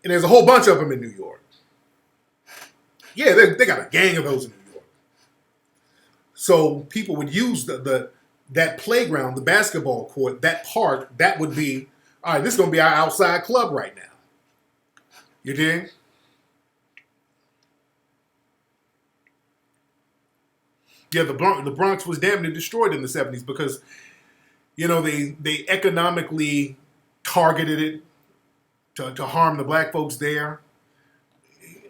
And there's a whole bunch of them in New York. Yeah, they got a gang of those in New York. So people would use that playground, the basketball court, that park, that would be, all right, this is going to be our outside club right now. You dig? Yeah, the Bronx was damn near destroyed in the 70s because, they economically targeted it to harm the black folks there.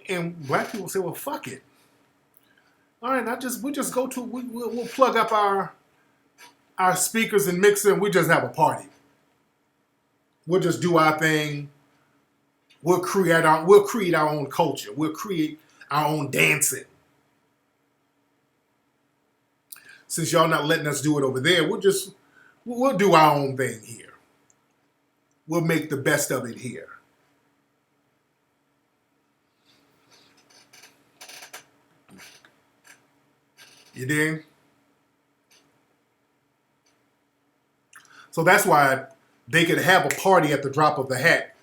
And black people say, well, fuck it. All right, we'll plug up our speakers and mixer and we just have a party. We'll just do our thing. We'll create our own culture. We'll create our own dancing. Since y'all not letting us do it over there, we'll do our own thing here. We'll make the best of it here. You dig? So that's why they could have a party at the drop of the hat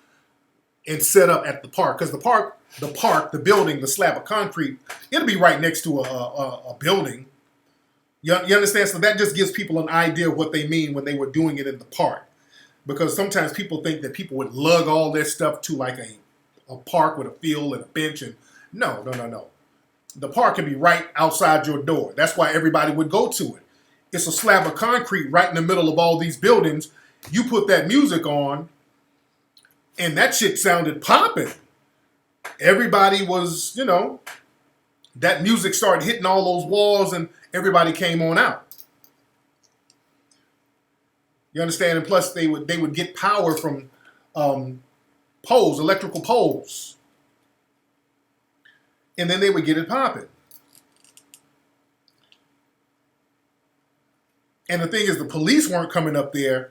and set up at the park. Because the building, the slab of concrete, it'll be right next to a building. You understand? So that just gives people an idea of what they mean when they were doing it in the park. Because sometimes people think that people would lug all their stuff to like a park with a field and a bench. And no. The park can be right outside your door. That's why everybody would go to it. It's a slab of concrete right in the middle of all these buildings. You put that music on, and that shit sounded popping. Everybody was, that music started hitting all those walls, and everybody came on out. You understand? And plus, they would get power from poles, electrical poles, and then they would get it popping. And the thing is, the police weren't coming up there,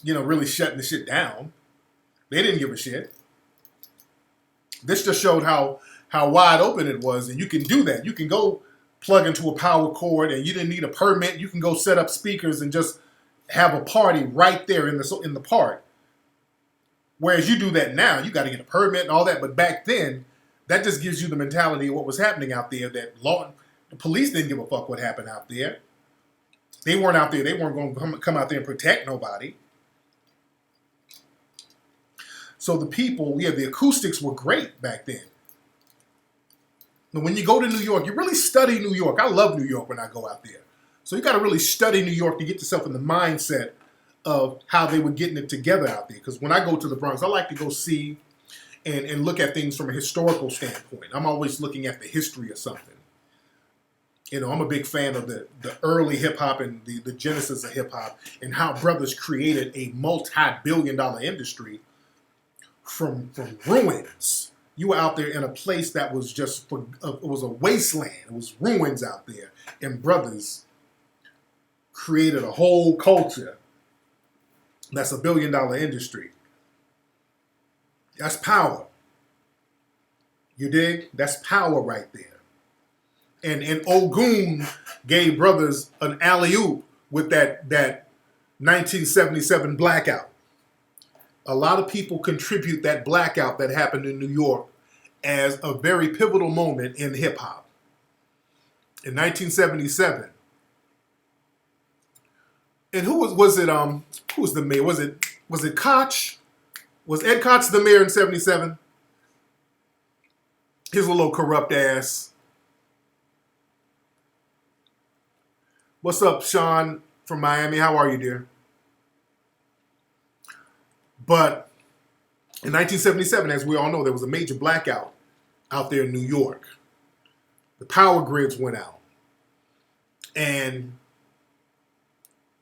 really shutting the shit down. They didn't give a shit. This just showed how wide open it was, and you can do that. You can go plug into a power cord, and you didn't need a permit. You can go set up speakers and just have a party right there in the park. Whereas you do that now, you got to get a permit and all that. But back then, that just gives you the mentality of what was happening out there. That the police didn't give a fuck what happened out there. They weren't out there. They weren't going to come out there and protect nobody. So the acoustics were great back then. And when you go to New York, you really study New York. I love New York when I go out there. So you got to really study New York to get yourself in the mindset of how they were getting it together out there. Because when I go to the Bronx, I like to go see and look at things from a historical standpoint. I'm always looking at the history of something. I'm a big fan of the early hip-hop and the genesis of hip-hop and how brothers created a multi-billion-dollar industry from ruins. You were out there in a place that was just, it was a wasteland. It was ruins out there. And brothers created a whole culture that's a billion-dollar industry. That's power. You dig? That's power right there. And Ogun gave brothers an alley-oop with that 1977 blackout. A lot of people contribute that blackout that happened in New York as a very pivotal moment in hip-hop. In 1977. And who was the mayor? Was it Koch? Was Ed Koch the mayor in 77? His little corrupt ass. What's up, Sean from Miami? How are you, dear? But in 1977, as we all know, there was a major blackout out there in New York. The power grids went out. And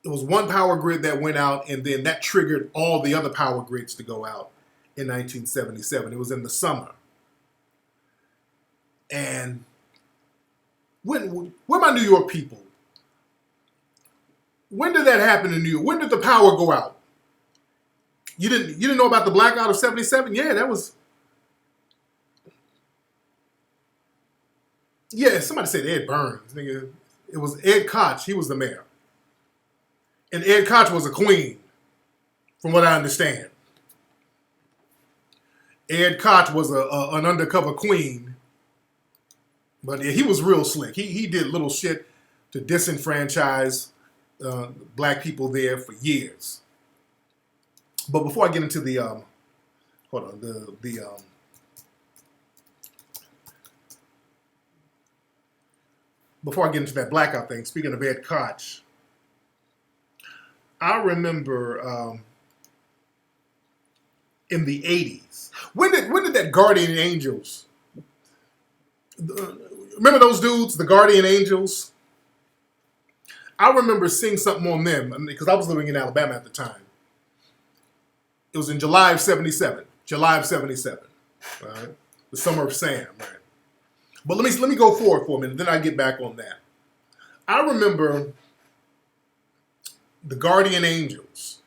it was one power grid that went out, and then that triggered all the other power grids to go out in 1977. It was in the summer. And where my New York people? When did that happen in New York? When did the power go out? You didn't know about the blackout of 77? Yeah, that was... Yeah, somebody said Ed Burns. Nigga, it was Ed Koch. He was the mayor. And Ed Koch was a queen, from what I understand. Ed Koch was an undercover queen. But yeah, he was real slick. He did little shit to disenfranchise black people there for years. But before I get into the before I get into that blackout thing, speaking of Ed Koch, I remember in the 80s. When did that Guardian Angels? Remember those dudes, the Guardian Angels? I remember seeing something on them because I was living in Alabama at the time. It was in July of 77. July of 77. Right? The summer of Sam, right? But let me go forward for a minute, then I get back on that. I remember the Guardian Angels.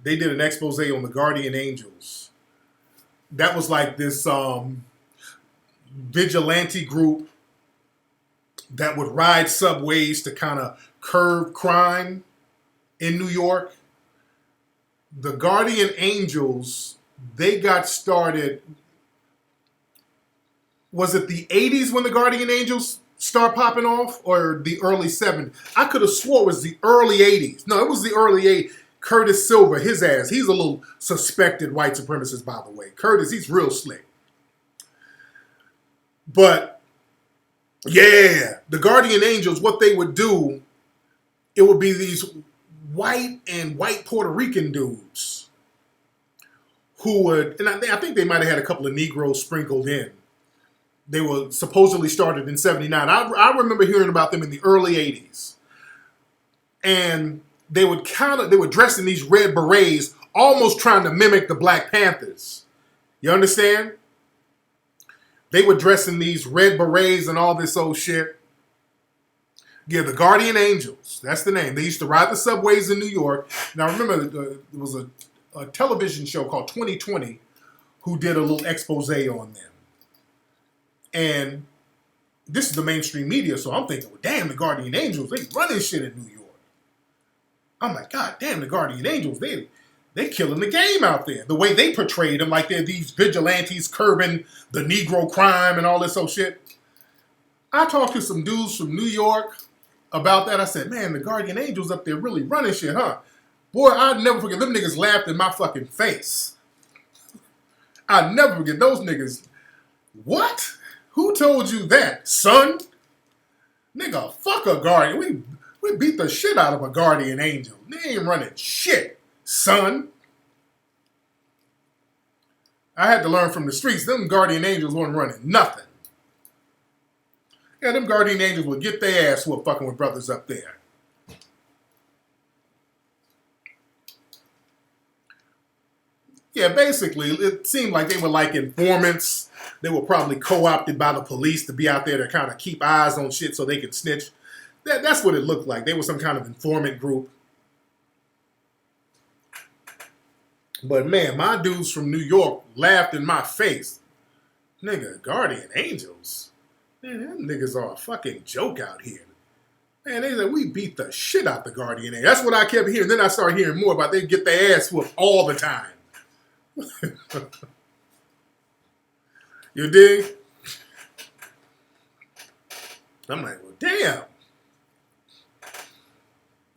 They did an expose on the Guardian Angels. That was like this vigilante group that would ride subways to kind of curb crime in New York. The Guardian Angels, they got started. Was it the 80s when the Guardian Angels start popping off, or the early 70s? I could have swore it was the early 80s. No, it was the early 80s. Curtis Silver, his ass, he's a little suspected white supremacist, by the way. Curtis, he's real slick. But, yeah, the Guardian Angels, what they would do, it would be these white and white Puerto Rican dudes who would, and I think they might have had a couple of Negroes sprinkled in. They were supposedly started in 79. I remember hearing about them in the early 80s. And they would dress in these red berets, almost trying to mimic the Black Panthers. You understand? They would dress in these red berets and all this old shit. Yeah, the Guardian Angels. That's the name. They used to ride the subways in New York. Now, remember, there was a television show called 2020 who did a little expose on them. And this is the mainstream media, so I'm thinking, well, damn, the Guardian Angels, they running shit in New York. I'm like, God damn, the Guardian Angels, they killing the game out there. The way they portrayed them, like they're these vigilantes curbing the Negro crime and all this old shit. I talked to some dudes from New York about that. I said, man, the Guardian Angels up there really running shit, huh? Boy, I'd never forget. Them niggas laughed in my fucking face. I'd never forget those niggas. What? Who told you that, son? Nigga, fuck a Guardian. We beat the shit out of a Guardian Angel. They ain't running shit, son. I had to learn from the streets. Them Guardian Angels weren't running nothing. Yeah, them Guardian Angels would get their ass whooped fucking with brothers up there. Yeah, basically, it seemed like they were like informants. They were probably co-opted by the police to be out there to kind of keep eyes on shit so they could snitch. That's what it looked like. They were some kind of informant group. But man, my dudes from New York laughed in my face. Nigga, Guardian Angels? Man, them niggas are a fucking joke out here. Man, they said, we beat the shit out the Guardian Angels. That's what I kept hearing. Then I started hearing more about they get their ass whooped all the time. You dig? I'm like, well, damn.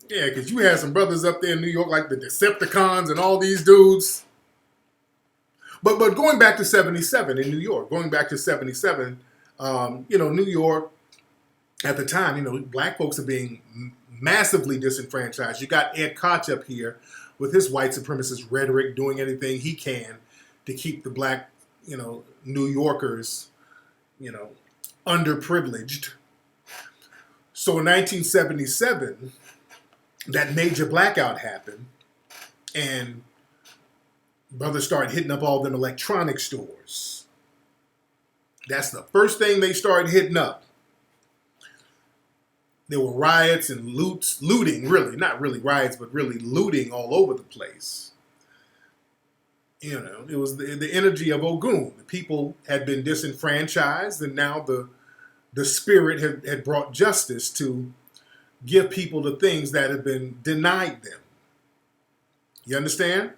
Yeah, because you had some brothers up there in New York like the Decepticons and all these dudes. But going back to 77 in New York, New York at the time, black folks are being massively disenfranchised. You got Ed Koch up here with his white supremacist rhetoric, doing anything he can to keep the black, New Yorkers, underprivileged. So in 1977, that major blackout happened, and brothers started hitting up all them electronic stores. That's the first thing they started hitting up. There were riots and looting, really, not really riots, but really looting all over the place. It was the energy of Ogun. The people had been disenfranchised, and now the spirit had brought justice to give people the things that have been denied them. You understand?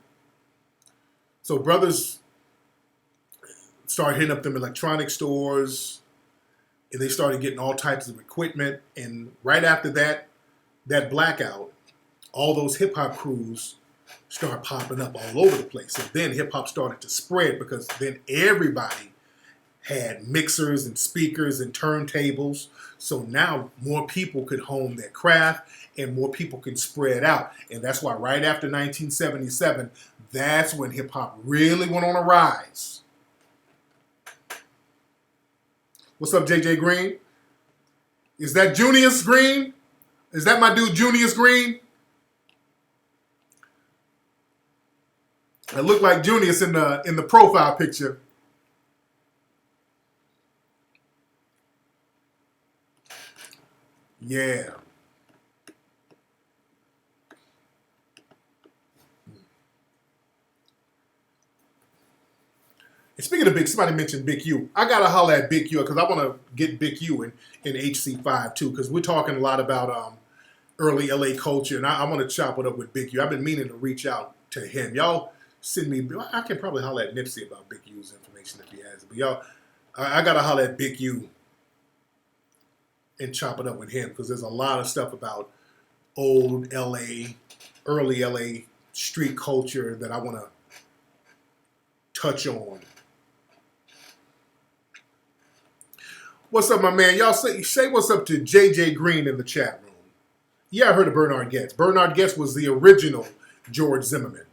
So brothers started hitting up them electronic stores, and they started getting all types of equipment. And right after that blackout, all those hip-hop crews started popping up all over the place. So then hip-hop started to spread, because then everybody had mixers and speakers and turntables. So now more people could hone their craft and more people can spread out. And that's why right after 1977, that's when hip-hop really went on a rise. What's up, JJ Green? Is that Junius Green? Is that my dude Junius Green? It looked like Junius in the profile picture. Yeah. And speaking of somebody mentioned Big U. I gotta holler at Big U because I want to get Big U in HC5 too, because we're talking a lot about early LA culture, and I want to chop it up with Big U. I've been meaning to reach out to him. Y'all send me. I can probably holler at Nipsey about Big U's information if he has it. But y'all, I gotta holler at Big U. and chop it up with him because there's a lot of stuff about old LA, early LA street culture that I want to touch on. What's up, my man? Y'all say what's up to JJ Green in the chat room. Yeah, I heard of Bernard Goetz. Bernard Goetz was the original George Zimmerman.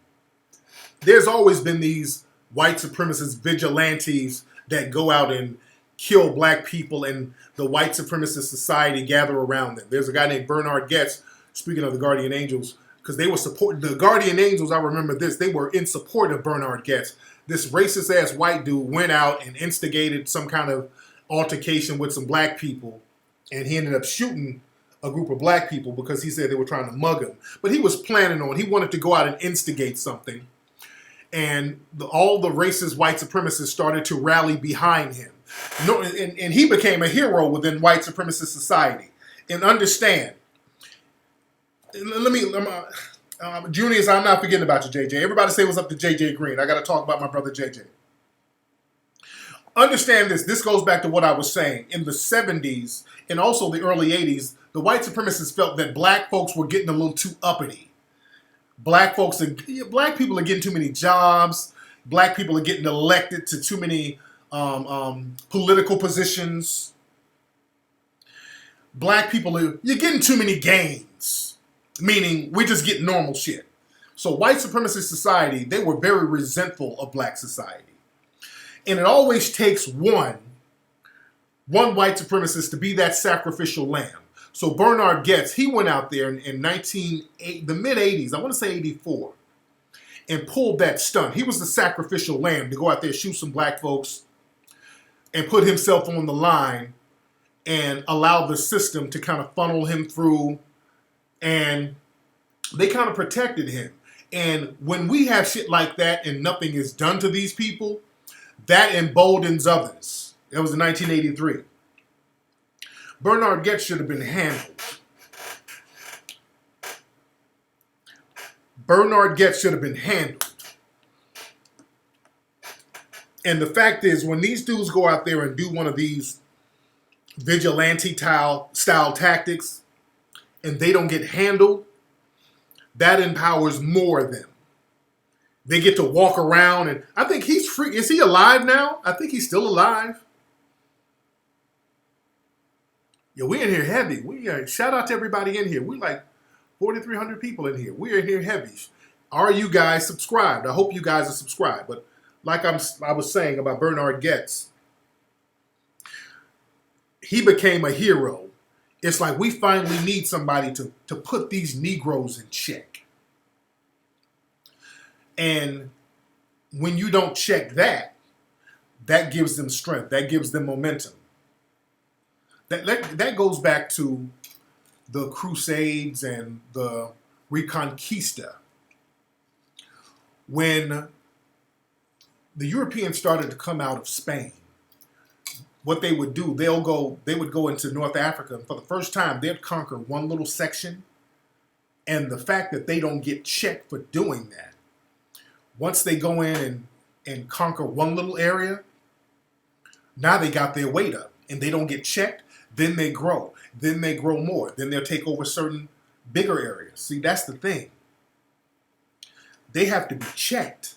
There's always been these white supremacist vigilantes that go out and kill black people, and the white supremacist society gather around them. There's a guy named Bernard Goetz, speaking of the Guardian Angels, because they were supporting the Guardian Angels. I remember this. They were in support of Bernard Goetz. This racist ass white dude went out and instigated some kind of altercation with some black people, and he ended up shooting a group of black people because he said they were trying to mug him. But he was planning on, he wanted to go out and instigate something. And all the racist white supremacists started to rally behind him. No, and he became a hero within white supremacist society. And understand, Junius, I'm not forgetting about you, JJ. Everybody say what's up to JJ Green. I got to talk about my brother JJ. Understand this. This goes back to what I was saying. In the 70s and also the early 80s, the white supremacists felt that black folks were getting a little too uppity. Black people are getting too many jobs. Black people are getting elected to too many political positions. Black people you're getting too many gains. Meaning, we're just getting normal shit. So white supremacist society, they were very resentful of black society. And it always takes one white supremacist to be that sacrificial lamb. So Bernard Goetz, he went out there in the mid-80s, I want to say 84, and pulled that stunt. He was the sacrificial lamb to go out there, shoot some black folks, and put himself on the line and allow the system to kind of funnel him through. And they kind of protected him. And when we have shit like that and nothing is done to these people, that emboldens others. That was in 1983. Bernard Goetz should have been handled. Bernard Goetz should have been handled. And the fact is, when these dudes go out there and do one of these vigilante style tactics and they don't get handled, that empowers more of them. They get to walk around, and I think he's free. Is he alive now? I think he's still alive. Yo, we in here heavy. Shout out to everybody in here. We like 4,300 people in here. We are here heavy. Are you guys subscribed? I hope you guys are subscribed. But like I was saying about Bernard Goetz, he became a hero. It's like we finally need somebody to put these Negroes in check. And when you don't check that, that gives them strength. That gives them momentum. That goes back to the Crusades and the Reconquista. When the Europeans started to come out of Spain, what they would do, they would go into North Africa, and for the first time, they'd conquer one little section. And the fact that they don't get checked for doing that, once they go in and conquer one little area, now they got their weight up, and they don't get checked. Then they grow. Then they grow more. Then they'll take over certain bigger areas. See, that's the thing. They have to be checked.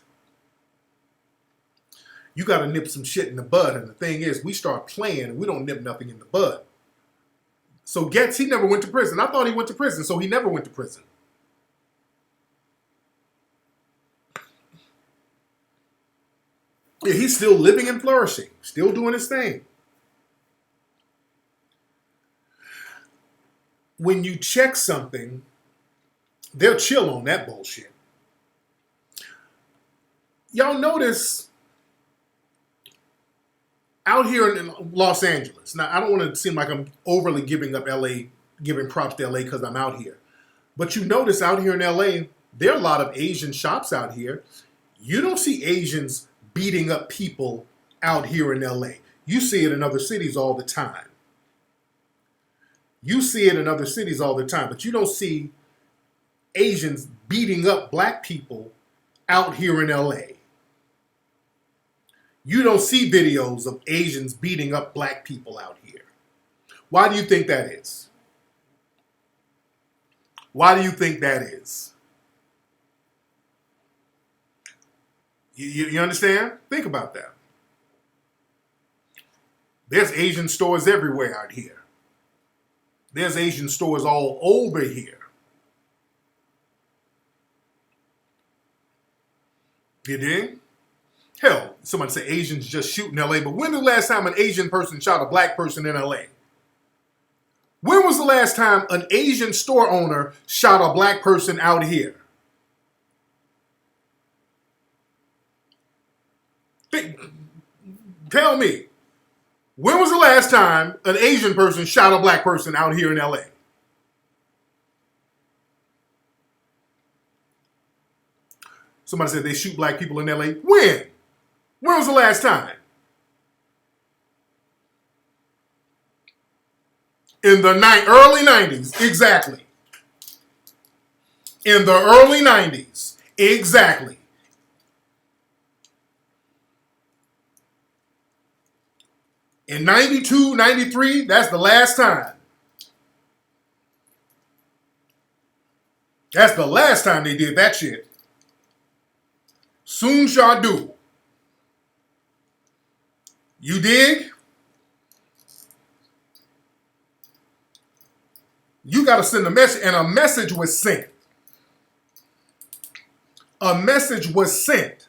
You got to nip some shit in the bud. And the thing is, we start playing and we don't nip nothing in the bud. So Goetz, he never went to prison. I thought he went to prison, so he never went to prison. Yeah, he's still living and flourishing, still doing his thing. When you check something, they'll chill on that bullshit. Y'all notice out here in Los Angeles, now I don't want to seem like I'm overly giving props to LA because I'm out here. But you notice out here in LA, there are a lot of Asian shops out here. You don't see Asians beating up people out here in LA. You see it in other cities all the time. You see it in other cities all the time, but you don't see Asians beating up black people out here in LA. You don't see videos of Asians beating up black people out here. Why do you think that is? Why do you think that is? You understand? Think about that. There's Asian stores everywhere out here. There's Asian stores all over here. You dig? Hell, somebody say Asians just shoot in LA, but when was the last time an Asian person shot a black person in LA? When was the last time an Asian store owner shot a black person out here? Tell me. When was the last time an Asian person shot a black person out here in LA? Somebody said they shoot black people in LA. When? When was the last time? In the early 90s. Exactly. In the early 90s. Exactly. In 92, 93, that's the last time. That's the last time they did that shit. Soon shall do. You dig? You got to send a message, and a message was sent. A message was sent.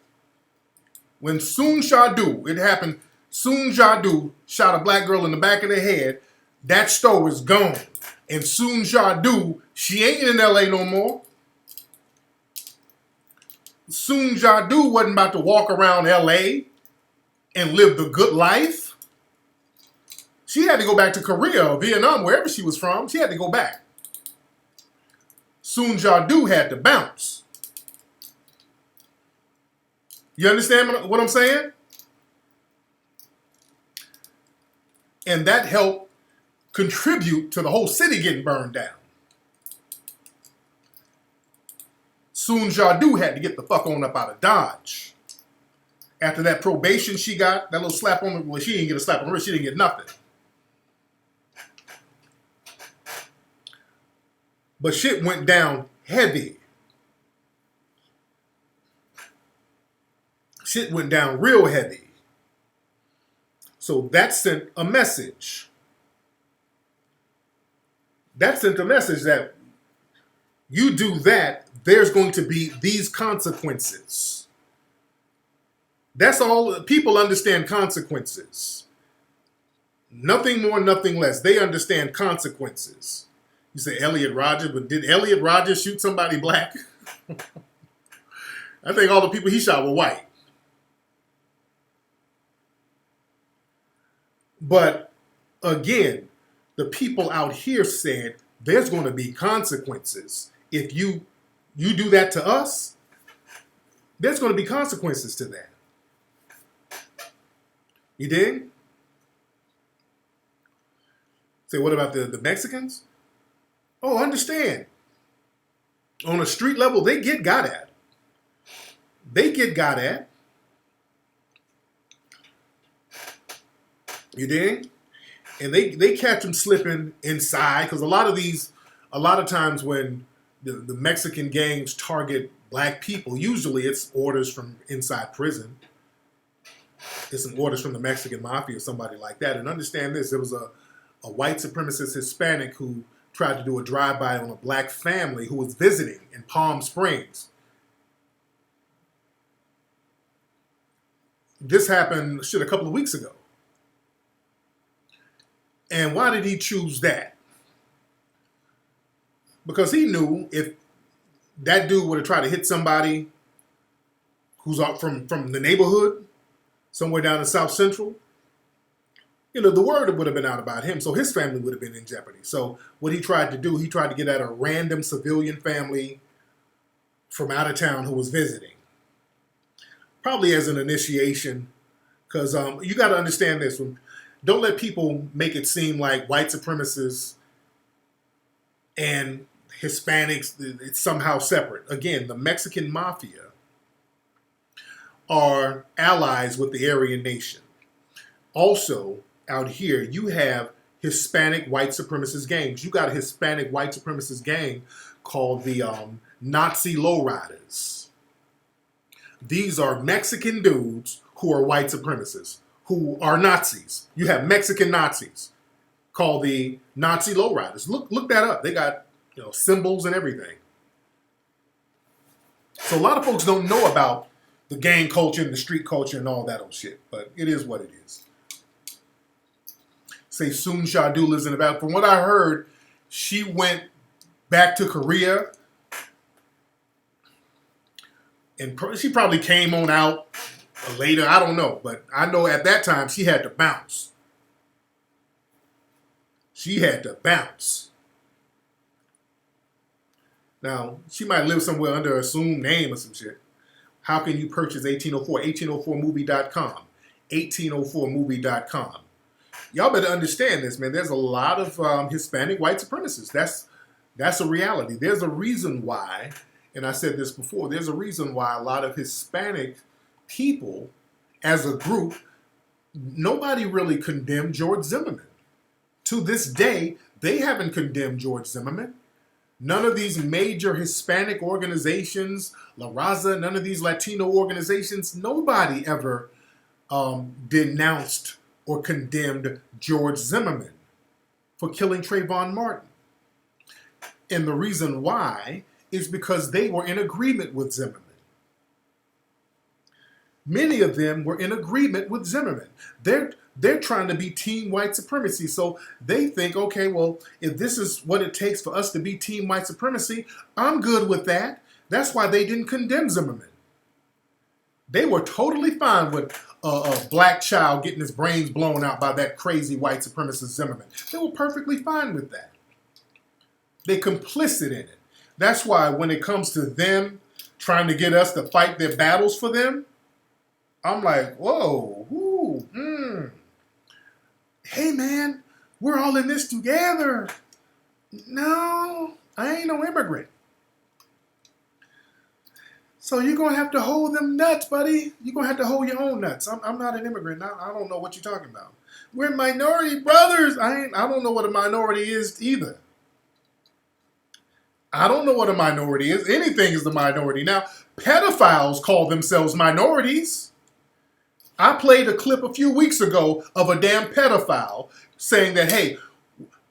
When Soon shall do, it happened. Soon Jadu shot a black girl in the back of the head. That store is gone. And Soon Jadu, she ain't in LA no more. Soon Jadu wasn't about to walk around LA and live the good life. She had to go back to Korea or Vietnam, wherever she was from. She had to go back. Soon Jadu had to bounce. You understand what I'm saying? And that helped contribute to the whole city getting burned down. Soon Jadu had to get the fuck on up out of Dodge. After that probation she got, that little slap on the, well, she didn't get a slap on the wrist, she didn't get nothing. But shit went down heavy. Shit went down real heavy. So that sent a message. That sent a message that you do that, there's going to be these consequences. That's all. People understand consequences. Nothing more, nothing less. They understand consequences. You say Elliot Rodgers, but did Elliot Rodgers shoot somebody black? I think all the people he shot were white. But again, the people out here said there's going to be consequences. If you do that to us, there's going to be consequences to that. You dig? Say, what about the Mexicans? Oh, understand. On a street level, they get got at. They get got at. You dig? And they catch them slipping inside, because a lot of times when the Mexican gangs target black people, usually it's orders from inside prison. It's some orders from the Mexican mafia or somebody like that. And understand this, there was a white supremacist Hispanic who tried to do a drive-by on a black family who was visiting in Palm Springs. This happened, a couple of weeks ago. And why did he choose that? Because he knew if that dude would have tried to hit somebody who's from the neighborhood, somewhere down in South Central, the word would have been out about him. So his family would have been in jeopardy. So what he tried to do, he tried to get at a random civilian family from out of town who was visiting. Probably as an initiation, because you got to understand this. Don't let people make it seem like white supremacists and Hispanics, it's somehow separate. Again, the Mexican mafia are allies with the Aryan nation. Also, out here, you have Hispanic white supremacist gangs. You got a Hispanic white supremacist gang called the Nazi Lowriders. These are Mexican dudes who are white supremacists, who are Nazis. You have Mexican Nazis called the Nazi Lowriders. Look that up. They got symbols and everything. So a lot of folks don't know about the gang culture and the street culture and all that old shit, but it is what it is. Say Soon Shadu lives in the back. From what I heard, she went back to Korea, and she probably came on out later. I don't know, but I know at that time she had to bounce. She had to bounce. Now, she might live somewhere under an assumed name or some shit. How can you purchase 1804? 1804movie.com. 1804movie.com. Y'all better understand this, man. There's a lot of Hispanic white supremacists. That's a reality. There's a reason why, and I said this before, there's a reason why a lot of Hispanic people, as a group, nobody really condemned George Zimmerman. To this day, they haven't condemned George Zimmerman. None of these major Hispanic organizations, La Raza, none of these Latino organizations, nobody ever denounced or condemned George Zimmerman for killing Trayvon Martin. And the reason why is because they were in agreement with Zimmerman. Many of them were in agreement with Zimmerman. They're trying to be team white supremacy. So they think, okay, well, if this is what it takes for us to be team white supremacy, I'm good with that. That's why they didn't condemn Zimmerman. They were totally fine with a black child getting his brains blown out by that crazy white supremacist Zimmerman. They were perfectly fine with that. They're complicit in it. That's why when it comes to them trying to get us to fight their battles for them, I'm like, whoa, hey man, we're all in this together. No, I ain't no immigrant. So you're going to have to hold them nuts, buddy. You're going to have to hold your own nuts. I'm not an immigrant. I don't know what you're talking about. We're minority brothers. I don't know what a minority is either. I don't know what a minority is. Anything is the minority. Now, pedophiles call themselves minorities. I played a clip a few weeks ago of a damn pedophile saying that, hey,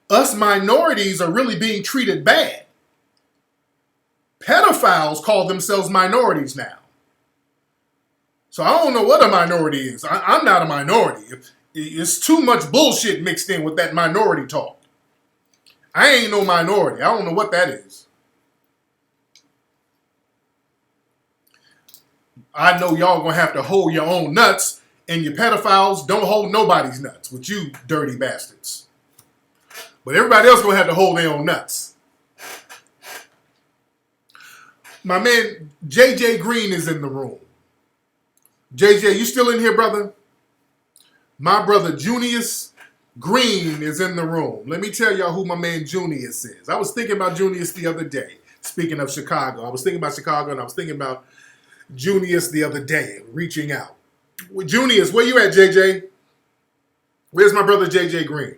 us minorities are really being treated bad. Pedophiles call themselves minorities now. So I don't know what a minority is. I'm not a minority. It's too much bullshit mixed in with that minority talk. I ain't no minority. I don't know what that is. I know y'all gonna have to hold your own nuts, and your pedophiles don't hold nobody's nuts with you dirty bastards. But everybody else gonna have to hold their own nuts. My man JJ Green is in the room. JJ, you still in here, brother? My brother Junius Green is in the room. Let me tell y'all who my man Junius is. I was thinking about Junius the other day. Speaking of Chicago, I was thinking about Chicago, and I was thinking about Junius the other day, reaching out. Junius, where you at, JJ? Where's my brother JJ Green?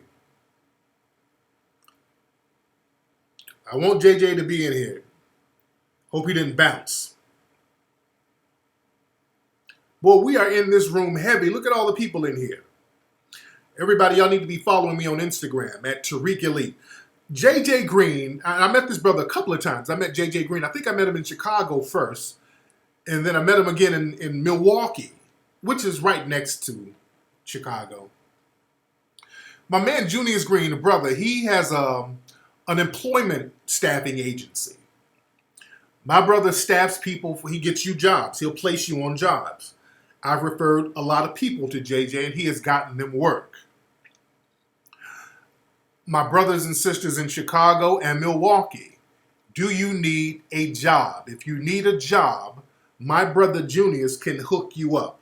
I want JJ to be in here. Hope he didn't bounce. Well, we are in this room heavy. Look at all the people in here. Everybody, y'all need to be following me on Instagram at Tariq Elite. JJ Green, I met this brother a couple of times. I met JJ Green. I think I met him in Chicago first. And then I met him again in Milwaukee, which is right next to Chicago. My man Junius Green, the brother, he has an employment staffing agency. My brother staffs people. He gets you jobs. He'll place you on jobs. I've referred a lot of people to JJ, and he has gotten them work. My brothers and sisters in Chicago and Milwaukee, do you need a job? If you need a job, my brother Junius can hook you up.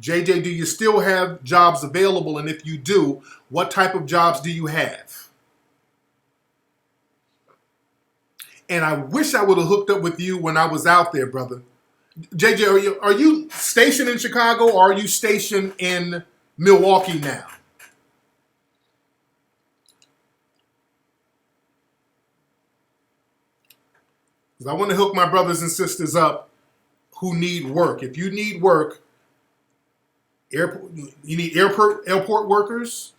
JJ, do you still have jobs available? And if you do, what type of jobs do you have? And I wish I would have hooked up with you when I was out there, brother. JJ, are you stationed in Chicago, or are you stationed in Milwaukee now? Because I want to hook my brothers and sisters up who need work. If you need work, you need airport workers.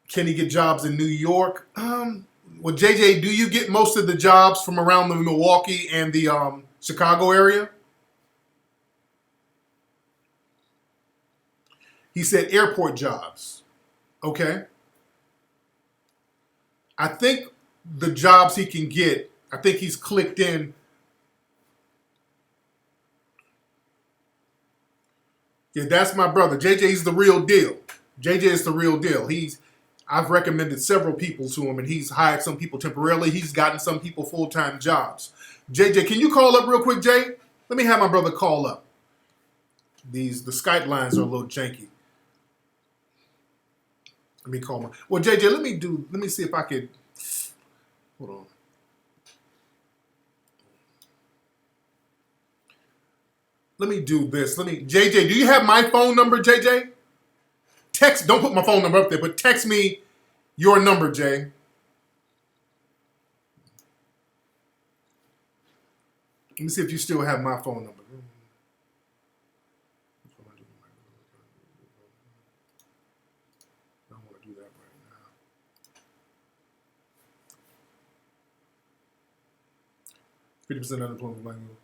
Can he get jobs in New York? Well, JJ, do you get most of the jobs from around the Milwaukee and the Chicago area? He said airport jobs. Okay. I think the jobs he can get, I think he's clicked in. Yeah, that's my brother. JJ's the real deal. JJ is the real deal. I've recommended several people to him, and he's hired some people temporarily. He's gotten some people full-time jobs. JJ, can you call up real quick, Jay? Let me have my brother call up. The Skype lines are a little janky. Let me call my. Well, JJ, let me see if I could. Hold on. Let me do this. JJ, do you have my phone number, JJ? Don't put my phone number up there, but text me your number, Jay. Let me see if you still have my phone number. I don't want to do that right now. 50% unemployment.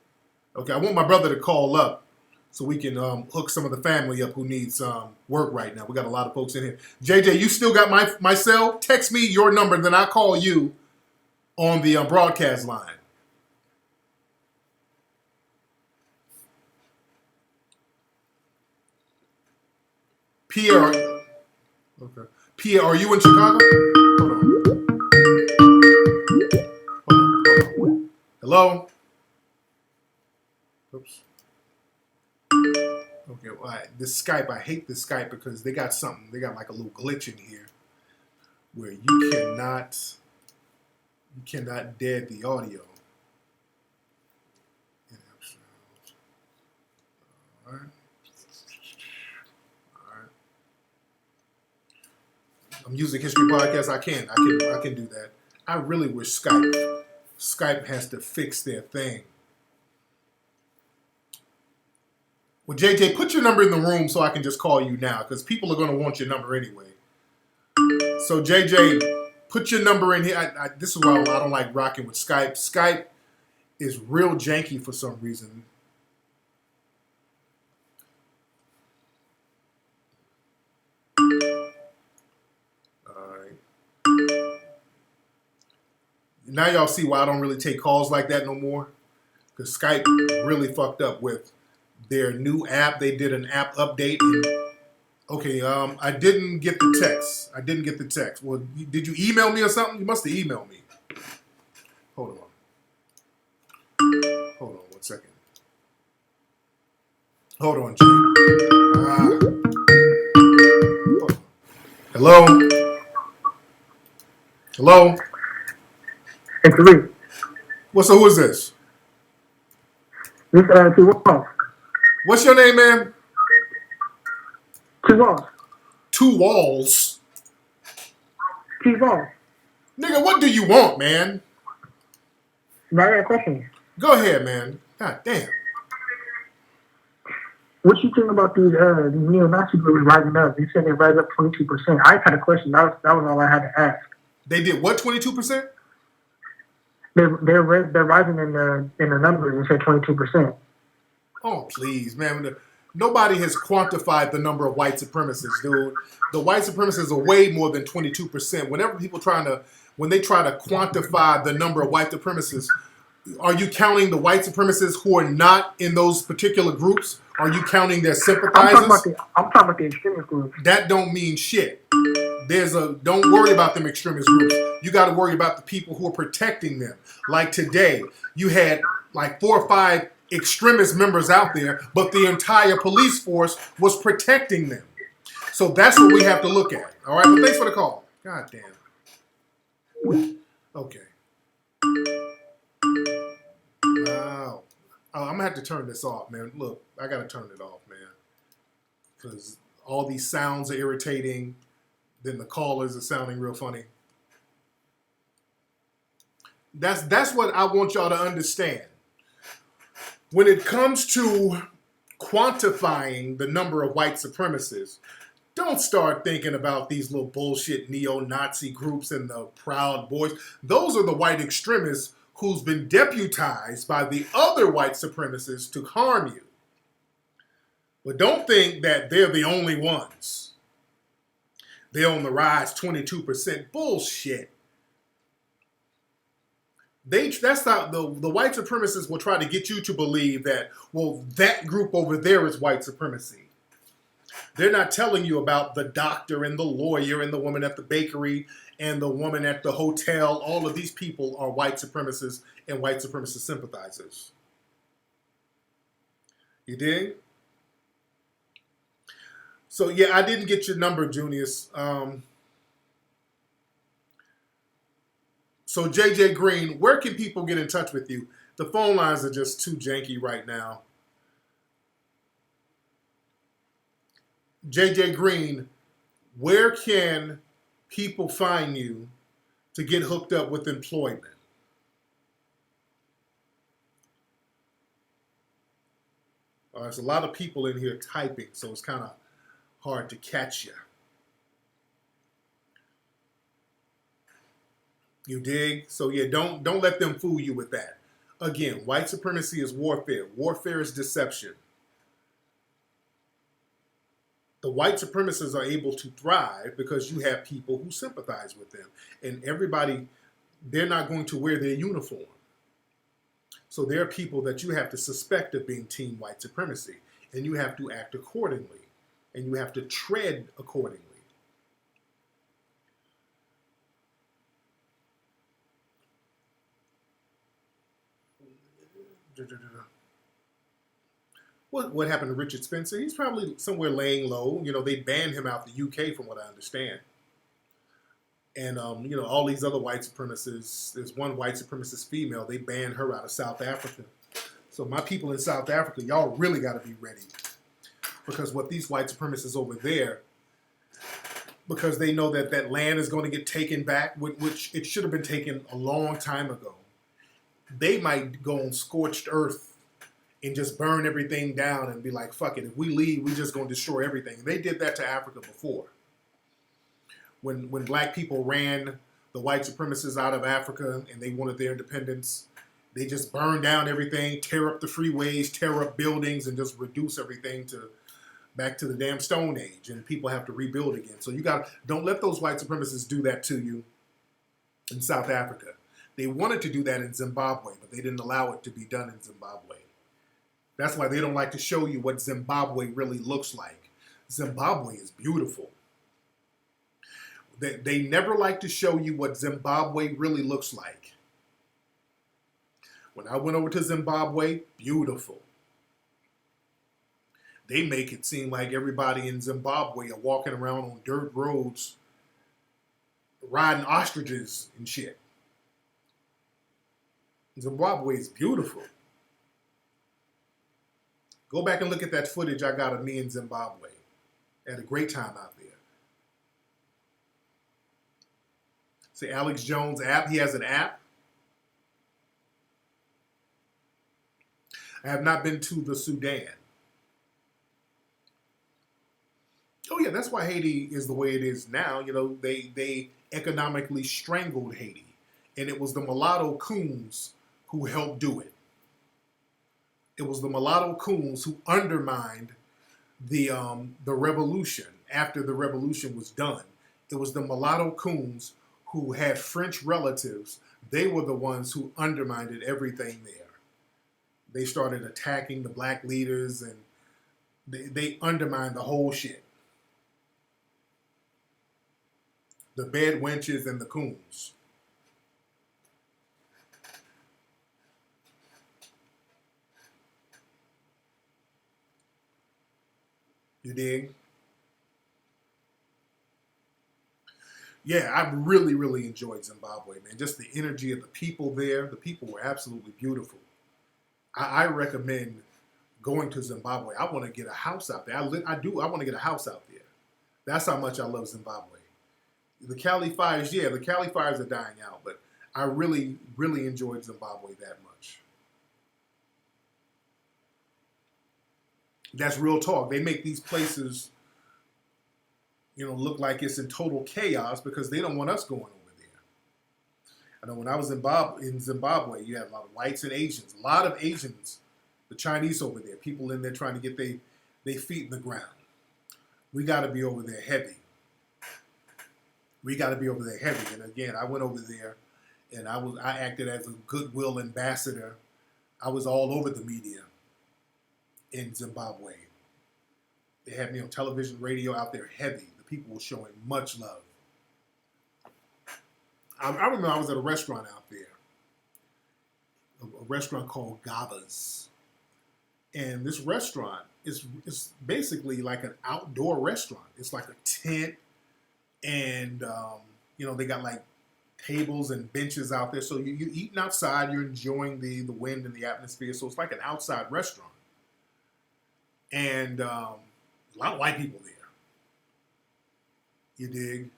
Okay, I want my brother to call up so we can hook some of the family up who needs work right now. We got a lot of folks in here. JJ, you still got my cell? Text me your number, then I'll call you on the broadcast line. Pierre, okay. Pierre, are you in Chicago? Hold on. Hello? Oops. Okay, well, this Skype, I hate this Skype because they got like a little glitch in here where you cannot dead the audio. All right. Music History Podcast, I can do that. I really wish Skype has to fix their thing. Well, JJ, put your number in the room so I can just call you now, because people are going to want your number anyway. So, JJ, put your number in here. This is why I don't like rocking with Skype. Skype is real janky for some reason. Now y'all see why I don't really take calls like that no more. Because Skype really fucked up with their new app. They did an app update. Okay, I didn't get the text. Well, did you email me or something? You must have emailed me. Hold on 1 second. Hold on, Jay. Hold on. Hello? Hey, Tariq. Who is this? This Two Walls. What's your name, man? Two Walls. Two Walls? Two Walls. Nigga, what do you want, man? I got a question. Go ahead, man. God damn. What you think about these neo-Nazi groups rising up? They said they rise up 22%. I had a question. That was all I had to ask. They did what, 22%? They're rising in the numbers. They said 22%. Oh, please, man. Nobody has quantified the number of white supremacists, dude. The white supremacists are way more than 22%. When they try to quantify the number of white supremacists, are you counting the white supremacists who are not in those particular groups? Are you counting their sympathizers? I'm talking about the extremist groups. That don't mean shit. Don't worry about them extremist groups. You got to worry about the people who are protecting them. Like today, you had like 4 or 5 extremist members out there, but the entire police force was protecting them. So that's what we have to look at. All right, but thanks for the call. God damn. Okay. Wow. I'm going to have to turn this off, man. Look, I got to turn it off, man. Because all these sounds are irritating. Then the callers are sounding real funny. That's what I want y'all to understand. When it comes to quantifying the number of white supremacists, don't start thinking about these little bullshit neo-Nazi groups and the Proud Boys. Those are the white extremists who's been deputized by the other white supremacists to harm you. But don't think that they're the only ones. They're on the rise, 22%. Bullshit. That's not the white supremacists will try to get you to believe that, well, that group over there is white supremacy. They're not telling you about the doctor and the lawyer and the woman at the bakery and the woman at the hotel. All of these people are white supremacists and white supremacist sympathizers. You dig? So, yeah, I didn't get your number, Junius. So, JJ Green, where can people get in touch with you? The phone lines are just too janky right now. JJ Green, where can people find you to get hooked up with employment? There's a lot of people in here typing, so it's kind of hard to catch you. You dig? So yeah, don't let them fool you with that. Again, white supremacy is warfare. Warfare is deception. The white supremacists are able to thrive because you have people who sympathize with them. And everybody, they're not going to wear their uniform. So there are people that you have to suspect of being team white supremacy. And you have to act accordingly. And you have to tread accordingly. What happened to Richard Spencer? He's probably somewhere laying low. You know, they banned him out the UK from what I understand. And, you know, all these other white supremacists, there's one white supremacist female, they banned her out of South Africa. So my people in South Africa, y'all really got to be ready. Because what these white supremacists over there, because they know that that land is going to get taken back, which it should have been taken a long time ago. They might go on scorched earth and just burn everything down and be like, fuck it, if we leave, we just going to destroy everything. They did that to Africa before. When black people ran the white supremacists out of Africa and they wanted their independence, they just burned down everything, tear up the freeways, tear up buildings, and just reduce everything back to the damn Stone Age, and people have to rebuild again. So don't let those white supremacists do that to you in South Africa. They wanted to do that in Zimbabwe, but they didn't allow it to be done in Zimbabwe. That's why they don't like to show you what Zimbabwe really looks like. Zimbabwe is beautiful. They never like to show you what Zimbabwe really looks like. When I went over to Zimbabwe, beautiful. They make it seem like everybody in Zimbabwe are walking around on dirt roads, riding ostriches and shit. Zimbabwe is beautiful. Go back and look at that footage I got of me in Zimbabwe. I had a great time out there. See, Alex Jones app, he has an app. I have not been to the Sudan. Oh yeah, that's why Haiti is the way it is now. You know, they economically strangled Haiti. And it was the mulatto coons who helped do it. It was the mulatto coons who undermined the revolution after the revolution was done. It was the mulatto coons who had French relatives. They were the ones who undermined everything there. They started attacking the black leaders and they undermined the whole shit. The bed wenches and the coons. You dig? Yeah, I really, really enjoyed Zimbabwe, man. Just the energy of the people there. The people were absolutely beautiful. I recommend going to Zimbabwe. I want to get a house out there. I want to get a house out there. That's how much I love Zimbabwe. The Cali fires, yeah, the Cali fires are dying out, but I really, really enjoyed Zimbabwe that much. That's real talk. They make these places, look like it's in total chaos because they don't want us going over there. I know when I was in Zimbabwe, you had a lot of whites and Asians. A lot of Asians, the Chinese over there, people in there trying to get their feet in the ground. We got to be over there heavy. And again, I went over there and I acted as a goodwill ambassador. I was all over the media in Zimbabwe. They had me on television, radio out there heavy. The people were showing much love. I remember I was at a restaurant out there, a restaurant called Gava's. And this restaurant is basically like an outdoor restaurant. It's like a tent, and they got like tables and benches out there. So you're eating outside, you're enjoying the wind and the atmosphere. So it's like an outside restaurant. And a lot of white people there. You dig?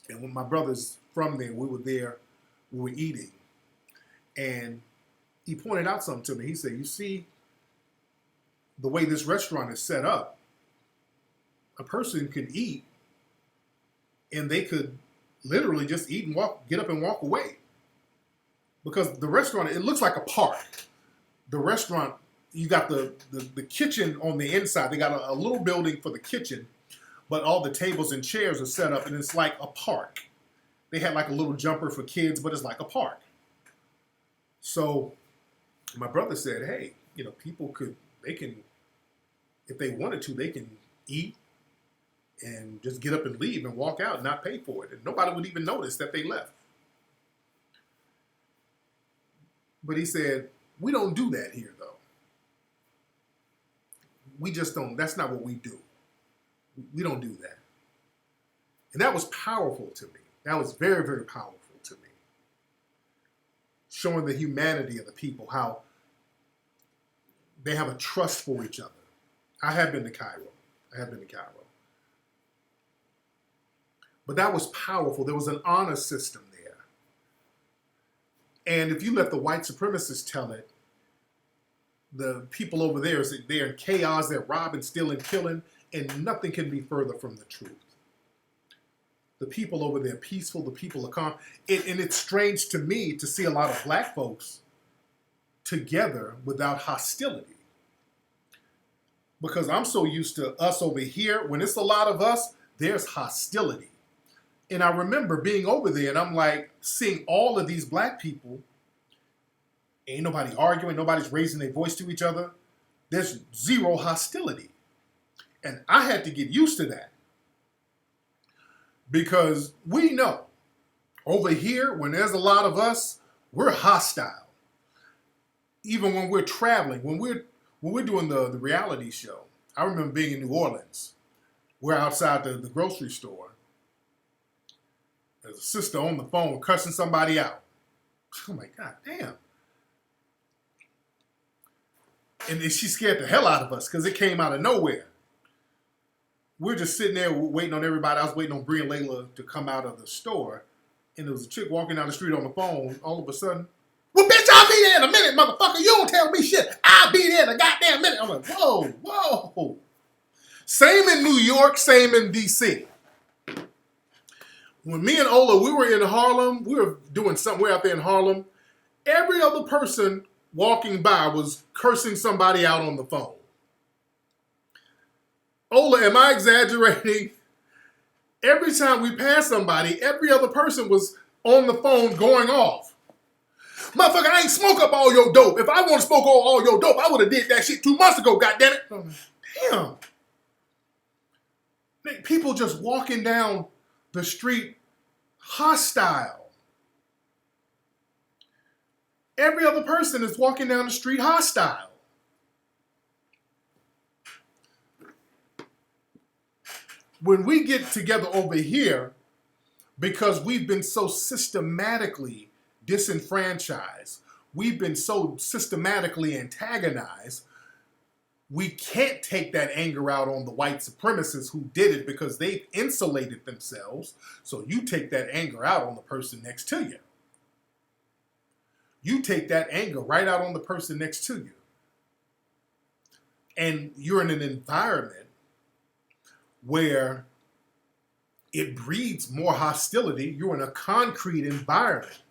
And when my brother's from there, we were eating. And he pointed out something to me. He said, you see, the way this restaurant is set up, a person could eat and they could literally just eat and get up and walk away. Because the restaurant, it looks like a park. The restaurant, you got the kitchen on the inside. They got a little building for the kitchen, but all the tables and chairs are set up and it's like a park. They had like a little jumper for kids, but it's like a park. So my brother said, hey, people if they wanted to, they can eat and just get up and leave and walk out and not pay for it. And nobody would even notice that they left. But he said, we don't do that here, though. We just don't. That's not what we do. We don't do that. And that was powerful to me. That was very, very powerful to me. Showing the humanity of the people, how they have a trust for each other. I have been to Cairo. But that was powerful. There was an honor system there. And if you let the white supremacists tell it, the people over there, they're in chaos, they're robbing, stealing, killing, and nothing can be further from the truth. The people over there are peaceful, the people are calm. And it's strange to me to see a lot of black folks together without hostility. Because I'm so used to us over here, when it's a lot of us, there's hostility. And I remember being over there and I'm like seeing all of these black people. Ain't nobody arguing, nobody's raising their voice to each other. There's zero hostility. And I had to get used to that. Because we know over here, when there's a lot of us, we're hostile. Even when we're traveling, when we're doing the reality show. I remember being in New Orleans. We're outside the grocery store. There's a sister on the phone cussing somebody out. I'm like, God damn. And she scared the hell out of us because it came out of nowhere. We're just sitting there waiting on everybody. I was waiting on Brie and Layla to come out of the store. And there was a chick walking down the street on the phone. All of a sudden, well, bitch, I'll be there in a minute, motherfucker. You don't tell me shit. I'll be there in a goddamn minute. I'm like, whoa. Same in New York, same in D.C. When me and Ola, we were in Harlem, we were doing something, we're out there in Harlem. Every other person walking by was cursing somebody out on the phone. Ola, am I exaggerating? Every time we passed somebody, every other person was on the phone going off. Motherfucker, I ain't smoke up all your dope. If I want to smoke all your dope, I would have did that shit 2 months ago, goddammit. Damn. People just walking down the street hostile. Every other person is walking down the street hostile. When we get together over here, because we've been so systematically disenfranchised, we've been so systematically antagonized, we can't take that anger out on the white supremacists who did it because they've insulated themselves. So you take that anger out on the person next to you. you take that anger right out on the person next to you. And you're in an environment where it breeds more hostility. You're in a concrete environment.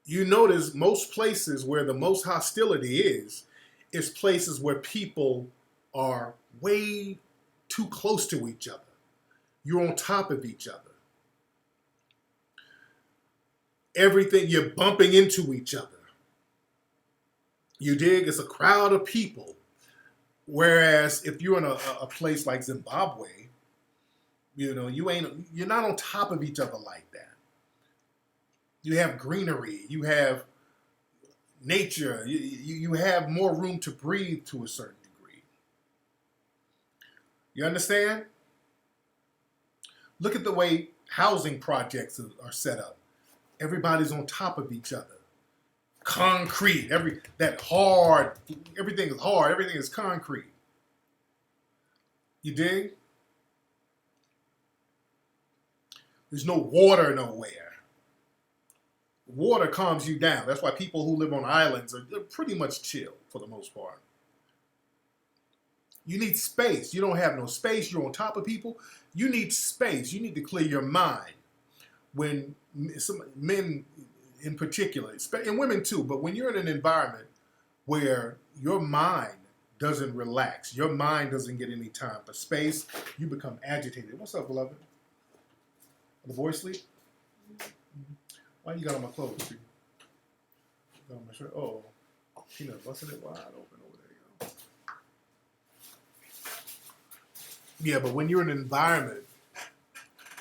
You notice most places where the most hostility is places where people are way too close to each other. You're on top of each other. Everything, you're bumping into each other. You dig? It's a crowd of people. Whereas if you're in a place like Zimbabwe, you're not on top of each other like that. You have greenery, you have nature, you have more room to breathe to a certain degree. You understand? Look at the way housing projects are set up. Everybody's on top of each other. Concrete, everything is hard, everything is concrete. You dig? There's no water nowhere. Water calms you down. That's why people who live on islands are pretty much chill for the most part. You need space. You don't have no space. You're on top of people. You need space. You need to clear your mind. When some men in particular, and women too, but when you're in an environment where your mind doesn't relax, your mind doesn't get any time for space, you become agitated. What's up, beloved? The boy sleep? Why you got on my clothes, P? Got on my shirt? Oh, Peanut busting it wide open over there. You go. Yeah, but when you're in an environment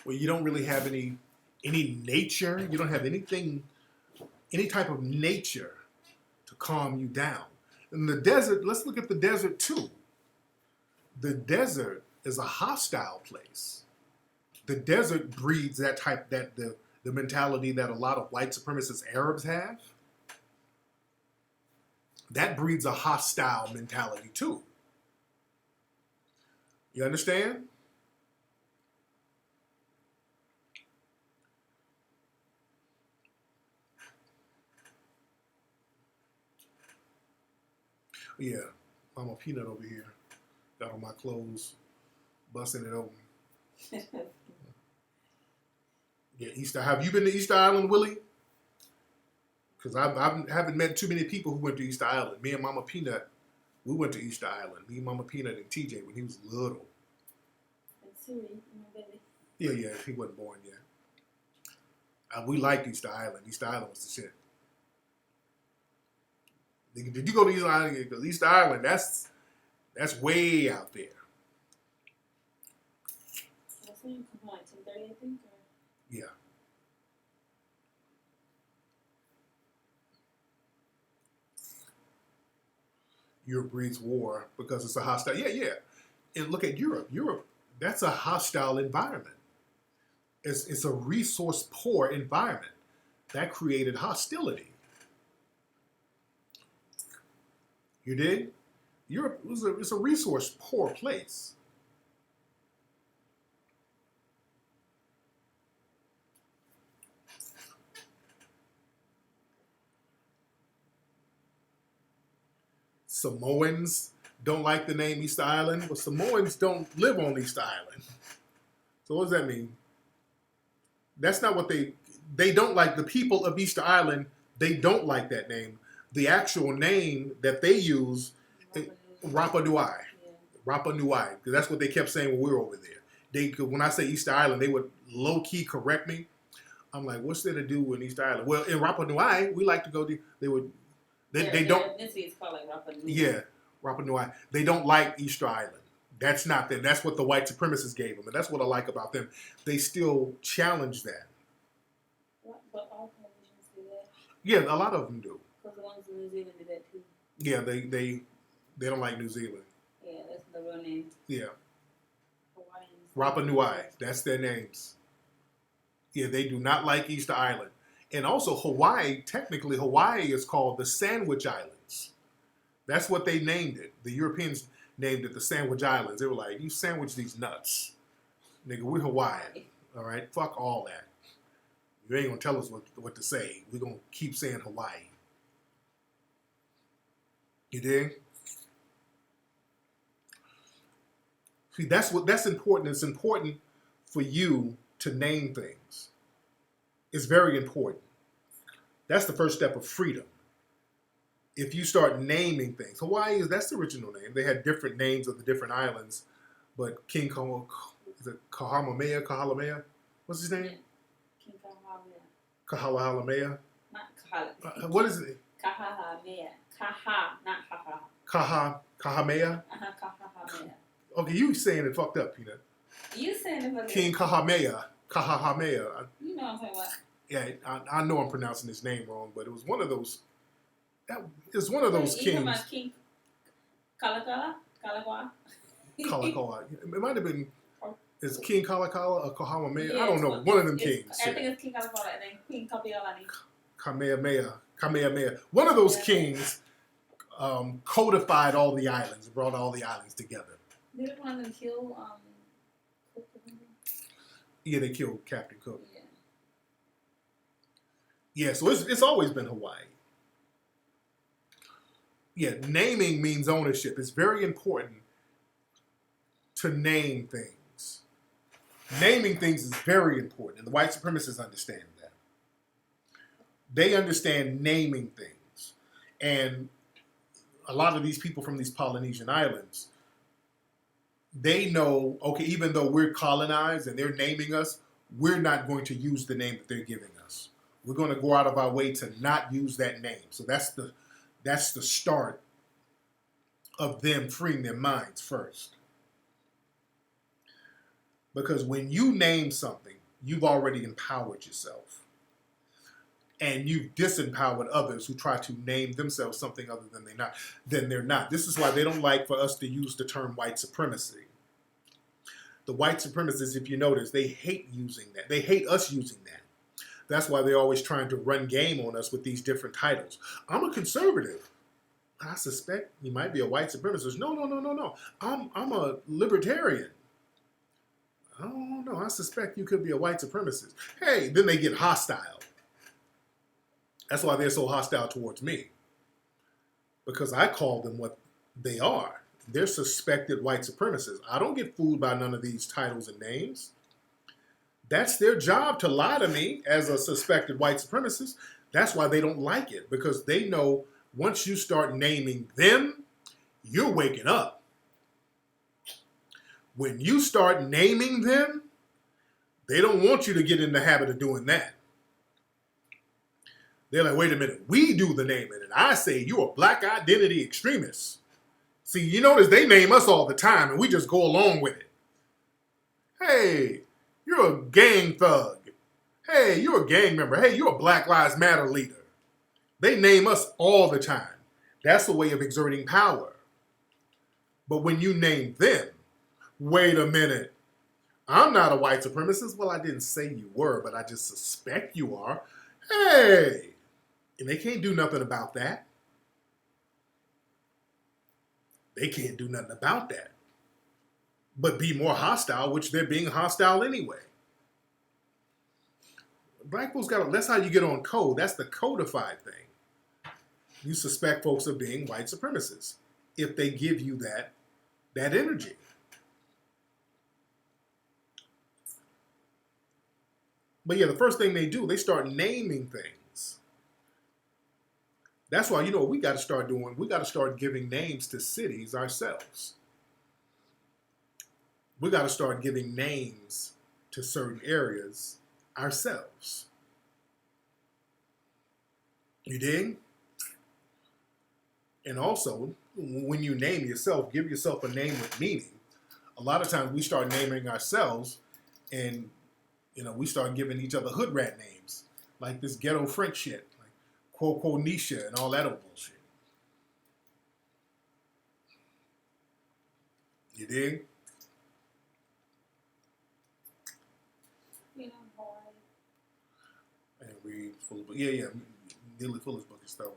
where you don't really have any nature, you don't have anything, any type of nature to calm you down. In the desert, let's look at the desert too. The desert is a hostile place. The desert breeds the mentality that a lot of white supremacist Arabs have. That breeds a hostile mentality too. You understand? Yeah, Mama Peanut over here got on my clothes, busting it open. Yeah, Easter. Have you been to Easter Island, Willie? Because I haven't met too many people who went to Easter Island. Me and Mama Peanut, we went to Easter Island. Me, Mama Peanut, and TJ when he was little. Yeah, he wasn't born yet. We liked Easter Island. Easter Island was the shit. Did you go to Easter Island? Because Easter Island, that's way out there. That's when you come on 10:30, I think. Yeah. Europe breeds war because it's a hostile. Yeah. And look at Europe. Europe, that's a hostile environment. It's a resource poor environment that created hostility. You did? Europe it's a resource poor place. Samoans don't like the name Easter Island. Well, Samoans don't live on Easter Island. So what does that mean? That's not what they don't like. The people of Easter Island, they don't like that name. The actual name that they use, Rapa Nui. Rapa Nui. Because that's what they kept saying when we were over there. When I say Easter Island, they would low-key correct me. I'm like, what's there to do in Easter Island? Well, in Rapa Nui, we like to go. They don't. It's called like Rapa Nui. Yeah, Rapa Nui. They don't like Easter Island. That's not them. That's what the white supremacists gave them, and that's what I like about them. They still challenge that. But all politicians do that. Yeah, a lot of them do. Because the ones in New Zealand do that too. Yeah, they don't like New Zealand. Yeah, that's the real name. Yeah. Hawaiians. Rapa Nui. That's their names. Yeah, they do not like Easter Island. And also Hawaii, technically Hawaii is called the Sandwich Islands. That's what they named it. The Europeans named it the Sandwich Islands. They were like, you sandwich these nuts. Nigga, we're Hawaiian. All right? Fuck all that. You ain't gonna tell us what to say. We're gonna keep saying Hawaii. You dig? See, that's important. It's important for you to name things. It's very important. That's the first step of freedom. If you start naming things, that's the original name. They had different names of the different islands, but King Kahalamea? What's his name? King Kahalamea. Kahalamea? Not Kahalamea. What is it? Kahalamea. Not Haha. Kahamea? Kahalamea. Okay, you saying it fucked up, Peanut. You saying it fucked up. King Kahamea. Kahahamea. You know what I'm talking about. Yeah, I know I'm pronouncing his name wrong, but it was one of those. It's one of those kings. About King Kalakala? Kalakwa? Kalakaua. It might have been. Is King Kalakala or Kahamea? Yeah, I don't know. One of them kings. I think it's King Kalakala and then Queen Kapiolani. Kamehameha. One of those kings codified all the islands, brought all the islands together. Didn't one of them kill Cook? Yeah, they killed Captain Cook. Yeah. Yeah, so it's always been Hawaii. Yeah, naming means ownership. It's very important to name things. Naming things is very important, and the white supremacists understand that. They understand naming things. And a lot of these people from these Polynesian islands, they know, okay, even though we're colonized and they're naming us, we're not going to use the name that they're giving us. We're going to go out of our way to not use that name. So that's the start of them freeing their minds first. Because when you name something, you've already empowered yourself. And you've disempowered others who try to name themselves something other than they're not. This is why they don't like for us to use the term white supremacy. The white supremacists, if you notice, they hate using that. They hate us using that. That's why they're always trying to run game on us with these different titles. I'm a conservative. I suspect you might be a white supremacist. No. I'm a libertarian. I don't know. I suspect you could be a white supremacist. Hey, then they get hostile. That's why they're so hostile towards me. Because I call them what they are. They're suspected white supremacists. I don't get fooled by none of these titles and names. That's their job, to lie to me as a suspected white supremacist. That's why they don't like it. Because they know once you start naming them, you're waking up. When you start naming them, they don't want you to get in the habit of doing that. They're like, wait a minute, we do the naming, and I say you're a black identity extremist. See, you notice they name us all the time, and we just go along with it. Hey, you're a gang thug. Hey, you're a gang member. Hey, you're a Black Lives Matter leader. They name us all the time. That's a way of exerting power. But when you name them, wait a minute, I'm not a white supremacist. Well, I didn't say you were, but I just suspect you are. Hey, and they can't do nothing about that. They can't do nothing about that. But be more hostile, which they're being hostile anyway. Black folks that's how you get on code. That's the codified thing. You suspect folks of being white supremacists if they give you that energy. But yeah, the first thing they do, they start naming things. That's why, what we got to start doing? We got to start giving names to cities ourselves. We got to start giving names to certain areas ourselves. You dig? And also, when you name yourself, give yourself a name with meaning. A lot of times we start naming ourselves and we start giving each other hood rat names, like this ghetto French shit, like Quo Nisha and all that old bullshit. You dig? And read Fuller's book. Yeah, Nearly Fuller's book is thorough.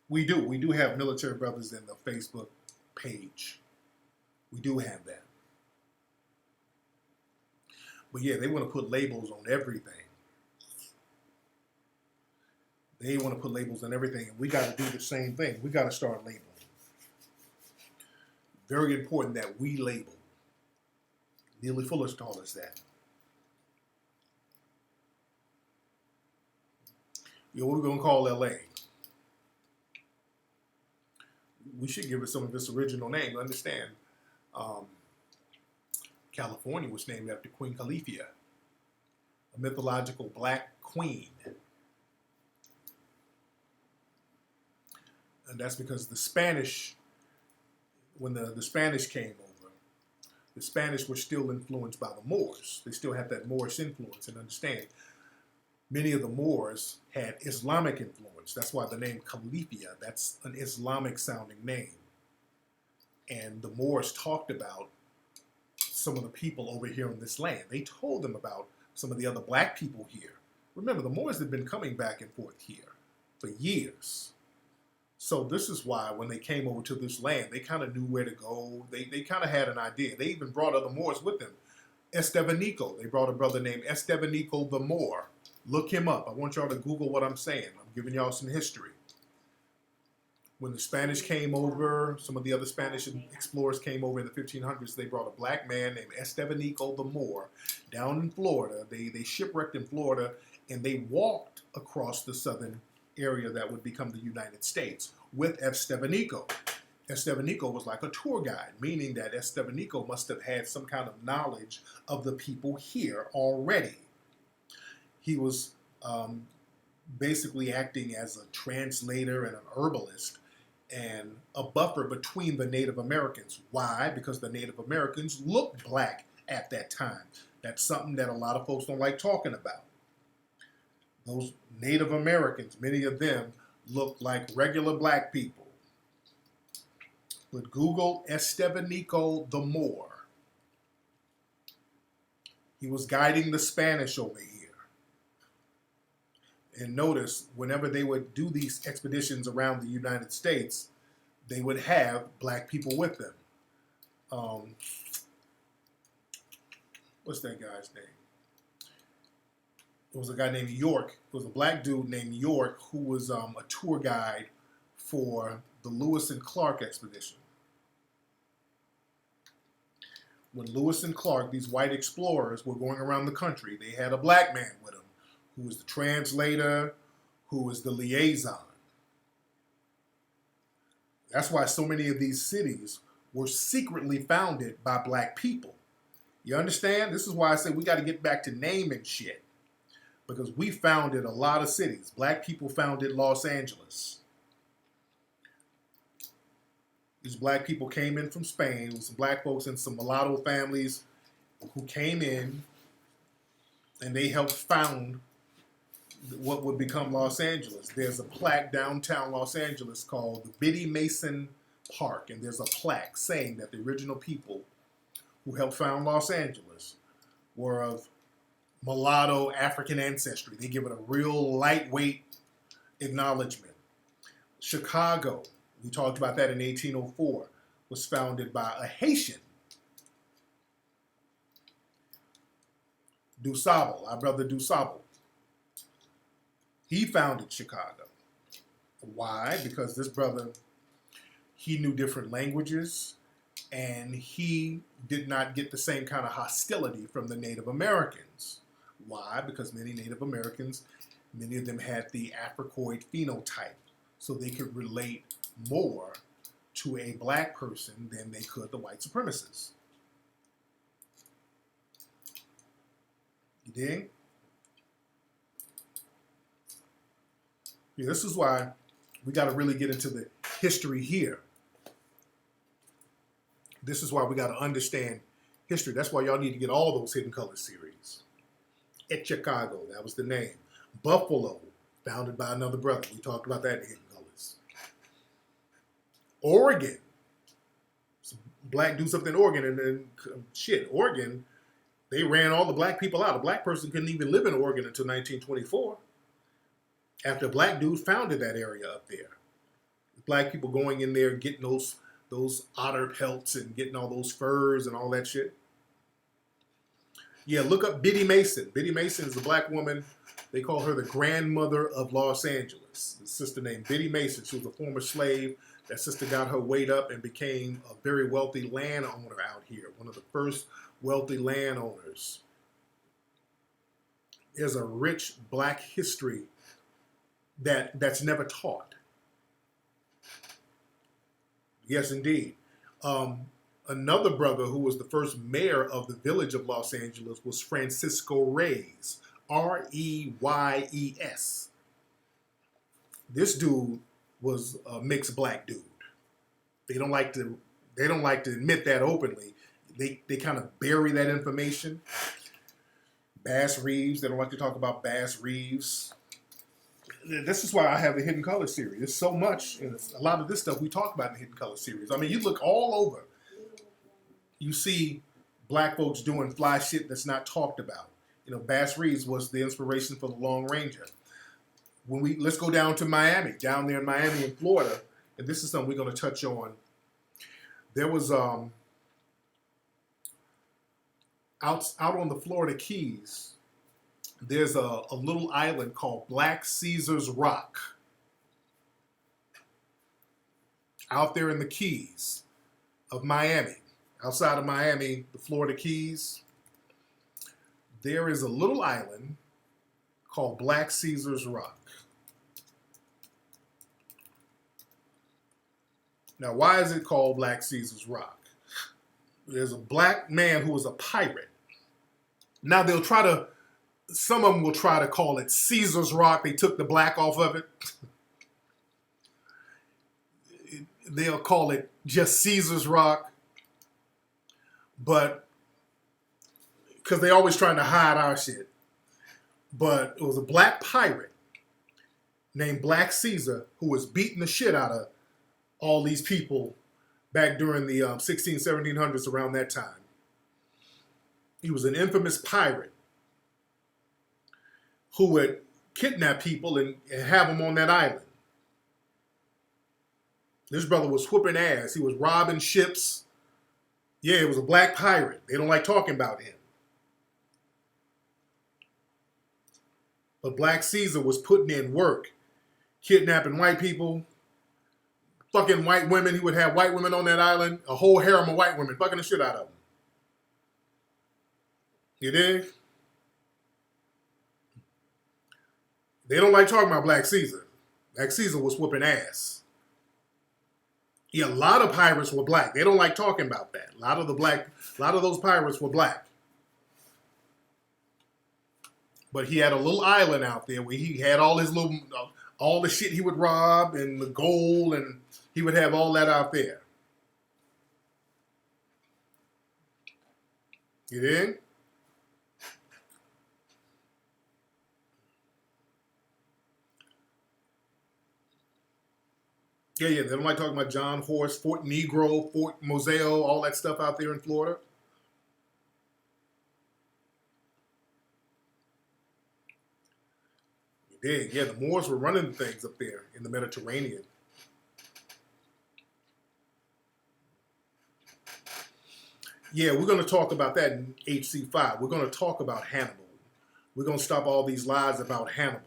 We do have military brothers in the Facebook page. We do have that. But yeah, they want to put labels on everything. They want to put labels on everything, and we got to do the same thing. We got to start labeling. Very important that we label. Neely Fuller's taught us that. You know, what we're going to call LA. We should give it some of its original name. Understand, California was named after Queen Califia, a mythological black queen. And that's because the Spanish, when the Spanish came over, the Spanish were still influenced by the Moors. They still had that Moorish influence. And understand, many of the Moors had Islamic influence. That's why the name Califia, that's an Islamic sounding name. And the Moors talked about some of the people over here in this land. They told them about some of the other black people here. Remember, the Moors had been coming back and forth here for years. So this is why when they came over to this land, they kind of knew where to go. They kind of had an idea. They even brought other Moors with them. Estevanico, they brought a brother named Estevanico the Moor. Look him up. I want y'all to Google what I'm saying. I'm giving y'all some history. When the Spanish came over, some of the other Spanish explorers came over in the 1500s, they brought a black man named Estevanico the Moor down in Florida. They shipwrecked in Florida, and they walked across the southern area that would become the United States with Estevanico. Estevanico was like a tour guide, meaning that Estevanico must have had some kind of knowledge of the people here already. He was basically acting as a translator and an herbalist and a buffer between the Native Americans. Why? Because the Native Americans looked black at that time. That's something that a lot of folks don't like talking about. Those Native Americans, many of them looked like regular black people. But Google Estevanico the Moor. He was guiding the Spanish over here. And notice, whenever they would do these expeditions around the United States, they would have black people with them. What's that guy's name? It was a guy named York. It was a black dude named York who was a tour guide for the Lewis and Clark expedition. When Lewis and Clark, these white explorers, were going around the country, they had a black man with them who was the translator, who was the liaison. That's why so many of these cities were secretly founded by black people. You understand? This is why I say we got to get back to naming shit. Because we founded a lot of cities. Black people founded Los Angeles. These black people came in from Spain with some black folks and some mulatto families who came in, and they helped found what would become Los Angeles. There's a plaque downtown Los Angeles called the Biddy Mason Park, and there's a plaque saying that the original people who helped found Los Angeles were of mulatto African ancestry. They give it a real lightweight acknowledgement. Chicago, we talked about that in 1804, was founded by a Haitian. DuSable, our brother DuSable. He founded Chicago. Why? Because this brother, he knew different languages, and he did not get the same kind of hostility from the Native Americans. Why? Because many Native Americans, many of them had the Africoid phenotype, so they could relate more to a black person than they could the white supremacists. You dig? Yeah, this is why we got to really get into the history here. This is why we got to understand history. That's why y'all need to get all those Hidden Colors series. At Chicago, that was the name. Buffalo, founded by another brother. We talked about that in Hidden Colors. Oregon. Some black dudes up in Oregon, and then Oregon, they ran all the black people out. A black person couldn't even live in Oregon until 1924. After a black dude founded that area up there. Black people going in there, getting those those otter pelts and getting all those furs and all that shit. Yeah, look up Biddy Mason. Biddy Mason is a black woman. They call her the grandmother of Los Angeles. A sister named Biddy Mason. She was a former slave. That sister got her weight up and became a very wealthy landowner out here. One of the first wealthy landowners. There's a rich black history that's never taught. Yes, indeed. Another brother who was the first mayor of the village of Los Angeles was Francisco Reyes, Reyes. This dude was a mixed black dude. They don't like to admit that openly. They kind of bury that information. Bass Reeves, they don't like to talk about Bass Reeves. This is why I have the Hidden Color series. There's so much, and a lot of this stuff we talk about in the Hidden Color series. I mean, you look all over. You see black folks doing fly shit that's not talked about. You know, Bass Reeves was the inspiration for the Long Ranger. Let's go down to Miami, down there in Miami in Florida, and this is something we're going to touch on. There was out on the Florida Keys, there's a little island called Black Caesar's Rock. Out there in the Keys of Miami, outside of Miami, the Florida Keys, there is a little island called Black Caesar's Rock. Now, why is it called Black Caesar's Rock? There's a black man who was a pirate. Now, some of them will try to call it Caesar's Rock. They took the black off of it. They'll call it just Caesar's Rock. But, because they're always trying to hide our shit. But it was a black pirate named Black Caesar who was beating the shit out of all these1700s, around that time. He was an infamous pirate who would kidnap people and have them on that island. This brother was whooping ass. He was robbing ships. Yeah, it was a black pirate. They don't like talking about him. But Black Caesar was putting in work, kidnapping white people, fucking white women. He would have white women on that island, a whole harem of white women, fucking the shit out of them. You dig? They don't like talking about Black Caesar. Black Caesar was whooping ass. Yeah, a lot of pirates were black. They don't like talking about that. A lot of those pirates were black. But he had a little island out there where he had all the shit he would rob and the gold, and he would have all that out there. You dig? Yeah, they don't like talking about John Horse, Fort Negro, Fort Moselle, all that stuff out there in Florida. You dig? Yeah, the Moors were running things up there in the Mediterranean. Yeah, we're going to talk about that in HC5. We're going to talk about Hannibal. We're going to stop all these lies about Hannibal.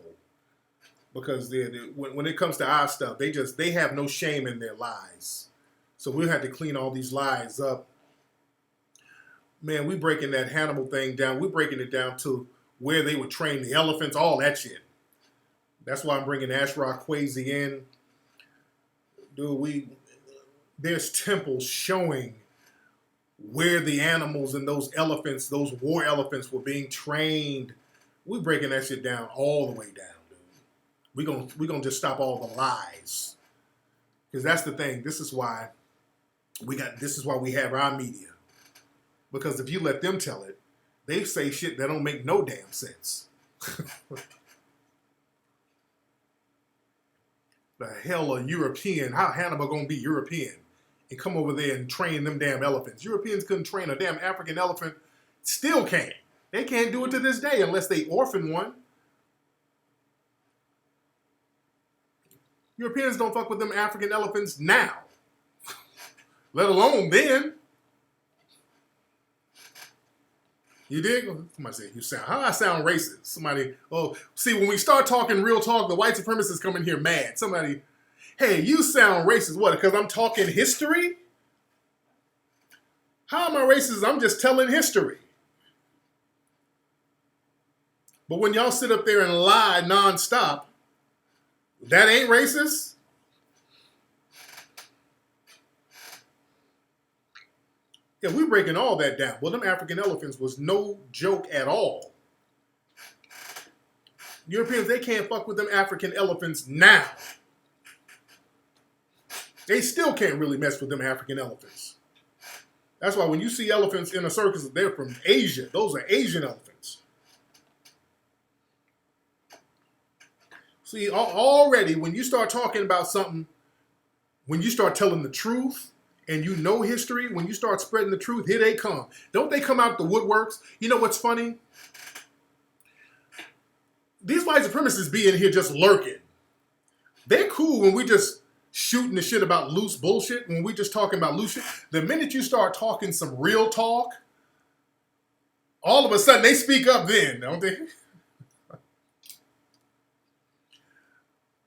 Because when it comes to our stuff, they have no shame in their lies. So we'll have to clean all these lies up. Man, we breaking that Hannibal thing down. We're breaking it down to where they would train the elephants, all that shit. That's why I'm bringing Ashraf Kwesi in. Dude, there's temples showing where the animals and those elephants, those war elephants were being trained. We're breaking that shit down all the way down. We're gonna just stop all the lies. Because that's the thing. This is why we have our media. Because if you let them tell it, they say shit that don't make no damn sense. The hell a European, how Hannibal gonna be European and come over there and train them damn elephants? Europeans couldn't train a damn African elephant, still can't. They can't do it to this day unless they orphan one. Europeans don't fuck with them African elephants now. let alone then. You dig? Somebody say you sound. How I sound racist? Somebody. Oh, see, when we start talking real talk, the white supremacists come in here mad. Somebody, hey, you sound racist. What? Because I'm talking history? How am I racist? I'm just telling history. But when y'all sit up there and lie nonstop, that ain't racist? Yeah, we're breaking all that down. Well, them African elephants was no joke at all. Europeans, they can't fuck with them African elephants now. They still can't really mess with them African elephants. That's why when you see elephants in a circus, they're from Asia. Those are Asian elephants. See, already when you start talking about something, when you start telling the truth, and you know history, when you start spreading the truth, here they come. Don't they come out the woodworks? You know what's funny? These white supremacists be in here just lurking. They're cool when we just shooting the shit about loose bullshit, when we just talking about loose shit. The minute you start talking some real talk, all of a sudden they speak up then, don't they?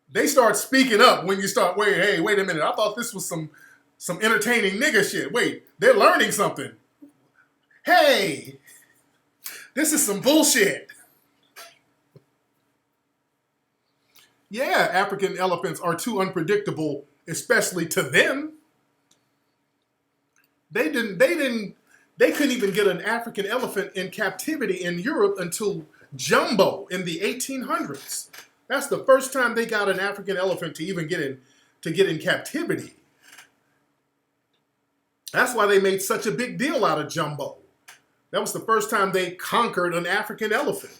They start speaking up when you start, wait a minute. I thought this was some entertaining nigga shit. Wait, they're learning something. Hey, this is some bullshit. Yeah, African elephants are too unpredictable, especially to them. They couldn't even get an African elephant in captivity in Europe until Jumbo in the 1800s. That's the first time they got an African elephant to even get in captivity. That's why they made such a big deal out of Jumbo. That was the first time they conquered an African elephant.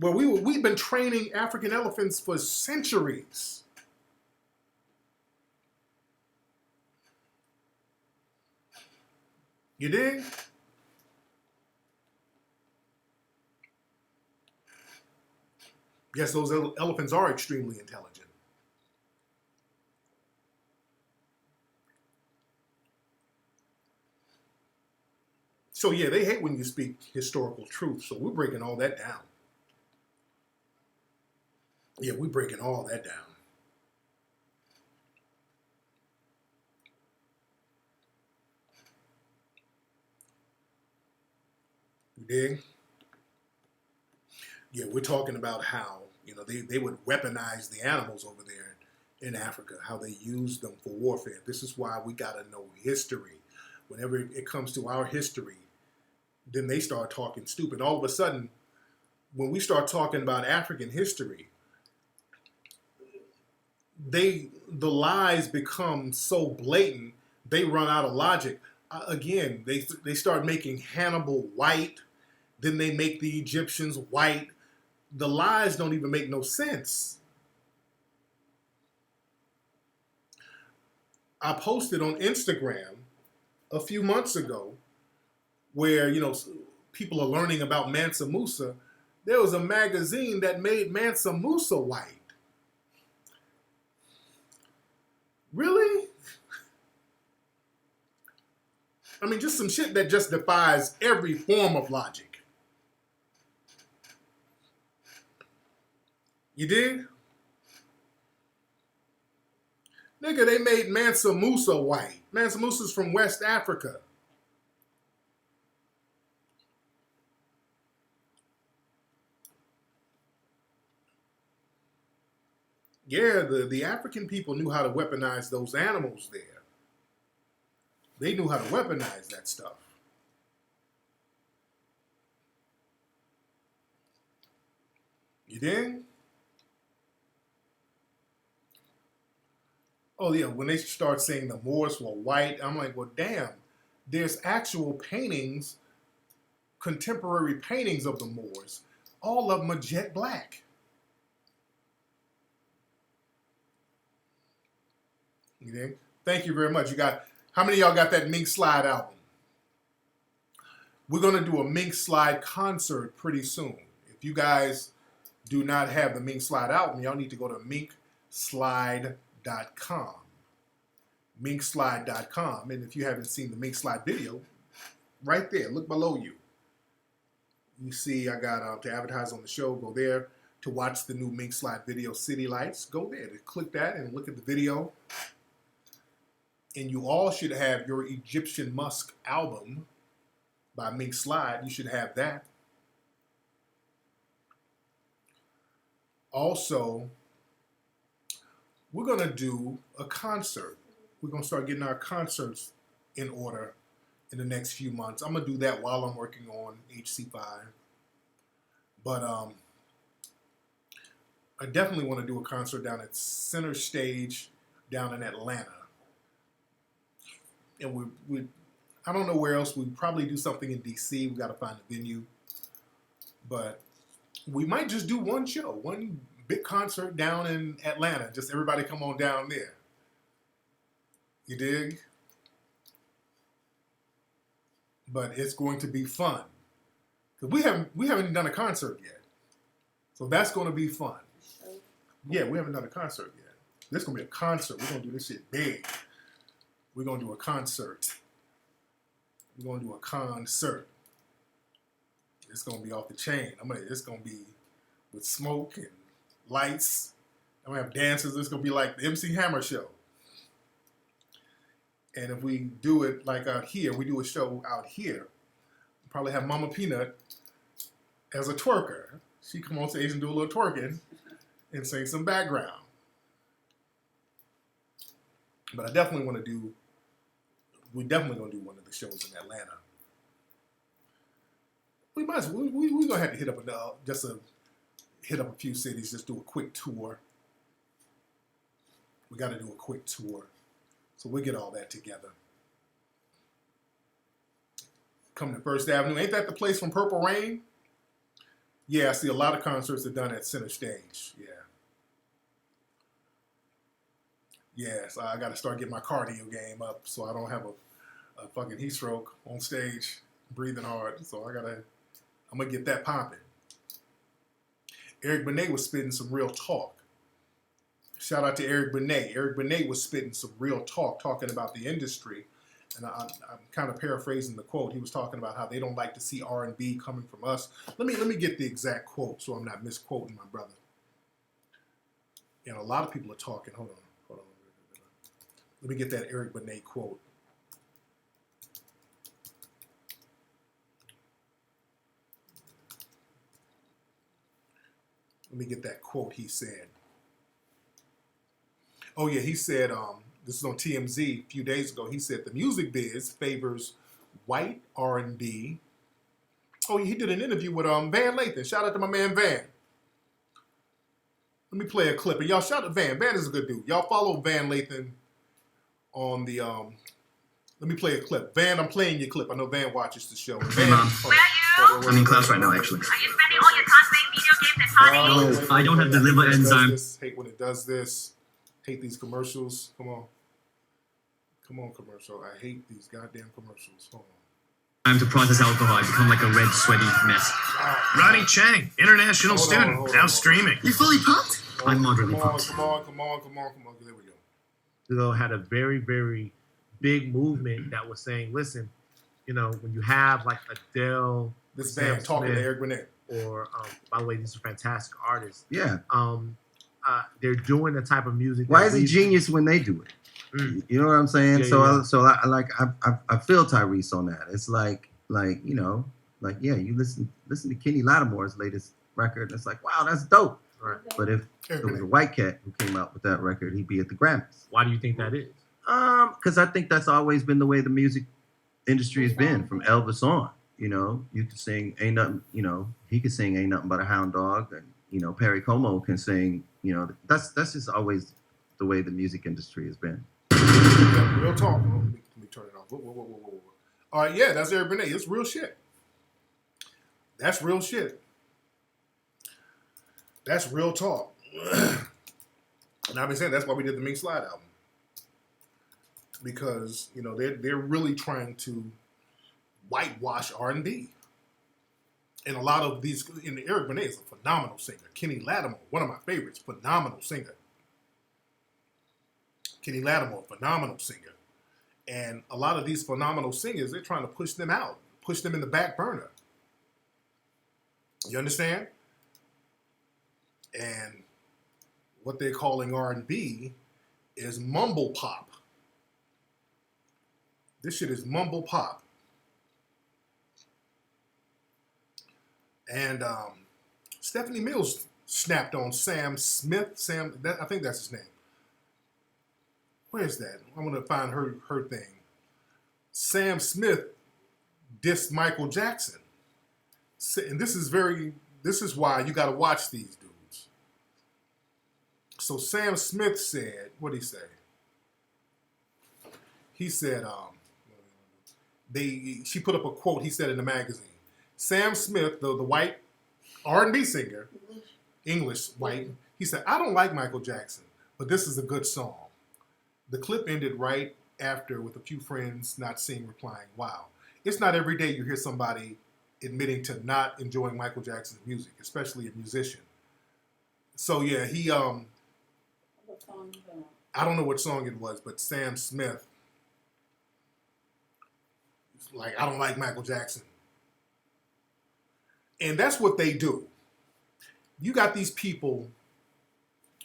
Well, we've been training African elephants for centuries. You dig? Yes, those elephants are extremely intelligent. So yeah, they hate when you speak historical truth. So we're breaking all that down. Yeah, we're breaking all that down. You dig? Yeah, we're talking about how, they would weaponize the animals over there in Africa, how they used them for warfare. This is why we got to know history. Whenever it comes to our history, then they start talking stupid. All of a sudden, when we start talking about African history, the lies become so blatant, they run out of logic. Again, they start making Hannibal white, then they make the Egyptians white. The lies don't even make no sense. I posted on Instagram a few months ago where, people are learning about Mansa Musa. There was a magazine that made Mansa Musa white. Really? I mean, just some shit that just defies every form of logic. You dig? Nigga, they made Mansa Musa white. Mansa Musa's from West Africa. Yeah, the African people knew how to weaponize those animals there. They knew how to weaponize that stuff. You dig? Oh yeah, when they start saying the Moors were white, I'm like, well, damn, there's actual paintings, contemporary paintings of the Moors. All of them are jet black. You dig? Thank you very much. How many of y'all got that Mink Slide album? We're going to do a Mink Slide concert pretty soon. If you guys do not have the Mink Slide album, y'all need to go to minkslide.com. minkslide.com. And if you haven't seen the Mink Slide video, right there, look below you. You see I got to advertise on the show, go there. To watch the new Mink Slide video, City Lights, go there. To click that and look at the video. And you all should have your Egyptian Musk album by Mink Slide. You should have that. Also, we're going to do a concert. We're going to start getting our concerts in order in the next few months. I'm going to do that while I'm working on HC5. But I definitely want to do a concert down at Center Stage down in Atlanta. And we I don't know where else. We'd probably do something in DC. We got to find a venue. But we might just do one show, one big concert down in Atlanta. Just everybody come on down there. You dig? But it's going to be fun. Because we haven't done a concert yet. So that's going to be fun. Yeah, we haven't done a concert yet. This is going to be a concert. We're going to do this shit big. We're going to do a concert. We're going to do a concert. It's going to be off the chain. It's going to be with smoke and lights. I'm going to have dancers. It's going to be like the MC Hammer show. And if we do it like out here, we do a show out here, we'll probably have Mama Peanut as a twerker. She come on stage and do a little twerking and sing some background. But I definitely want to do, we're definitely going to do one of the shows in Atlanta. We're going to have to hit up a few cities, just do a quick tour. We got to do a quick tour. So we'll get all that together. Come to First Avenue. Ain't that the place from Purple Rain? Yeah, I see a lot of concerts are done at Center Stage. Yeah. Yeah, so I got to start getting my cardio game up so I don't have a fucking heat stroke on stage, breathing hard. So I'm going to get that popping. Eric Benet was spitting some real talk. Shout out to Eric Benet. Eric Benet was spitting some real talk, talking about the industry. And I'm kind of paraphrasing the quote. He was talking about how they don't like to see R&B coming from us. Let me get the exact quote so I'm not misquoting my brother. You know, a lot of people are talking. Hold on. Let me get that Eric Benet quote. Let me get that quote he said. Oh, yeah, he said, this is on TMZ a few days ago, he said the music biz favors white R&B. Oh, he did an interview with Van Lathan. Shout out to my man Van. Let me play a clip. And y'all shout out to Van. Van is a good dude. Y'all follow Van Lathan on the, let me play a clip. Van, I'm playing your clip. I know Van watches the show. Van, Mom. Where are you? I'm in class right now, actually. Are you spending all your time playing video games and partying? No, I don't have the liver enzyme. Hate when it does this. Hate these commercials. Come on, commercial. I hate these goddamn commercials. Hold on. Time to process alcohol. I become like a red, sweaty mess. Ronnie Chang, international student, now streaming. You fully pumped? I'm moderately pumped. Come on. There we go. Though had a very, very big movement that was saying, listen, you know, when you have like Adele, this band talking to Eric Benet, or by the way, these are fantastic artists. Yeah. They're doing the type of music. Why is he genius when they do it? You know what I'm saying? Yeah, I feel Tyrese on that. It's like you know, you listen to Kenny Lattimore's latest record, and it's like, wow, that's dope. Right. But if it was a white cat who came out with that record, he'd be at the Grammys. Why do you think that is? Because I think that's always been the way the music industry has been from Elvis on. You know, you could sing Ain't Nothing, you know, he could sing Ain't Nothing But a Hound Dog, and you know, Perry Como can sing, you know, that's just always the way the music industry has been. Yeah, real talk. Let me turn it off. Whoa. All right, yeah, that's Eric Benet. It's real shit. That's real shit. That's real talk. And I've been saying that's why we did the Mink Slide album. Because, you know, they're really trying to whitewash R&B. And a lot of these, and Eric Benet is a phenomenal singer. Kenny Lattimore, one of my favorites, phenomenal singer. Kenny Lattimore, phenomenal singer. And a lot of these phenomenal singers, they're trying to push them out, push them in the back burner. You understand? And what they're calling R&B is mumble pop. This shit is mumble pop. And Stephanie Mills snapped on Sam Smith. I think that's his name. Where is that? I'm going to find her thing. Sam Smith dissed Michael Jackson. And this is why you got to watch these dudes. So Sam Smith said, what did he say? He said, she put up a quote he said in the magazine. Sam Smith, the white R&B singer, English white, he said, I don't like Michael Jackson, but this is a good song. The clip ended right after with a few friends not seeing replying, wow. It's not every day you hear somebody admitting to not enjoying Michael Jackson's music, especially a musician. So yeah, he, I don't know what song it was, but Sam Smith, like, I don't like Michael Jackson. And that's what they do. You got these people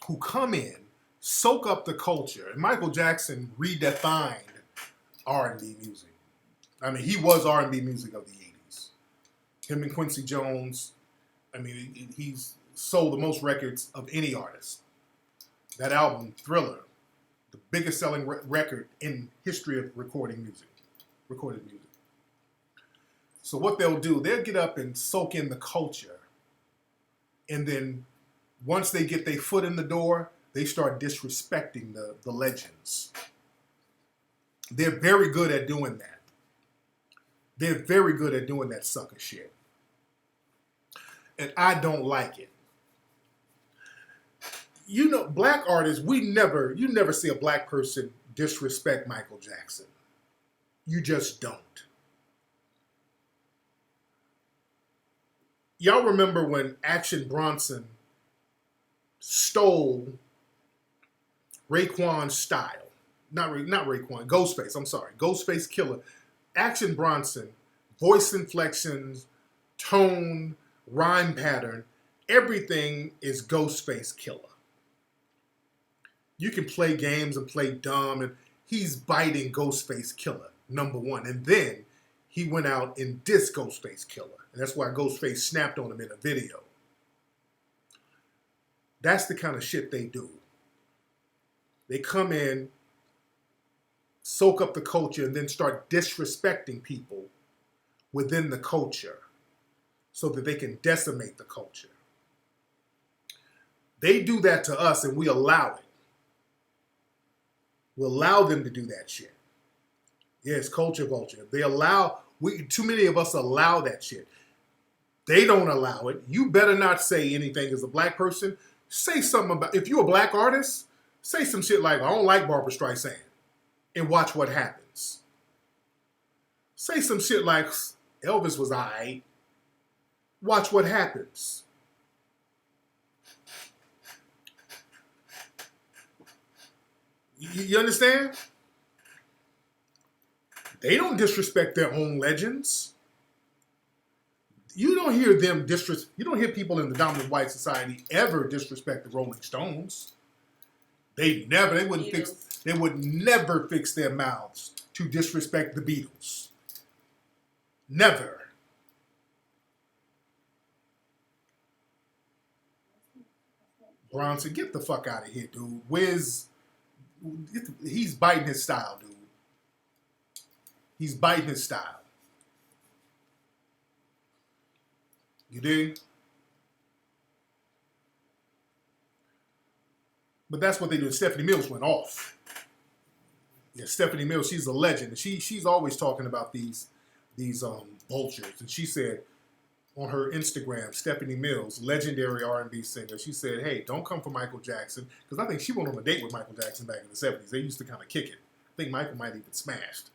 who come in, soak up the culture. And Michael Jackson redefined R&B music. I mean, he was R&B music of the 80s. Him and Quincy Jones, I mean, he's sold the most records of any artist. That album, Thriller, the biggest selling record in history of recorded music. So what they'll do, they'll get up and soak in the culture. And then once they get their foot in the door, they start disrespecting the legends. They're very good at doing that. They're very good at doing that sucker shit. And I don't like it. You know, black artists, you never see a black person disrespect Michael Jackson. You just don't. Y'all remember when Action Bronson stole Raekwon's style? Not Raekwon, Ghostface, I'm sorry. Ghostface Killer. Action Bronson, voice inflections, tone, rhyme pattern, everything is Ghostface Killer. You can play games and play dumb, and he's biting Ghostface Killer, number one. And then he went out and dissed Ghostface Killer. And that's why Ghostface snapped on him in a video. That's the kind of shit they do. They come in, soak up the culture, and then start disrespecting people within the culture so that they can decimate the culture. They do that to us and we allow it. We allow them to do that shit. Yes, culture vulture. Too many of us allow that shit. They don't allow it. You better not say anything as a black person. Say something about, if you're a black artist, say some shit like, I don't like Barbra Streisand, and watch what happens. Say some shit like, Elvis was alright. Watch what happens. You understand? They don't disrespect their own legends. You don't hear them you don't hear people in the dominant white society ever disrespect the Rolling Stones. They would never fix their mouths to disrespect the Beatles. Never. Bronson, get the fuck out of here, dude. He's biting his style, dude. He's biting his style. You dig? But that's what they do. Stephanie Mills went off. Yeah, Stephanie Mills, she's a legend. And she's always talking about these vultures. And she said on her Instagram, Stephanie Mills, legendary R&B singer, she said, hey, don't come for Michael Jackson. Because I think she went on a date with Michael Jackson back in the 70s. They used to kind of kick it. I think Michael might even smashed.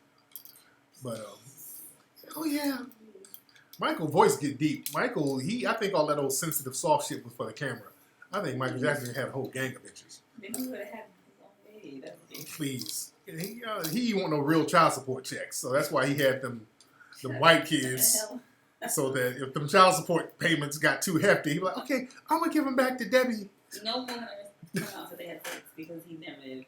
But, oh yeah. Michael's voice get deep. Michael, I think all that old sensitive soft shit was for the camera. I think Michael Jackson had a whole gang of bitches. Maybe he would have had his own Hey, that's big. Please. He want no real child support checks, so that's why he had them white kids. So that if them child support payments got too hefty, he was like, okay, I'm gonna give them back to Debbie. No woman ever come out so they had sex because he never did.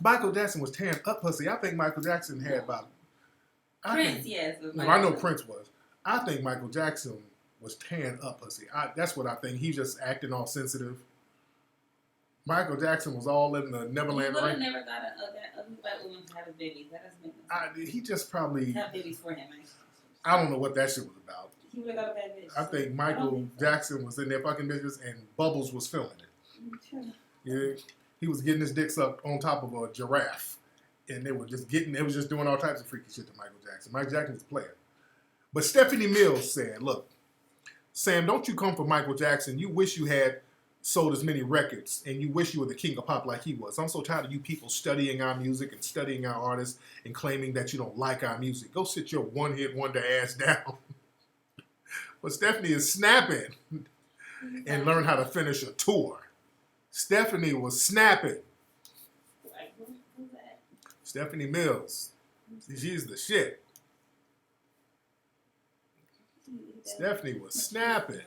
Michael Jackson was tearing up pussy. I think Michael Jackson had about. Prince, yes. I know Prince was. I think Michael Jackson was tearing up pussy. That's what I think. He just acting all sensitive. Michael Jackson was all in the Neverland. He would have never got a white woman to have a baby. That doesn't make no sense. He just probably have babies for him. I don't know what that shit was about. He would have got a bad bitch. I think Michael Jackson was in there fucking bitches and Bubbles was filming it. Sure. Yeah, he was getting his dick sucked on top of a giraffe, and they was just doing all types of freaky shit to Michael Jackson. Michael Jackson was a player. But Stephanie Mills said, "Look, Sam, don't you come for Michael Jackson. You wish you had sold as many records, and you wish you were the king of pop like he was. I'm so tired of you people studying our music and studying our artists and claiming that you don't like our music. Go sit your one-hit wonder ass down." But Stephanie is snapping and learn how to finish a tour. Stephanie was snapping. Who's that? Stephanie Mills. She's the shit. Stephanie was snapping.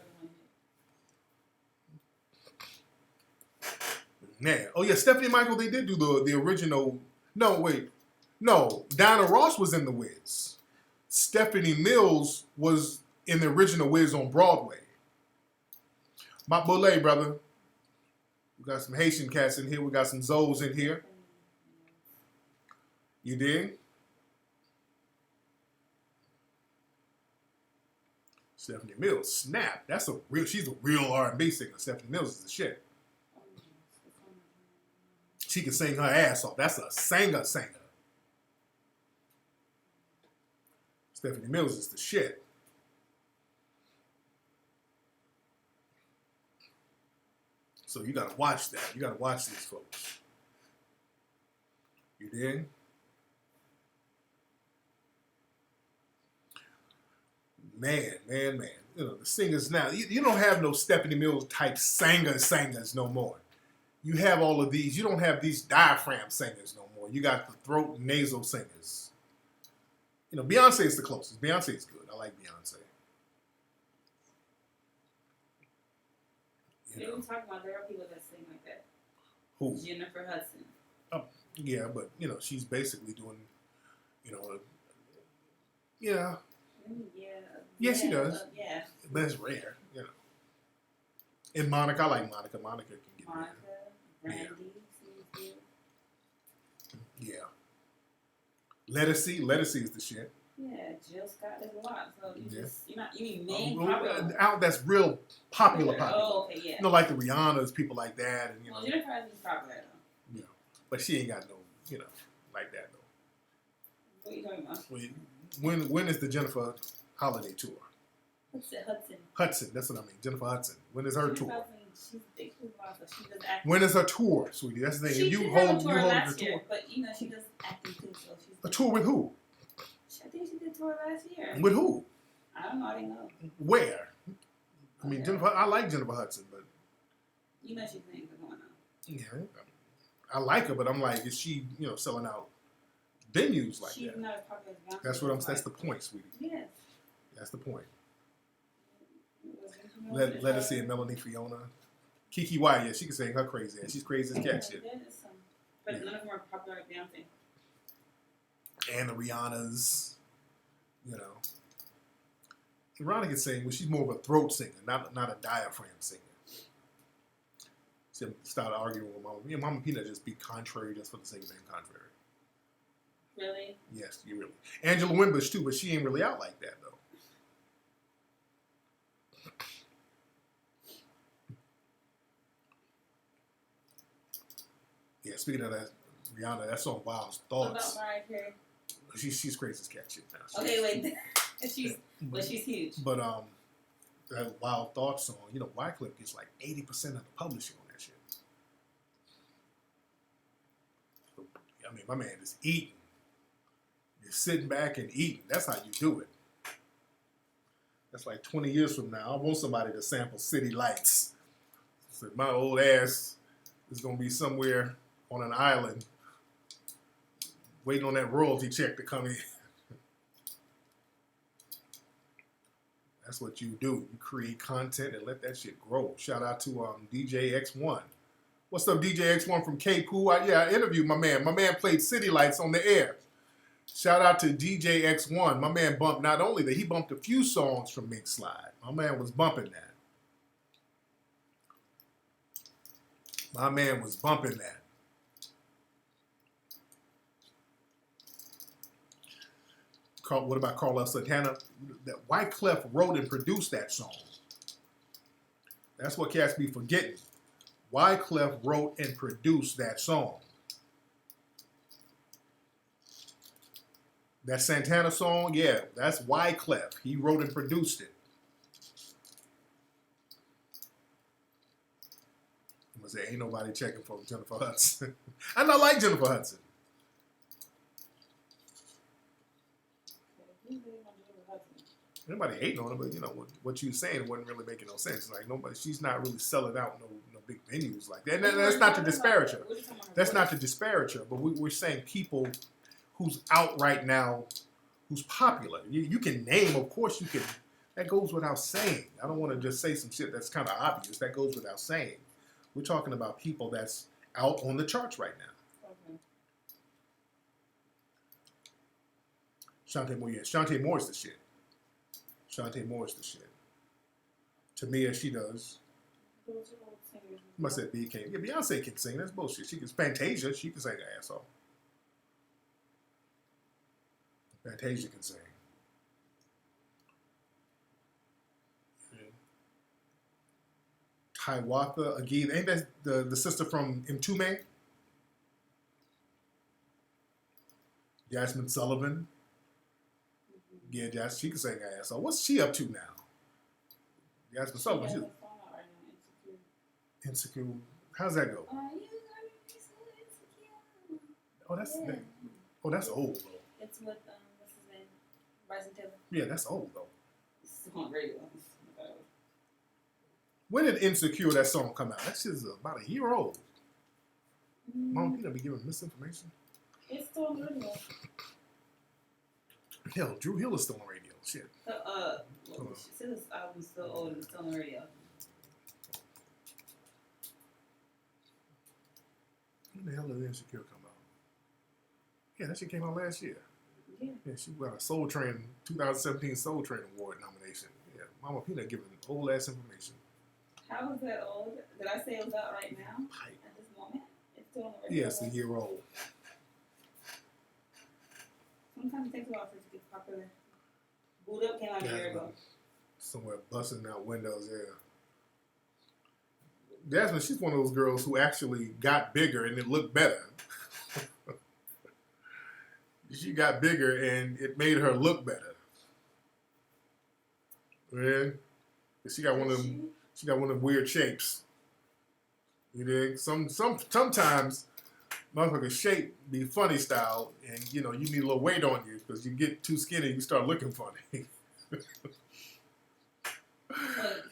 Man. Oh, yeah, Stephanie and Michael, they did do the original. No, wait. No, Diana Ross was in The Wiz. Stephanie Mills was in the original Wiz on Broadway. My Boulay, brother. We got some Haitian cats in here. We got some Zoes in here. You dig? Stephanie Mills, snap. She's a real R&B singer. Stephanie Mills is the shit. She can sing her ass off. That's a singer. Stephanie Mills is the shit. So you gotta watch that. You gotta watch these folks. You dig? Man. You know, the singers now, you don't have no Stephanie Mills type singers no more. You have all of these. You don't have these diaphragm singers no more. You got the throat and nasal singers. You know, Beyonce is the closest. Beyonce is good. I like Beyonce. We were talking about there are people that sing like that. Who? Jennifer Hudson. Oh, yeah, but, you know, she's basically doing, you know, yeah. Yeah, she does. Yeah. But it's rare, you know. And Monica, I like Monica. Monica can get Monica, there. Brandy, Yeah. Lettucey is the shit. Yeah, Jill Scott, there's a lot. So you mean popular? Out that's real popular. Oh, okay, yeah. You know, like the Rihannas, people like that, and you know. Jennifer Hudson's popular though. You know, but she ain't got no, you know, like that though. What are you talking about? When is the Jennifer holiday tour? What's it, Hudson? Hudson, that's what I mean. Jennifer Hudson. When is her tour? She's big, she's awesome. She does acting. When is her tour, sweetie? That's the thing. She If you did hold have a tour last the tour. year, but you know she does acting too. So she's a tour with who? I think she did a tour last year. With who? I don't know. I didn't know. Where? I mean, Jennifer. I like Jennifer Hudson, but you know she's things are going on. Yeah, I like her, but I'm like, is she, you know, selling out venues like she's that? not as popular as Beyonce. That's what I'm. That's the point, sweetie. Yes. That's the point. Let us see it. Melanie Fiona, Kiki Wyatt. Yeah, she can sing her crazy ass. She's crazy as cat shit. But none of them are popular like Beyonce. And the Rihannas, you know. Rihanna can sing, but she's more of a throat singer, not a diaphragm singer. She started arguing with Mama. Me and Mama Peanut just be contrary just for the sake of being contrary. Really? Yes, you really. Angela Winbush too, but she ain't really out like that though. Yeah, speaking of that, Rihanna, that song Wild Thoughts. What about Mariah Carey? She's crazy as cat shit now. Okay, wait. she's huge. But that Wild Thoughts song, you know, Wycliffe gets like 80% of the publishing on that shit. I mean, my man is eating. Just sitting back and eating. That's how you do it. That's like 20 years from now. I want somebody to sample City Lights. So my old ass is gonna be somewhere on an island Waiting on that royalty check to come in. That's what you do. You create content and let that shit grow. Shout out to DJ X1. What's up, DJ X1 from Cape Cool? I interviewed my man. My man played City Lights on the air. Shout out to DJ X1. My man bumped not only that, he bumped a few songs from Mink Slide. My man was bumping that. My man was bumping that. What about Carlos Santana? That Wyclef wrote and produced that song. That's what cats be forgetting. Wyclef wrote and produced that song. That Santana song, yeah, that's Wyclef. He wrote and produced it. I'm gonna say, ain't nobody checking for Jennifer Hudson. And I like Jennifer Hudson. Nobody hating on her, but you know what you were saying wasn't really making no sense. Like nobody, she's not really selling out no big venues like that. And that's not to disparage her. That's not to disparage her. But we're saying people who's out right now, who's popular. You can name, of course you can. That goes without saying. I don't want to just say some shit that's kind of obvious. That goes without saying. We're talking about people that's out on the charts right now. Okay. Shantae Moore, yeah. Shantae Moore's the shit. Shantae Moore's the shit. Tamia, she does. I must say BK. Yeah, Beyonce can sing. That's bullshit. She can Fantasia. She can sing her ass off. Fantasia can sing. Yeah. Hiawatha Agee. Ain't that the sister from Mtume? Jasmine Sullivan. Yeah, Jasmine, she can sing her ass off. What's she up to now? Jasmine Sullivan. Insecure. How's that go? Oh, that's old though. It's with what's his name, Bryson Tiller. Yeah, that's old though. It's on radio. When did Insecure that song come out? That shit's about a year old. Mom, you don't be giving misinformation. It's still on radio. Hell, Drew Hill is still on radio. Shit. She said this album's still old and still on radio. When the hell did Insecure come out? Yeah, that shit came out last year. Yeah, she got a Soul Train 2017 Soul Train Award nomination. Yeah, Mama Peanut giving old ass information. How is that old? Did I say it was out right now? At this moment? It's still on the radio. Yeah, it's a year old. Sometimes it takes a while for it to get popular. Boot Up came out a year ago. Somewhere busting out windows, yeah. Jasmine, she's one of those girls who actually got bigger and it looked better. She got bigger and it made her look better. Yeah. She got one of them. She got one of them weird shapes. You dig? Sometimes motherfucker's shape be funny style, and you know you need a little weight on you because you get too skinny, you start looking funny.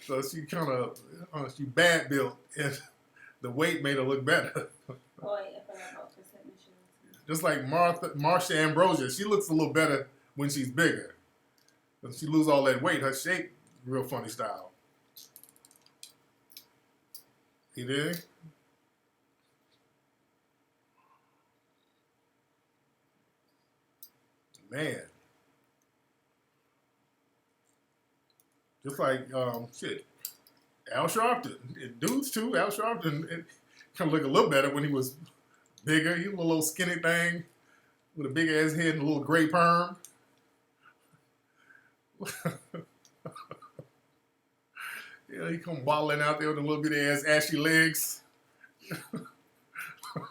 So she kind of she bad built, and the weight made her look better. Just like Marsha Ambrosia, she looks a little better when she's bigger. When she lose all that weight, her shape real funny style. You dig? Man. Just like, shit, Al Sharpton. Dudes too, Al Sharpton kind of look a little better when he was bigger. He was a little skinny thing with a big ass head and a little gray perm. Yeah, he come waddling out there with a little bit of ass ashy legs.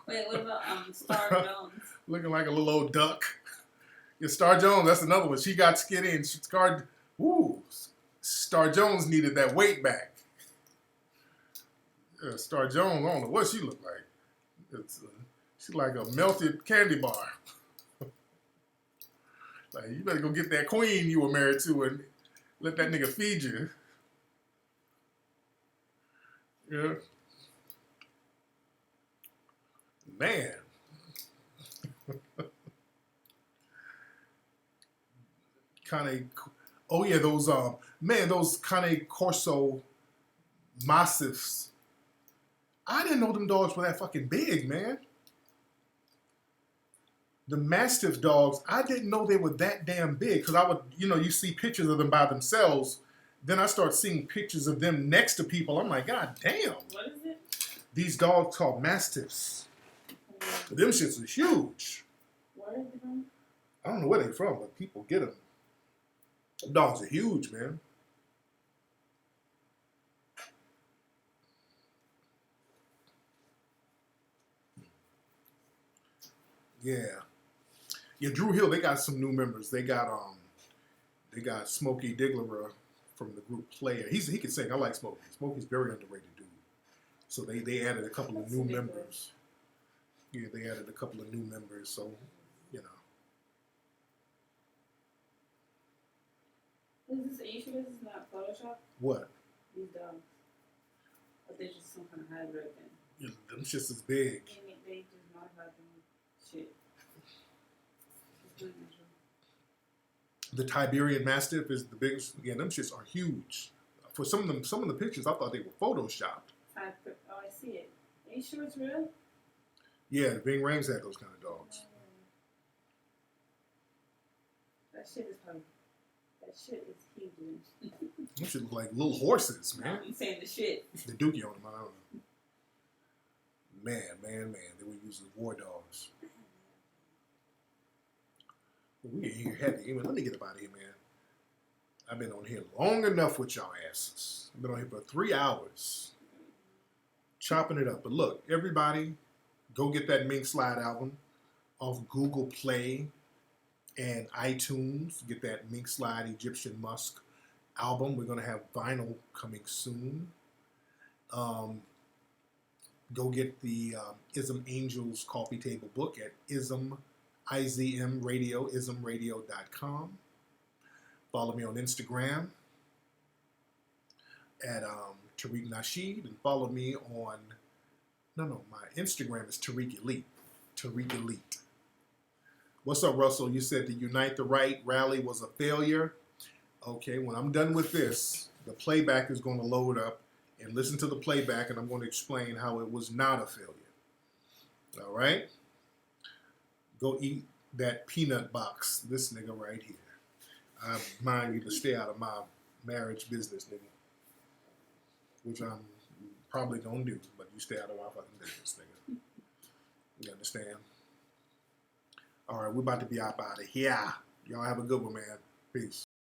Wait, what about Star Jones? Looking like a little old duck. Yeah, Star Jones, that's another one. She got skinny and Star Jones needed that weight back. Yeah, Star Jones, I don't know what she looked like. She's like a melted candy bar. Like, you better go get that queen you were married to and let that nigga feed you. Yeah. Man. Cane. Oh yeah, those those Cane Corso Mastiffs. I didn't know them dogs were that fucking big, man. The Mastiff dogs, I didn't know they were that damn big. Because I would, you see pictures of them by themselves. Then I start seeing pictures of them next to people. I'm like, God damn. What is it? These dogs called Mastiffs. Them shits are huge. Where are they from? I don't know where they're from, but people get them. Them dogs are huge, man. Yeah. Yeah, Drew Hill, they got some new members. They got Smokey Diggler from the group Player. He can sing. I like Smokey. Smokey's very underrated dude. So they added a couple of new members. Yeah, they added a couple of new members, so Are you sure this is not Photoshop? What? These dogs. Or they just some kind of hybrid thing? Yeah, them shits is big. They just modified them shit. The Tiberian Mastiff is the biggest. Yeah, them shits are huge. For some of the pictures, I thought they were photoshopped. Oh, I see it. Are you sure it's real? Yeah, Bing Rames had those kind of dogs. That shit is probably. That shit is huge. Them shit look like little horses, man. I'm saying the shit. The dookie on them, I don't know. Man. They were using war dogs. We in here heavy. Let me get up out of here, man. I've been on here long enough with y'all asses. I've been on here for 3 hours. Chopping it up. But look, everybody, go get that Mink Slide album off Google Play and iTunes. Get that Mink Slide Egyptian Musk album. We're going to have vinyl coming soon. Go get the Ism Angels Coffee Table book at IZM Radio, ismradio.com. Follow me on Instagram at Tariq Nasheed, and follow me on, my Instagram is Tariq Elite. Tariq Elite. What's up, Russell? You said the Unite the Right rally was a failure. Okay, when I'm done with this, the playback is going to load up, and listen to the playback, and I'm going to explain how it was not a failure. All right? Go eat that peanut box, this nigga right here. I mind you to stay out of my marriage business, nigga. Which I'm probably gonna do, but you stay out of my fucking business, nigga. You understand? All right, we're about to be out of here. Y'all have a good one, man. Peace.